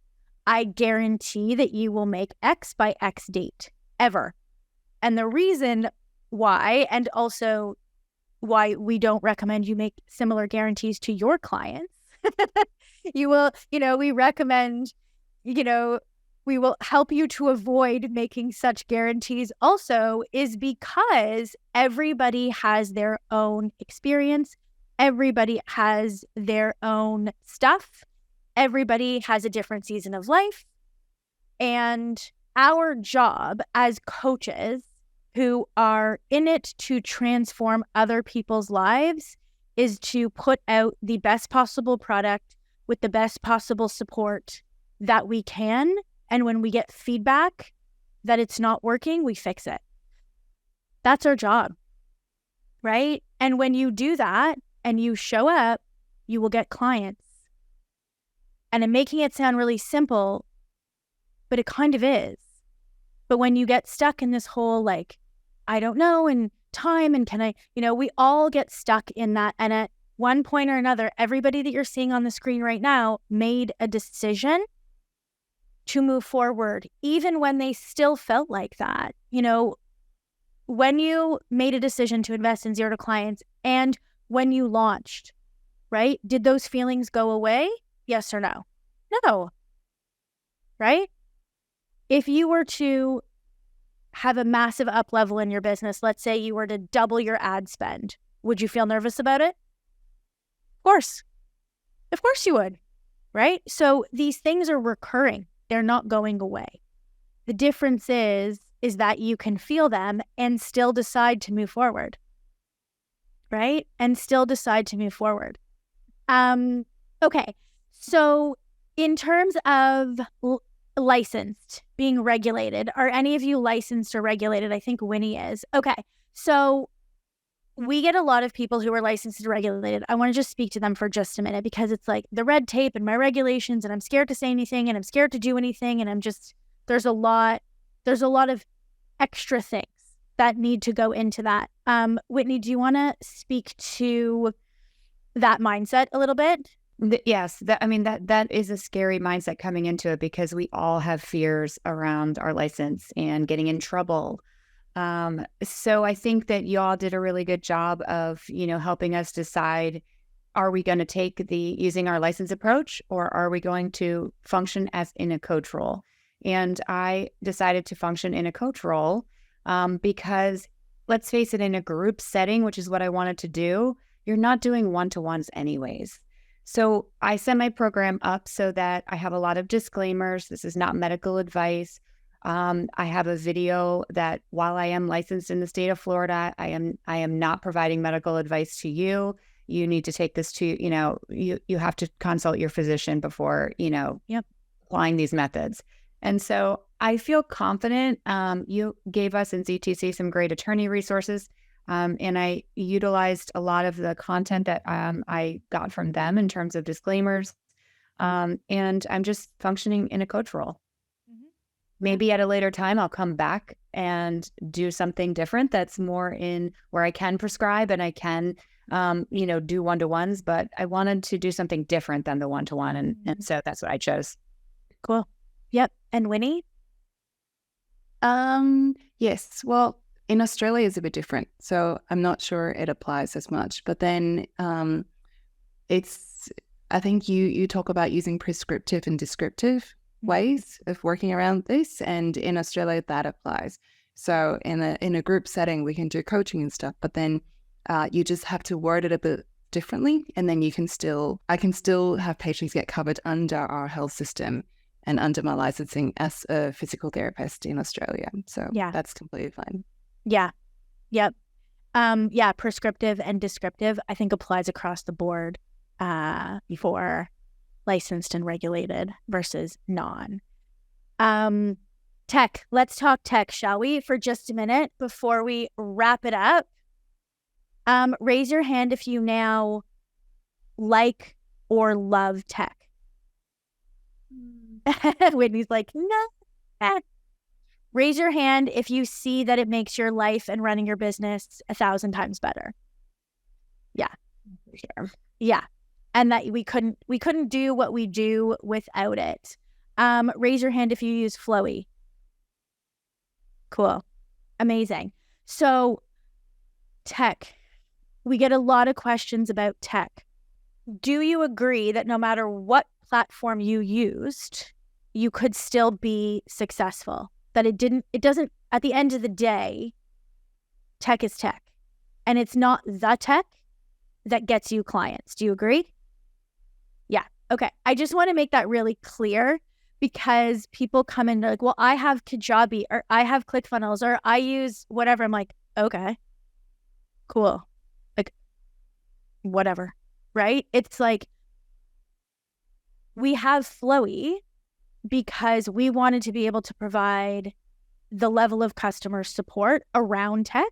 I guarantee that you will make X by X date, ever. And the reason why, and also why we don't recommend you make similar guarantees to your clients, we recommend, we will help you to avoid making such guarantees also, is because everybody has their own experience. Everybody has their own stuff. Everybody has a different season of life. And our job as coaches who are in it to transform other people's lives is to put out the best possible product with the best possible support that we can. And when we get feedback that it's not working, we fix it. That's our job, right? And when you do that and you show up, you will get clients. And I'm making it sound really simple, but it kind of is. But when you get stuck in this whole, like, I don't know, and time, and can I, we all get stuck in that. And at one point or another, everybody that you're seeing on the screen right now made a decision to move forward, even when they still felt like that. When you made a decision to invest in 0 to clients and when you launched, right? Did those feelings go away? Yes or no? No. Right? If you were to have a massive up level in your business, let's say you were to double your ad spend, would you feel nervous about it? Of course. Of course you would, right? So these things are recurring. They're not going away. The difference is that you can feel them and still decide to move forward, right? And still decide to move forward. Okay. So in terms of licensed, being regulated, are any of you licensed or regulated? I think Winnie is. Okay. So we get a lot of people who are licensed and regulated. I want to just speak to them for just a minute, because it's like the red tape and my regulations, and I'm scared to say anything, and I'm scared to do anything, and I'm just, there's a lot of extra things that need to go into that. Whitney, do you want to speak to that mindset a little bit? Yes, that is a scary mindset coming into it, because we all have fears around our license and getting in trouble. So I think that y'all did a really good job of, helping us decide, are we going to take the using our license approach, or are we going to function as in a coach role? And I decided to function in a coach role because, let's face it, in a group setting, which is what I wanted to do, you're not doing one-to-ones anyways. So I set my program up so that I have a lot of disclaimers. This is not medical advice. I have a video that, while I am licensed in the state of Florida, I am not providing medical advice to you. You need to take this to, you have to consult your physician before, applying these methods. And so I feel confident. You gave us in ZTC some great attorney resources. And I utilized a lot of the content that I got from them in terms of disclaimers. And I'm just functioning in a coach role. Mm-hmm. Maybe at a later time, I'll come back and do something different that's more in where I can prescribe and I can, do one-to-ones. But I wanted to do something different than the one-to-one. And so that's what I chose. Cool. Yep. And Winnie? Yes. Well, in Australia, it's a bit different, so I'm not sure it applies as much. But then I think you talk about using prescriptive and descriptive. ways of working around this, and in Australia that applies. So in a group setting, we can do coaching and stuff, but then you just have to word it a bit differently, and then I can still have patients get covered under our health system and under my licensing as a physical therapist in Australia. So that's completely fine. Yeah. Yep. Prescriptive and descriptive, I think, applies across the board for licensed and regulated versus non. Tech. Let's talk tech, shall we, for just a minute before we wrap it up. Raise your hand if you now like or love tech. Whitney's like, no. Raise your hand if you see that it makes your life and running your business 1,000 times better. Yeah. For sure. Yeah. And that we couldn't do what we do without it. Raise your hand if you use Flowy. Cool. Amazing. So tech. We get a lot of questions about tech. Do you agree that no matter what platform you used, you could still be successful? That it doesn't, at the end of the day, tech is tech. And it's not the tech that gets you clients. Do you agree? Yeah. Okay. I just want to make that really clear, because people come in like, well, I have Kajabi, or I have ClickFunnels, or I use whatever. I'm like, okay, cool. Like, whatever, right? It's like, we have Flowy because we wanted to be able to provide the level of customer support around tech.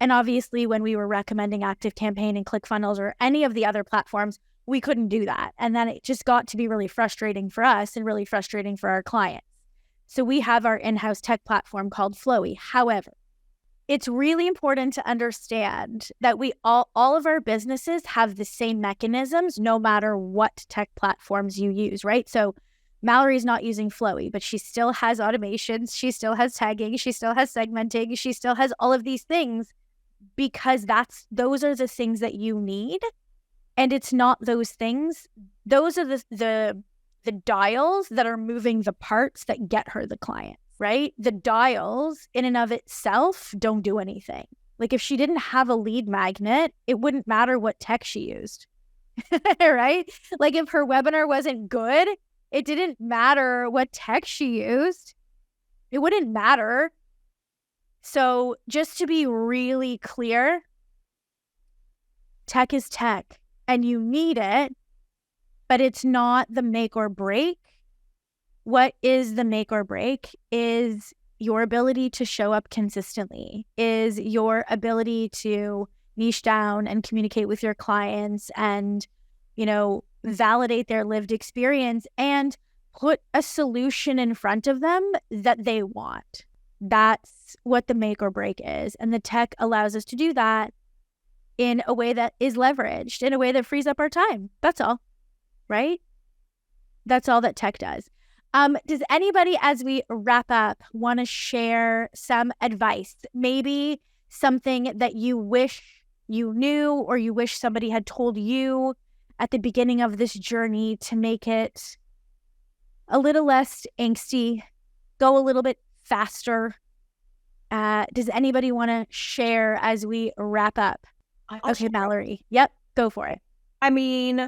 And obviously, when we were recommending ActiveCampaign and ClickFunnels or any of the other platforms, we couldn't do that. And then it just got to be really frustrating for us and really frustrating for our clients. So we have our in-house tech platform called Flowy. However, it's really important to understand that we all of our businesses have the same mechanisms no matter what tech platforms you use, right? So Mallory's not using Flowy, but she still has automations, she still has tagging, she still has segmenting, she still has all of these things, because those are the things that you need. And it's not those things. Those are the dials that are moving the parts that get her the client, right? The dials in and of itself don't do anything. Like, if she didn't have a lead magnet, it wouldn't matter what tech she used, right? Like, if her webinar wasn't good, it didn't matter what tech she used. It wouldn't matter. So just to be really clear, tech is tech and you need it, but it's not the make or break. What is the make or break is your ability to show up consistently, is your ability to niche down and communicate with your clients and, validate their lived experience and put a solution in front of them that they want. That's what the make or break is. And the tech allows us to do that in a way that is leveraged, in a way that frees up our time. That's all, right? That's all that tech does. Does anybody, as we wrap up, want to share some advice? Maybe something that you wish you knew or you wish somebody had told you at the beginning of this journey to make it a little less angsty, go a little bit faster. Does anybody want to share as we wrap up? Okay, Mallory. Yep, go for it. I mean,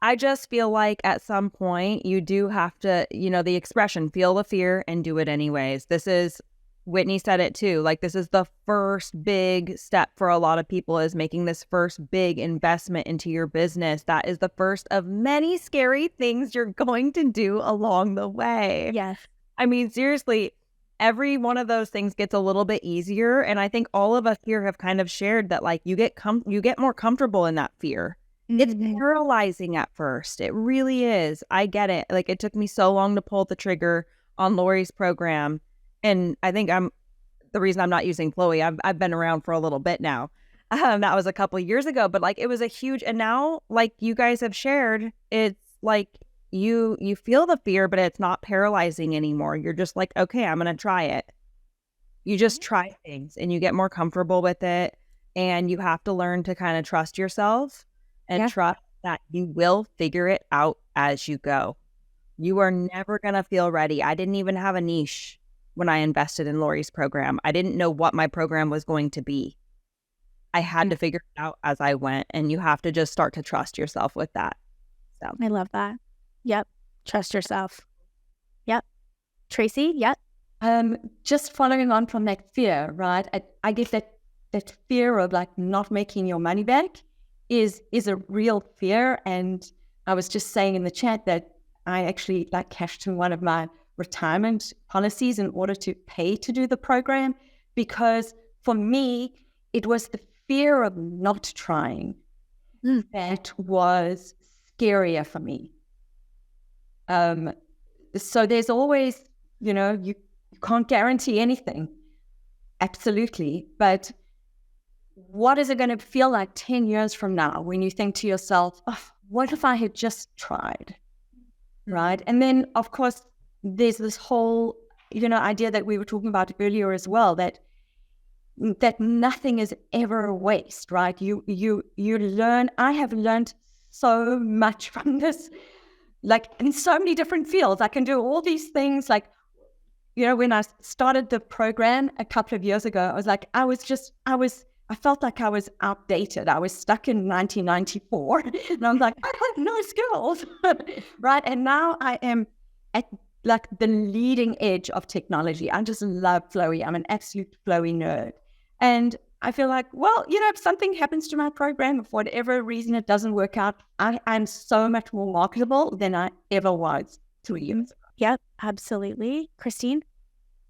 I just feel like at some point you do have to, the expression, feel the fear and do it anyways. Whitney said it too. Like, this is the first big step for a lot of people, is making this first big investment into your business. That is the first of many scary things you're going to do along the way. Yes. I mean, seriously, every one of those things gets a little bit easier. And I think all of us here have kind of shared that, like, you get more comfortable in that fear. Mm-hmm. It's paralyzing at first. It really is. I get it. Like, it took me so long to pull the trigger on Lori's program. And I think the reason I'm not using Flowy, I've been around for a little bit now. That was a couple of years ago, but like, it was a huge, and now, like you guys have shared, it's like you feel the fear, but it's not paralyzing anymore. You're just like, okay, I'm going to try it. You just try things and you get more comfortable with it. And you have to learn to kind of trust yourself and trust that you will figure it out as you go. You are never going to feel ready. I didn't even have a niche when I invested in Lori's program. I didn't know what my program was going to be. I had to figure it out as I went, and you have to just start to trust yourself with that. So I love that. Yep. Trust yourself. Yep. Tracy, yep. Just following on from that fear, right? I guess that fear of like not making your money back is a real fear. And I was just saying in the chat that I actually like cashed in one of my retirement policies in order to pay to do the program, because for me, it was the fear of not trying that was scarier for me. So there's always, you can't guarantee anything. Absolutely. But what is it going to feel like 10 years from now when you think to yourself, oh, what if I had just tried? Right. And then, of course, there's this whole, idea that we were talking about earlier as well, that nothing is ever a waste, right? You learn. I have learned so much from this, like in so many different fields. I can do all these things. Like, when I started the program a couple of years ago, I felt like I was outdated. I was stuck in 1994, and I'm like, I have no skills, right? And now I am at like the leading edge of technology. I just love Flowy. I'm an absolute Flowy nerd. And I feel like, well, if something happens to my program, for whatever reason it doesn't work out, I'm so much more marketable than I ever was 3 years ago. Yep, absolutely. Christine?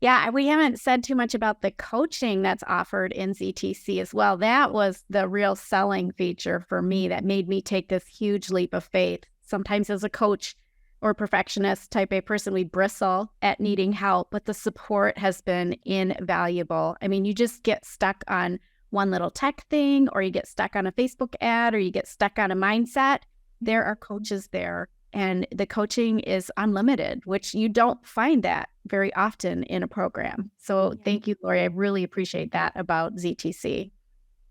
Yeah, we haven't said too much about the coaching that's offered in ZTC as well. That was the real selling feature for me that made me take this huge leap of faith. Sometimes as a coach or perfectionist type A person, we bristle at needing help, but the support has been invaluable. I mean, you just get stuck on one little tech thing, or you get stuck on a Facebook ad, or you get stuck on a mindset. There are coaches there, and the coaching is unlimited, which you don't find that very often in a program. So thank you, Lori. I really appreciate that about ZTC.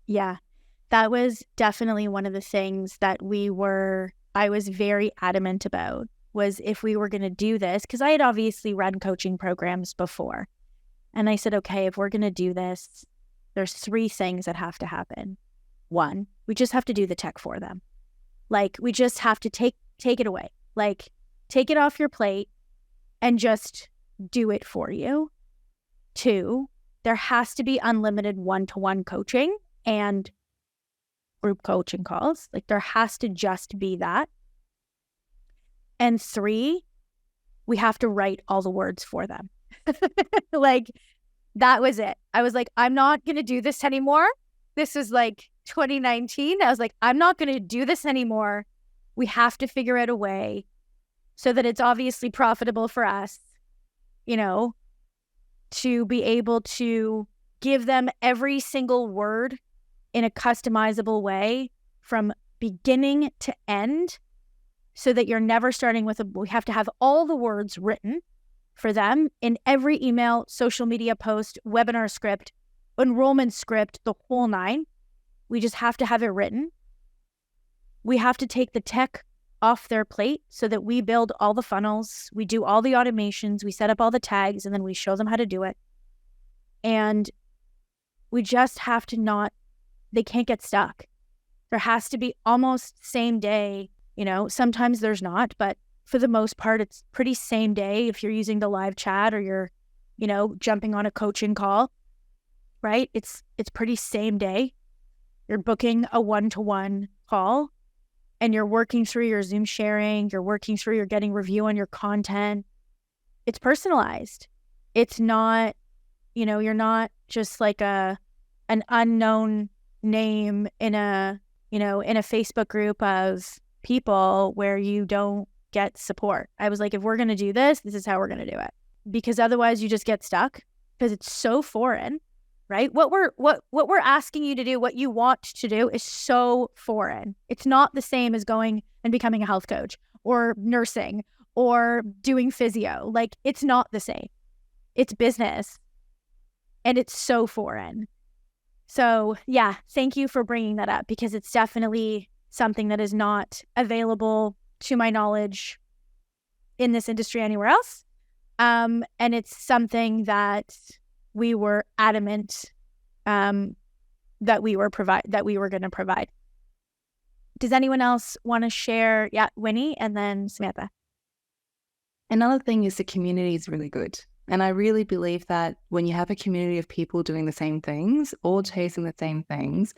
Yeah, that was definitely one of the things that I was very adamant about, was if we were going to do this, because I had obviously run coaching programs before. And I said, okay, if we're going to do this, there's 3 things that have to happen. 1, we just have to do the tech for them. Like, we just have to take it away. Like, take it off your plate and just do it for you. 2, there has to be unlimited one-to-one coaching and group coaching calls. Like, there has to just be that. And 3, we have to write all the words for them. Like, that was it. I was like, I'm not going to do this anymore. This is like 2019. I was like, I'm not going to do this anymore. We have to figure out a way so that it's obviously profitable for us, to be able to give them every single word in a customizable way from beginning to end, so that you're never starting with we have to have all the words written for them in every email, social media post, webinar script, enrollment script, the whole 9. We just have to have it written. We have to take the tech off their plate so that we build all the funnels, we do all the automations, we set up all the tags, and then we show them how to do it. And we just have to they can't get stuck. There has to be almost same day. Sometimes there's not, but for the most part, it's pretty same day if you're using the live chat or you're, jumping on a coaching call, right? It's pretty same day. You're booking a one-to-one call and you're working through your Zoom sharing, you're getting review on your content. It's personalized. It's not, you're not just like an unknown name in a Facebook group of people where you don't get support. I was like, if we're going to do this is how we're going to do it, because otherwise you just get stuck, because it's so foreign, right? What we're asking you to do, what you want to do, is so foreign. It's not the same as going and becoming a health coach or nursing or doing physio. Like, it's not the same. It's business, and it's so foreign. So yeah, thank you for bringing that up, because it's definitely something that is not available, to my knowledge, in this industry anywhere else. And it's something that we were adamant that we were going to provide. Does anyone else want to share? Yeah, Winnie and then Samantha. Another thing is the community is really good. And I really believe that when you have a community of people doing the same things, all chasing the same things,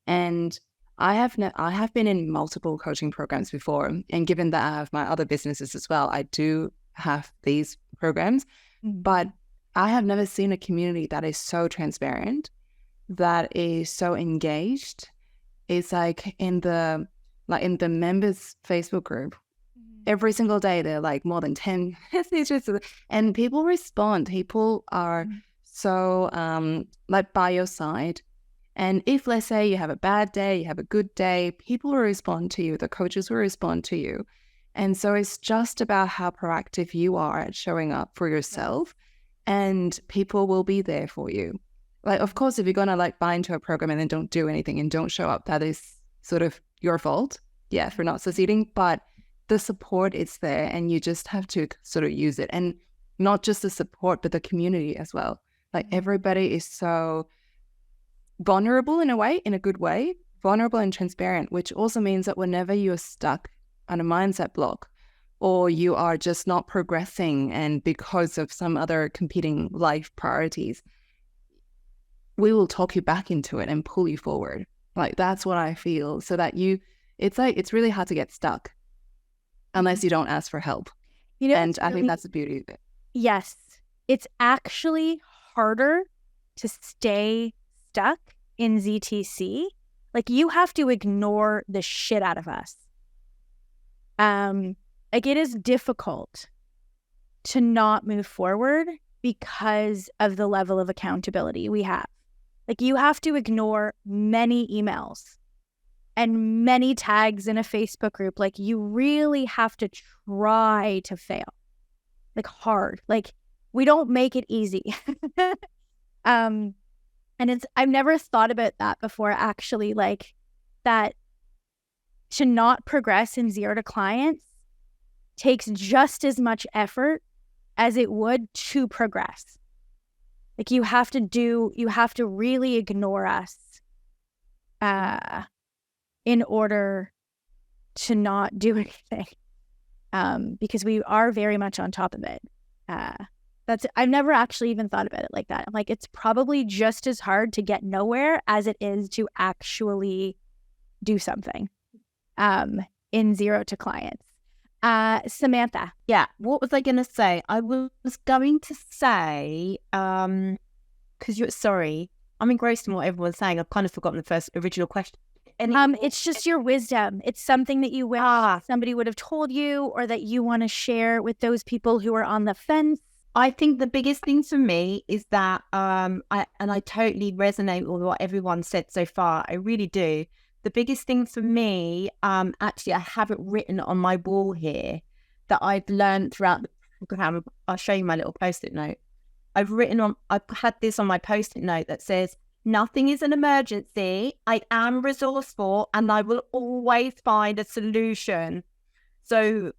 and I have been in multiple coaching programs before, and given that I have my other businesses as well, I do have these programs, but I have never seen a community that is so transparent, that is so engaged. It's like in the members Facebook group, every single day there are like more than 10 messages, and people respond. People are so like by your side. And if, let's say, you have a bad day, you have a good day, people will respond to you. The coaches will respond to you. And so it's just about how proactive you are at showing up for yourself, and people will be there for you. Like, of course, if you're going to like buy into a program and then don't do anything and don't show up, that is sort of your fault, for not succeeding. But the support is there, and you just have to sort of use it. And not just the support, but the community as well. Like, everybody is so vulnerable in a way, in a good way, vulnerable and transparent, which also means that whenever you're stuck on a mindset block, or you are just not progressing and because of some other competing life priorities, we will talk you back into it and pull you forward. Like, that's what I feel. So that it's really hard to get stuck unless you don't ask for help. And I think that's the beauty of it. Yes. It's actually harder to stay stuck in ZTC. Like, you have to ignore the shit out of us. Like, it is difficult to not move forward because of the level of accountability we have. Like, you have to ignore many emails and many tags in a Facebook group. Like, you really have to try to fail. Like, hard. Like, we don't make it easy. And I've never thought about that before, actually, like, that to not progress in zero to clients takes just as much effort as it would to progress. Like, you have to really ignore us in order to not do anything, because we are very much on top of it. I've never actually even thought about it like that. I'm like, it's probably just as hard to get nowhere as it is to actually do something in zero to clients. Samantha. Yeah, what was I going to say? I was going to say, because I'm engrossed in what everyone's saying. I've kind of forgotten the first original question. It's just your wisdom. It's something that you wish somebody would have told you, or that you want to share with those people who are on the fence. I think the biggest thing for me is that, I totally resonate with what everyone said so far. I really do. The biggest thing for me, actually, I have it written on my wall here that I've learned throughout the program. I'll show you my little Post-it note. I've had this on my Post-it note that says, "Nothing is an emergency. I am resourceful, and I will always find a solution." So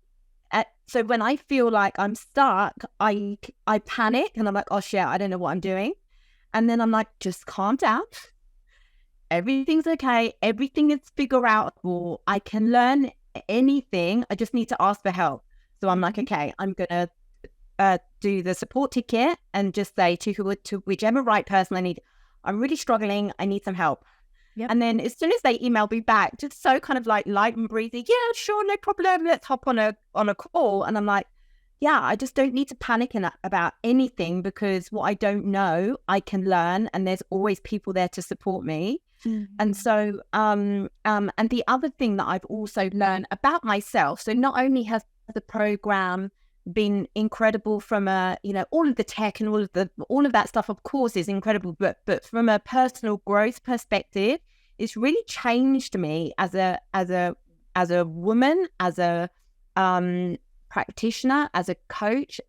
when I feel like I'm stuck, I panic, and I'm like, "Oh shit, I don't know what I'm doing." And then I'm like, just calm down. Everything's okay. Everything is figureoutable. I can learn anything. I just need to ask for help. So I'm like, okay, I'm going to do the support ticket and just say to whichever right person I need, "I'm really struggling. I need some help." Yep. And then as soon as they email me back, just so kind of like light and breezy, "Yeah, sure, no problem. Let's hop on a call." And I'm like, yeah, I just don't need to panic about anything, because what I don't know, I can learn, and there's always people there to support me. Mm-hmm. And so, and the other thing that I've also learned about myself, so not only has the program been incredible from all of the tech and all of that stuff, of course, is incredible, but from a personal growth perspective, it's really changed me as a woman, as a practitioner, as a coach,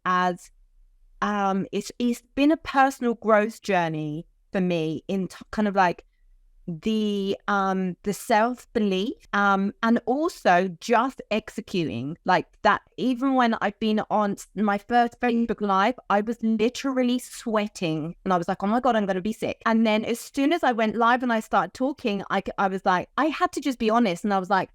it's been a personal growth journey for me in kind of like the self-belief, and also just executing like that. Even when I've been on my first Facebook Live, I was literally sweating and I was like, oh my God, I'm going to be sick. And then as soon as I went live and I started talking, I was like, I had to just be honest. And I was like,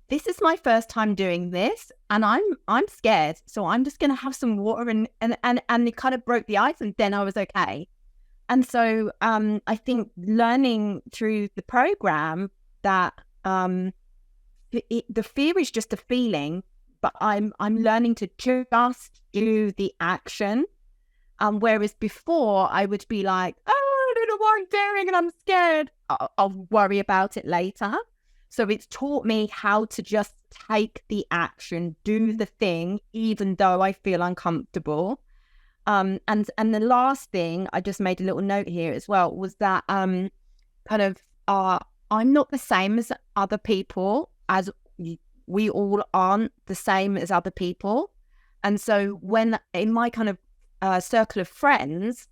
this is my first time doing this and I'm scared. So I'm just going to have some water and it kind of broke the ice, and then I was okay. And so I think learning through the program that the fear is just a feeling, but I'm learning to just do the action. Whereas before I would be like, oh, I don't know what I'm doing and I'm scared. I'll worry about it later. So it's taught me how to just take the action, do the thing, even though I feel uncomfortable. And the last thing, I just made a little note here as well, was that I'm not the same as other people, as we all aren't the same as other people. And so when in my kind of circle of friends,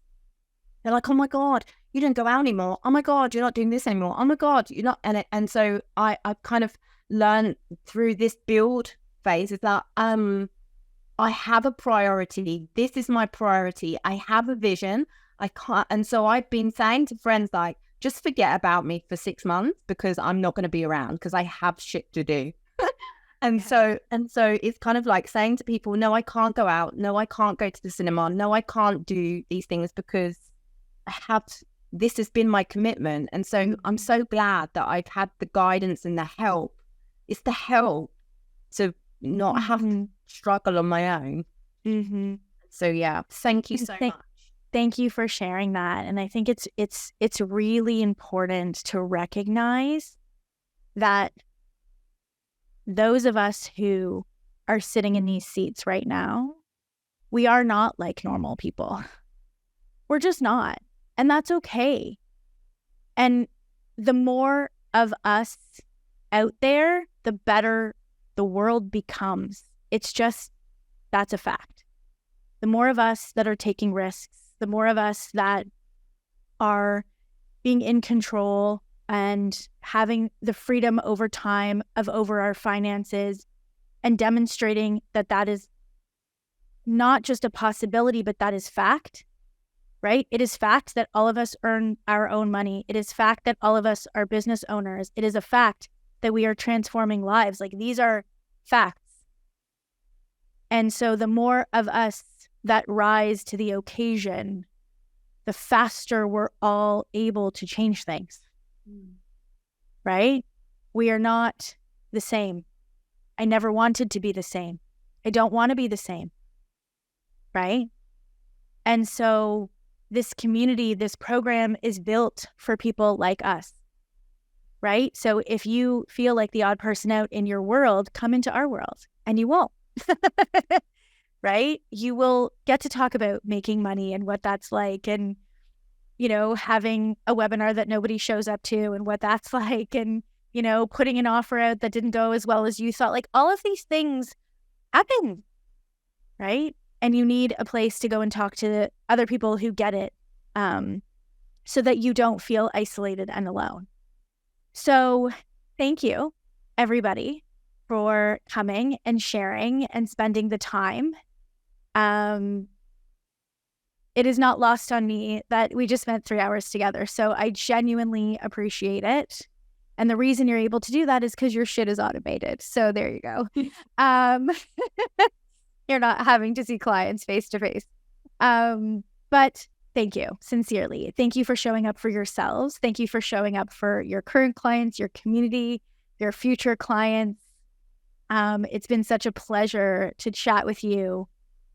they're like, oh my God, you don't go out anymore. Oh my God, you're not doing this anymore. Oh my God, you're not. And so I've kind of learned through this build phase is that I have a priority. This is my priority. I have a vision. I can't. And so I've been saying to friends, like, just forget about me for 6 months because I'm not going to be around because I have shit to do. So it's kind of like saying to people, no, I can't go out. No, I can't go to the cinema. No, I can't do these things because this has been my commitment. And so I'm so glad that I've had the guidance and the help. It's the help to not have to struggle on my own. Mm-hmm. So yeah, thank you so much. Thank you for sharing that. And I think it's really important to recognize that those of us who are sitting in these seats right now, we are not like normal people. We're just not. And that's okay. And the more of us out there, the better the world becomes. It's just, that's a fact. The more of us that are taking risks, the more of us that are being in control and having the freedom over time over our finances and demonstrating that that is not just a possibility, but that is fact, right? It is fact that all of us earn our own money. It is fact that all of us are business owners. It is a fact that we are transforming lives. Like, these are facts. And so the more of us that rise to the occasion, the faster we're all able to change things, right? We are not the same. I never wanted to be the same. I don't want to be the same, right? And so this community, this program is built for people like us, right? So if you feel like the odd person out in your world, come into our world, and you won't, right? You will get to talk about making money and what that's like, and, you know, having a webinar that nobody shows up to and what that's like, and, you know, putting an offer out that didn't go as well as you thought. Like, all of these things happen, right? And you need a place to go and talk to other people who get it, so that you don't feel isolated and alone. So thank you, everybody, for coming and sharing and spending the time. It is not lost on me that we just spent 3 hours together. So I genuinely appreciate it. And the reason you're able to do that is because your shit is automated. So there you go. You're not having to see clients face to face. But thank you, sincerely. Thank you for showing up for yourselves. Thank you for showing up for your current clients, your community, your future clients. It's been such a pleasure to chat with you.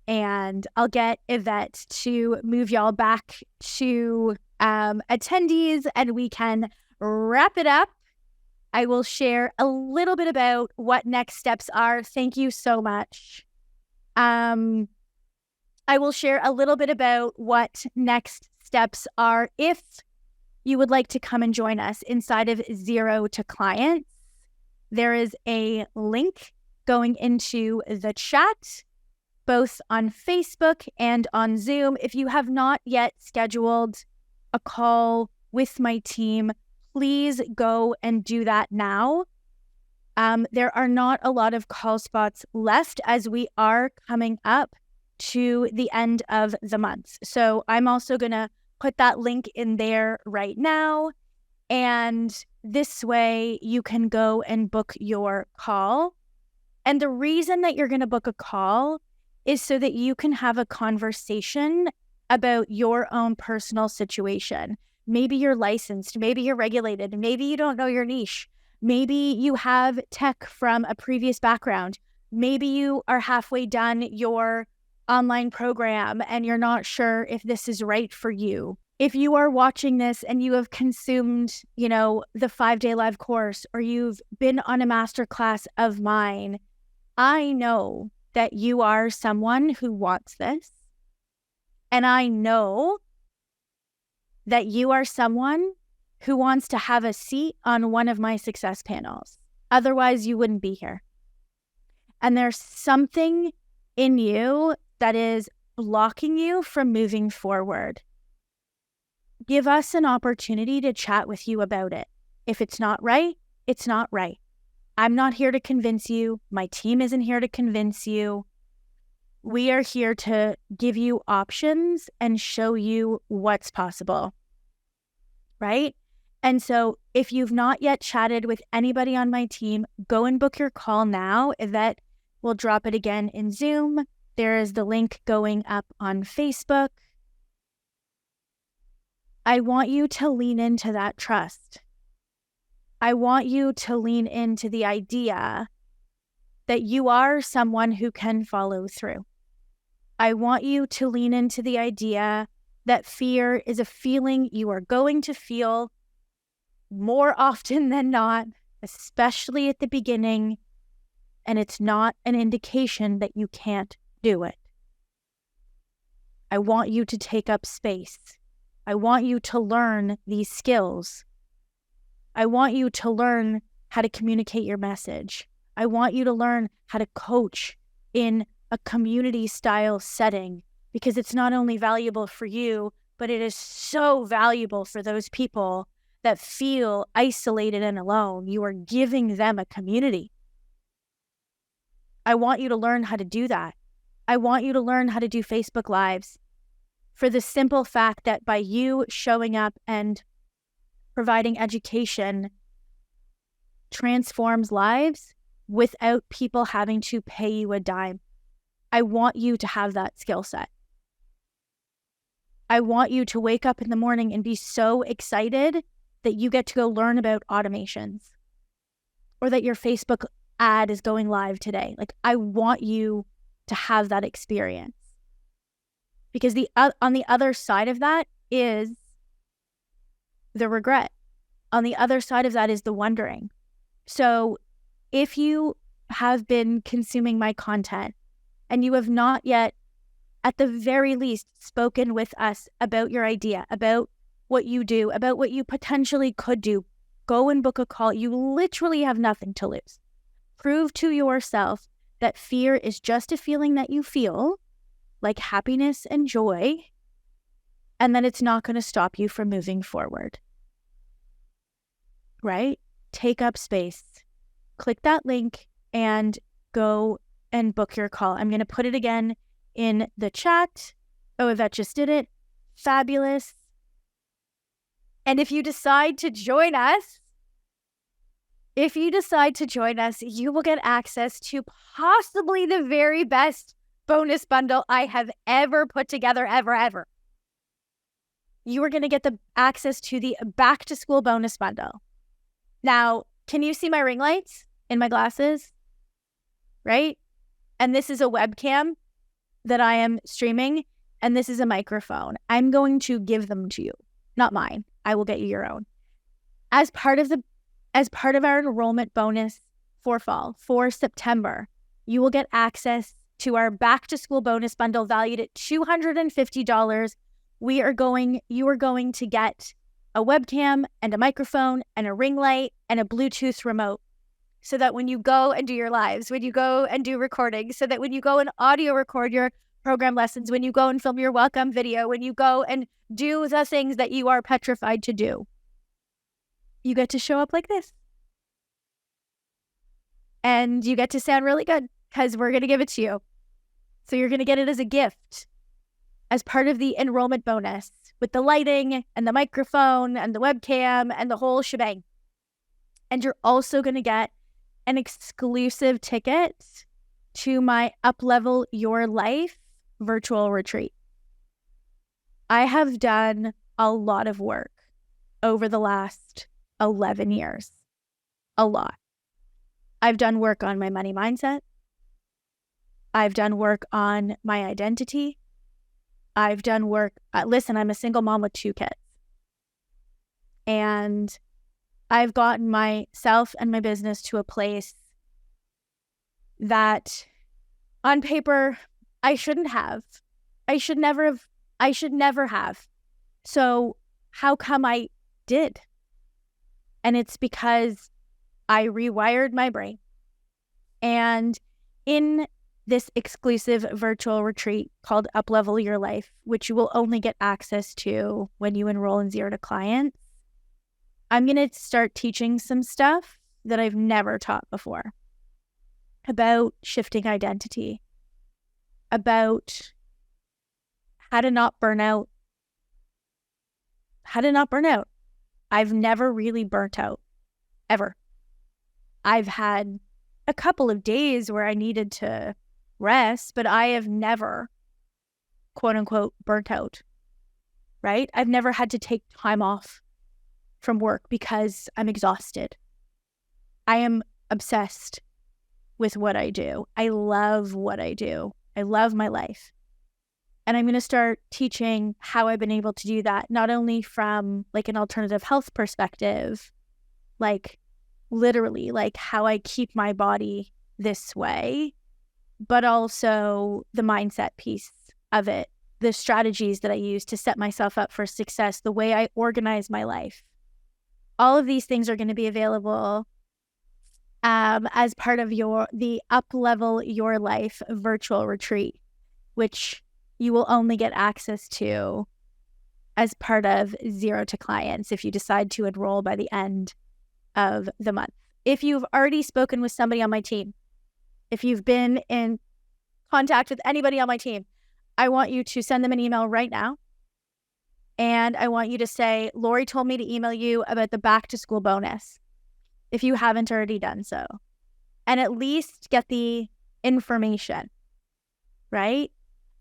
And I'll get Yvette to move y'all back to attendees, and we can wrap it up. I will share a little bit about what next steps are. Thank you so much. I will share a little bit about what next steps are if you would like to come and join us inside of Zero to Clients. There is a link going into the chat, both on Facebook and on Zoom. If you have not yet scheduled a call with my team, please go and do that now. There are not a lot of call spots left as we are coming up to the end of the month. So I'm also going to put that link in there right now. And this way you can go and book your call. And the reason that you're going to book a call is so that you can have a conversation about your own personal situation. Maybe you're licensed, maybe you're regulated, maybe you don't know your niche. Maybe you have tech from a previous background. Maybe you are halfway done your online program and you're not sure if this is right for you. If you are watching this and you have consumed, the 5-day live course, or you've been on a masterclass of mine, I know that you are someone who wants this. And I know that you are someone who wants to have a seat on one of my success panels. Otherwise, you wouldn't be here. And there's something in you that is blocking you from moving forward. Give us an opportunity to chat with you about it. If it's not right, it's not right. I'm not here to convince you. My team isn't here to convince you. We are here to give you options and show you what's possible, right? And so if you've not yet chatted with anybody on my team, go and book your call now. Yvette will drop it again in Zoom. There is the link going up on Facebook. I want you to lean into that trust. I want you to lean into the idea that you are someone who can follow through. I want you to lean into the idea that fear is a feeling you are going to feel more often than not, especially at the beginning, and it's not an indication that you can't do it. I want you to take up space. I want you to learn these skills. I want you to learn how to communicate your message. I want you to learn how to coach in a community style setting, because it's not only valuable for you, but it is so valuable for those people that feel isolated and alone. You are giving them a community. I want you to learn how to do that. I want you to learn how to do Facebook Lives, for the simple fact that by you showing up and providing education transforms lives without people having to pay you a dime. I want you to have that skill set. I want you to wake up in the morning and be so excited that you get to go learn about automations, or that your Facebook ad is going live today. Like, I want you to have that experience, because on the other side of that is the regret. On the other side of that is the wondering. So if you have been consuming my content and you have not yet, at the very least, spoken with us about your idea, about what you do, about what you potentially could do, go and book a call. You literally have nothing to lose. Prove to yourself that fear is just a feeling that you feel, like happiness and joy, and that it's not going to stop you from moving forward. Right? Take up space. Click that link and go and book your call. I'm going to put it again in the chat. Oh, Yvette just did it. Fabulous. And if you decide to join us, you will get access to possibly the very best bonus bundle I have ever put together, ever. You are going to get the access to the back to school bonus bundle. Now, can you see my ring lights in my glasses? Right? And this is a webcam that I am streaming, and this is a microphone. I'm going to give them to you, not mine. I will get you your own. As part of our enrollment bonus for fall, for September, you will get access to our back to school bonus bundle valued at $250. You are going to get a webcam and a microphone and a ring light and a Bluetooth remote, so that when you go and do your lives, when you go and do recordings, so that when you go and audio record your program lessons, when you go and film your welcome video, when you go and do the things that you are petrified to do, you get to show up like this. And you get to sound really good because we're going to give it to you. So you're going to get it as a gift, as part of the enrollment bonus, with the lighting and the microphone and the webcam and the whole shebang. And you're also going to get an exclusive ticket to my Uplevel Your Life virtual retreat. I have done a lot of work over the last 11 years. A lot. I've done work on my money mindset. I've done work on my identity. I've done work. Listen, I'm a single mom with 2 kids. And I've gotten myself and my business to a place that on paper, I shouldn't have. I should never have. So how come I did? And it's because I rewired my brain. And in this exclusive virtual retreat called Uplevel Your Life, which you will only get access to when you enroll in Zero to Clients, I'm going to start teaching some stuff that I've never taught before about shifting identity, about how to not burn out. How to not burn out. I've never really burnt out, ever. I've had a couple of days where I needed to rest, but I have never, quote unquote, burnt out, right? I've never had to take time off from work because I'm exhausted. I am obsessed with what I do. I love what I do. I love my life. And I'm going to start teaching how I've been able to do that, not only from like an alternative health perspective, like literally like how I keep my body this way, but also the mindset piece of it, the strategies that I use to set myself up for success, the way I organize my life. All of these things are going to be available as part of the Uplevel Your Life virtual retreat, which you will only get access to as part of Zero to Clients if you decide to enroll by the end of the month. If you've already spoken with somebody on my team, if you've been in contact with anybody on my team, I want you to send them an email right now. And I want you to say, Lori told me to email you about the back to school bonus, if you haven't already done so. And at least get the information, right?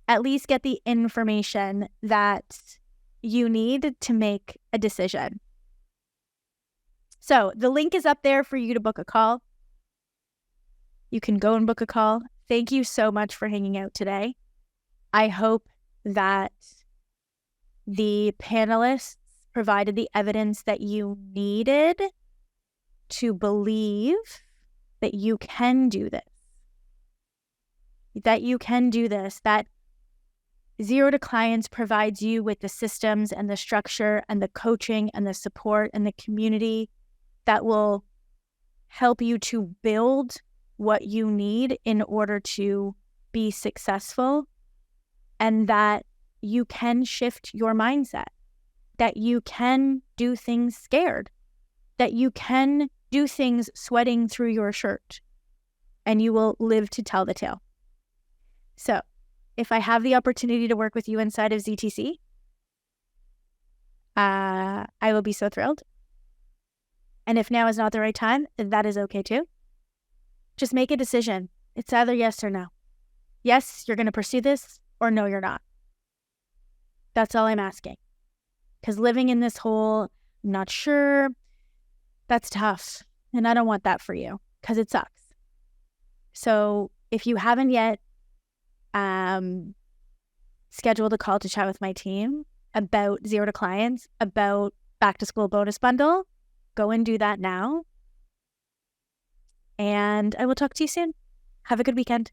At least get the information that you need to make a decision. So the link is up there for you to book a call. You can go and book a call. Thank you so much for hanging out today. I hope that the panelists provided the evidence that you needed to believe that you can do this. That you can do this. That Zero to Clients provides you with the systems and the structure and the coaching and the support and the community that will help you to build what you need in order to be successful, and that you can shift your mindset, that you can do things scared, that you can do things sweating through your shirt, and you will live to tell the tale. So if I have the opportunity to work with you inside of ZTC, I will be so thrilled. And if now is not the right time, that is okay too. Just make a decision. It's either yes or no. Yes, you're going to pursue this, or no, you're not. That's all I'm asking. Because living in this whole, I'm not sure, that's tough. And I don't want that for you, because it sucks. So if you haven't yet scheduled a call to chat with my team about Zero to Clients, about back to school bonus bundle, go and do that now. And I will talk to you soon. Have a good weekend.